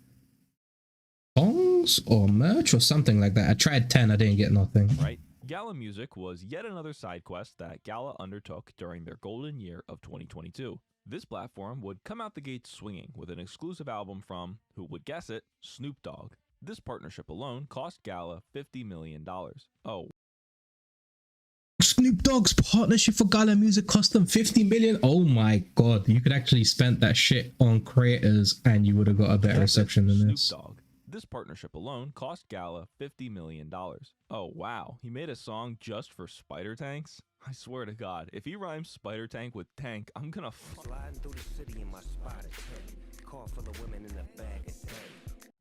songs or merch or something like that. I tried 10, I didn't get nothing.
Right? Gala Music was yet another side quest that Gala undertook during their golden year of 2022. This platform would come out the gate swinging with an exclusive album from, who would guess it, Snoop Dogg. This partnership alone cost Gala $50 million. Oh,
Snoop Dogg's partnership for Gala Music cost them 50 million. Oh my god, you could actually spend that shit on creators and you would have got a better reception than
Snoop
this.
Dogg. This partnership alone cost Gala $50 million. Oh wow, he made a song just for spider tanks? I swear to god, if he rhymes spider tank with tank, I'm gonna
Sliding through the city in my spider tank. Car full of women in a bag of tank.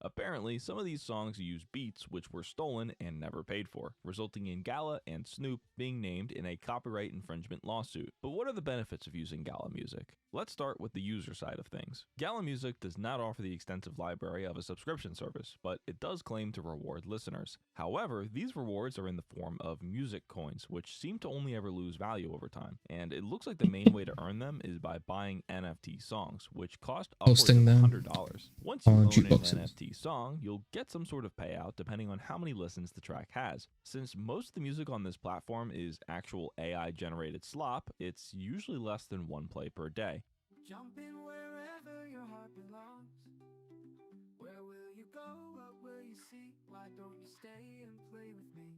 Apparently, some of these songs use beats which were stolen and never paid for, resulting in Gala and Snoop being named in a copyright infringement lawsuit. But what are the benefits of using Gala Music? Let's start with the user side of things. Gala Music does not offer the extensive library of a subscription service, but it does claim to reward listeners. However, these rewards are in the form of music coins, which seem to only ever lose value over time, and it looks like the main way to earn them is by buying NFT songs, which cost upwards of
Posting them
$100. Once you
on
own an
jukeboxes.
NFT song, you'll get some sort of payout depending on how many listens the track has. Since most of the music on this platform is actual AI generated slop, it's usually less than 1 play per day.
Jump in wherever your heart belongs. Where will you go? What will you see? Why don't you stay and play with me?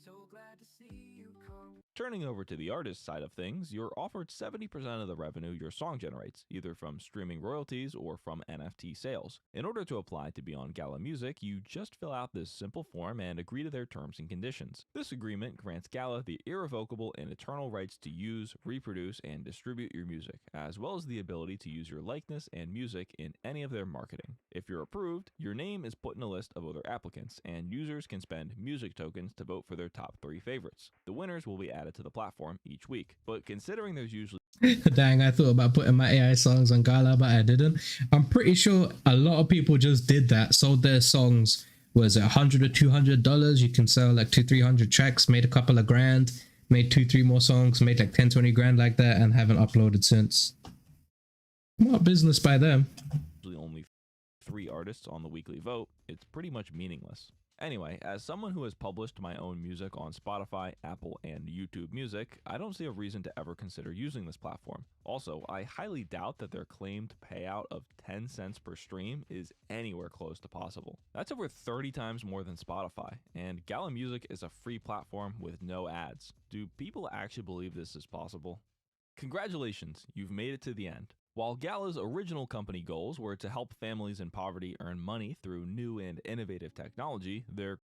So glad to see you come.
Turning over to the artist side of things, you're offered 70% of the revenue your song generates, either from streaming royalties or from NFT sales. In order to apply to be on Gala Music, you just fill out this simple form and agree to their terms and conditions. This agreement grants Gala the irrevocable and eternal rights to use, reproduce, and distribute your music, as well as the ability to use your likeness and music in any of their marketing. If you're approved, your name is put in a list of other applicants, and users can spend music tokens to vote for their top 3 favorites. The winners will be added to the platform each week. But considering there's usually
Dang, I thought about putting my AI songs on Gala, but I didn't. I'm pretty sure a lot of people just did that, sold their songs was it $100 or $200? You can sell like 200-300 tracks, made a couple of grand, made 2-3 more songs, made like 10-20 grand like that, and haven't uploaded since. What business by them?
Only 3 artists on the weekly vote, it's pretty much meaningless. Anyway, as someone who has published my own music on Spotify, Apple, and YouTube Music, I don't see a reason to ever consider using this platform. Also, I highly doubt that their claimed payout of 10 cents per stream is anywhere close to possible. That's over 30 times more than Spotify, and Gala Music is a free platform with no ads. Do people actually believe this is possible? Congratulations, you've made it to the end. While Gala's original company goals were to help families in poverty earn money through new and innovative technology,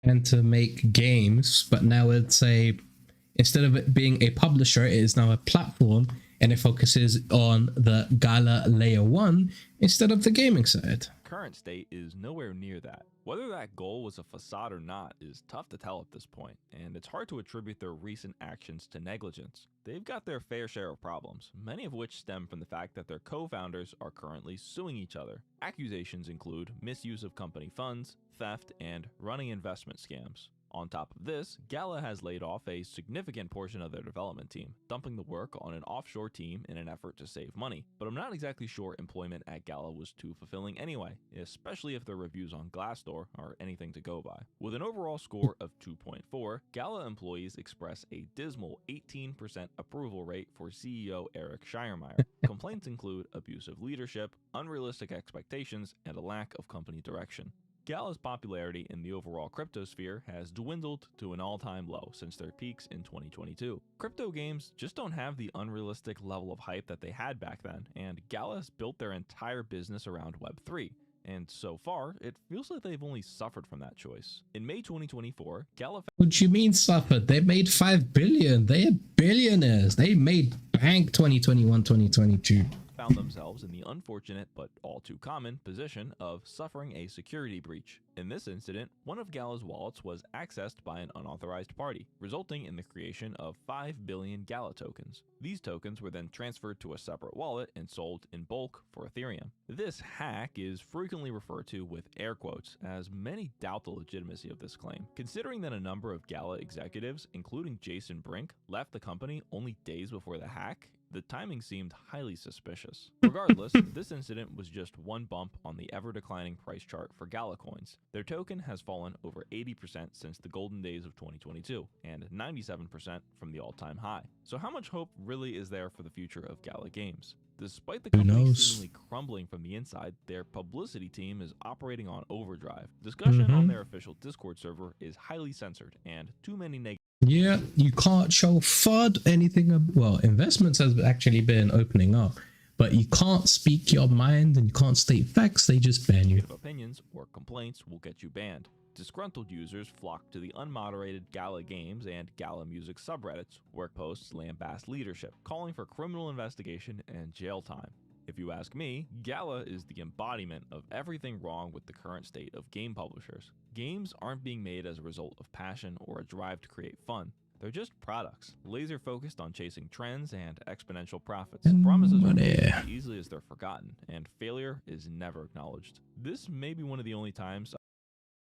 and to make games, but now it's instead of it being a publisher, it is now a platform, and it focuses on the Gala layer 1 instead of the gaming side.
Current state is nowhere near that. Whether that goal was a facade or not is tough to tell at this point, and it's hard to attribute their recent actions to negligence. They've got their fair share of problems, many of which stem from the fact that their co-founders are currently suing each other. Accusations include misuse of company funds, theft, and running investment scams. On top of this, Gala has laid off a significant portion of their development team, dumping the work on an offshore team in an effort to save money. But I'm not exactly sure employment at Gala was too fulfilling anyway, especially if their reviews on Glassdoor are anything to go by. With an overall score of 2.4, Gala employees express a dismal 18% approval rate for CEO Eric Schiermeier. Complaints include abusive leadership, unrealistic expectations, and a lack of company direction. Gala's popularity in the overall crypto sphere has dwindled to an all-time low since their peaks in 2022. Crypto games just don't have the unrealistic level of hype that they had back then, and Gala has built their entire business around Web3. And so far, it feels like they've only suffered from that choice. In May 2024, Gala...
What do you mean suffered? They made $5 billion. They are billionaires. They made bank 2021, 2022.
Found themselves in the unfortunate but all too common position of suffering a security breach. In this incident, one of Gala's wallets was accessed by an unauthorized party, resulting in the creation of 5 billion Gala tokens. These tokens were then transferred to a separate wallet and sold in bulk for Ethereum. This hack is frequently referred to with air quotes, as many doubt the legitimacy of this claim. Considering that a number of Gala executives, including Jason Brink, left the company only days before the hack, the timing seemed highly suspicious. Regardless, this incident was just one bump on the ever-declining price chart for Gala coins. Their token has fallen over 80% since the golden days of 2022, and 97% from the all-time high. So how much hope really is there for the future of Gala Games? Despite the company seemingly crumbling from the inside, their publicity team is operating on overdrive. Discussion on their official Discord server is highly censored, and too many negative...
Yeah, you can't show FUD anything. Well, investments has actually been opening up, but you can't speak your mind and you can't state facts. They just ban you.
Opinions or complaints will get you banned. Disgruntled users flock to the unmoderated Gala Games and Gala Music subreddits, where posts lambast leadership, calling for criminal investigation and jail time. If you ask me, Gala is the embodiment of everything wrong with the current state of game publishers. Games aren't being made as a result of passion or a drive to create fun. They're just products, laser focused on chasing trends and exponential profits. Promises are made as easily as they're forgotten, and failure is never acknowledged. This may be one of the only times...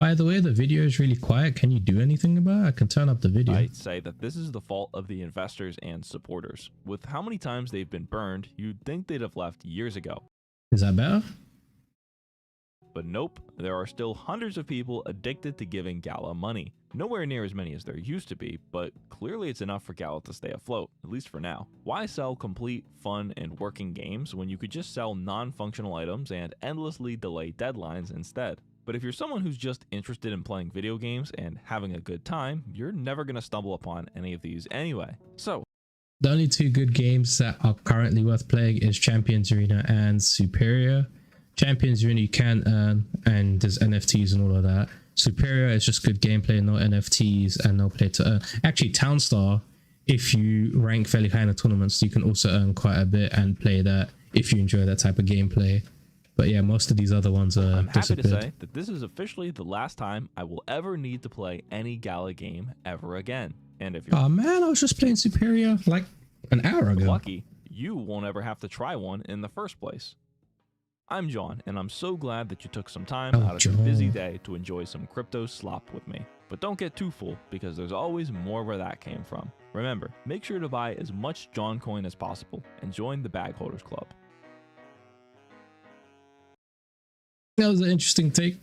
By the way, the video is really quiet. Can you do anything about it? I can turn up the video.
I'd say that this is the fault of the investors and supporters. With how many times they've been burned, you'd think they'd have left years ago.
Is that better?
But nope, there are still hundreds of people addicted to giving Gala money. Nowhere near as many as there used to be, but clearly it's enough for Gala to stay afloat, at least for now. Why sell complete, fun, and working games when you could just sell non-functional items and endlessly delay deadlines instead? But if you're someone who's just interested in playing video games and having a good time, you're never going to stumble upon any of these anyway. So,
the only 2 good games that are currently worth playing is Champions Arena and Superior. Champions Arena you can earn, and there's NFTs and all of that. Superior is just good gameplay, no NFTs and no play to earn. Actually, Townstar, if you rank fairly high in the tournaments, you can also earn quite a bit and play that if you enjoy that type of gameplay. But yeah, most of these other ones are
I'm happy to say that this is officially the last time I will ever need to play any Gala game ever again. And if you're
man, I was just playing Superior like an hour ago.
Lucky, you won't ever have to try one in the first place. I'm John, and I'm so glad that you took some time
Oh,
out of your busy
John.
day to enjoy some crypto slop with me. But don't get too full, because there's always more where that came from. Remember, make sure to buy as much John coin as possible and join the Bag Holders Club.
That was an interesting take.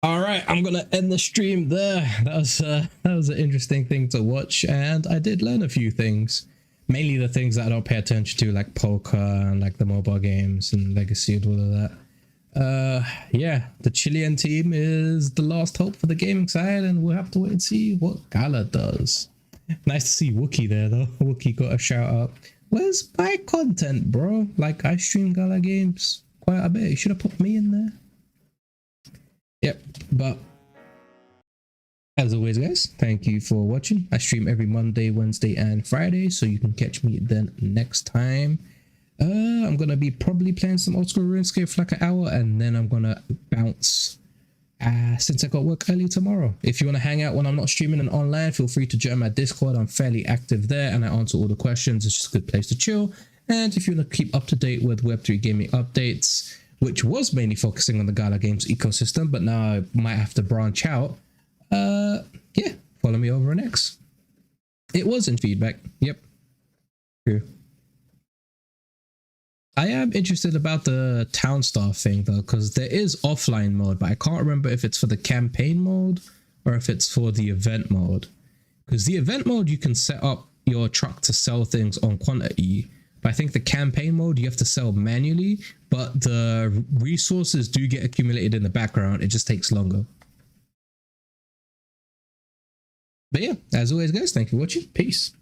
All right, I'm gonna end the stream there. That was an interesting thing to watch, and I did learn a few things. Mainly the things that I don't pay attention to, like poker and like the mobile games and legacy and all of that. Yeah, the Chilean team is the last hope for the gaming side, and we'll have to wait and see what Gala does. Nice to see Wookie there though. Wookie got a shout out. Where's my content, bro? Like, I stream Gala games quite a bit. You should have put me in there. Yep, but as always, guys, thank you for watching. I stream every Monday, Wednesday, and Friday, so you can catch me then next time. I'm gonna be probably playing some old school RuneScape for like an hour, and then I'm gonna bounce since I got work early tomorrow. If you want to hang out when I'm not streaming and online, feel free to join my Discord. I'm fairly active there, and I answer all the questions. It's just a good place to chill. And if you want to keep up to date with Web3 gaming updates, which was mainly focusing on the Gala Games ecosystem, but now I might have to branch out. Yeah, follow me over on X. It was in feedback. Yep. True. I am interested about the town star thing though, because there is offline mode, but I can't remember if it's for the campaign mode or if it's for the event mode. Because the event mode, you can set up your truck to sell things on quantity, but I think the campaign mode, you have to sell manually, but the resources do get accumulated in the background. It just takes longer. But yeah, as always, guys, thank you for watching. Peace.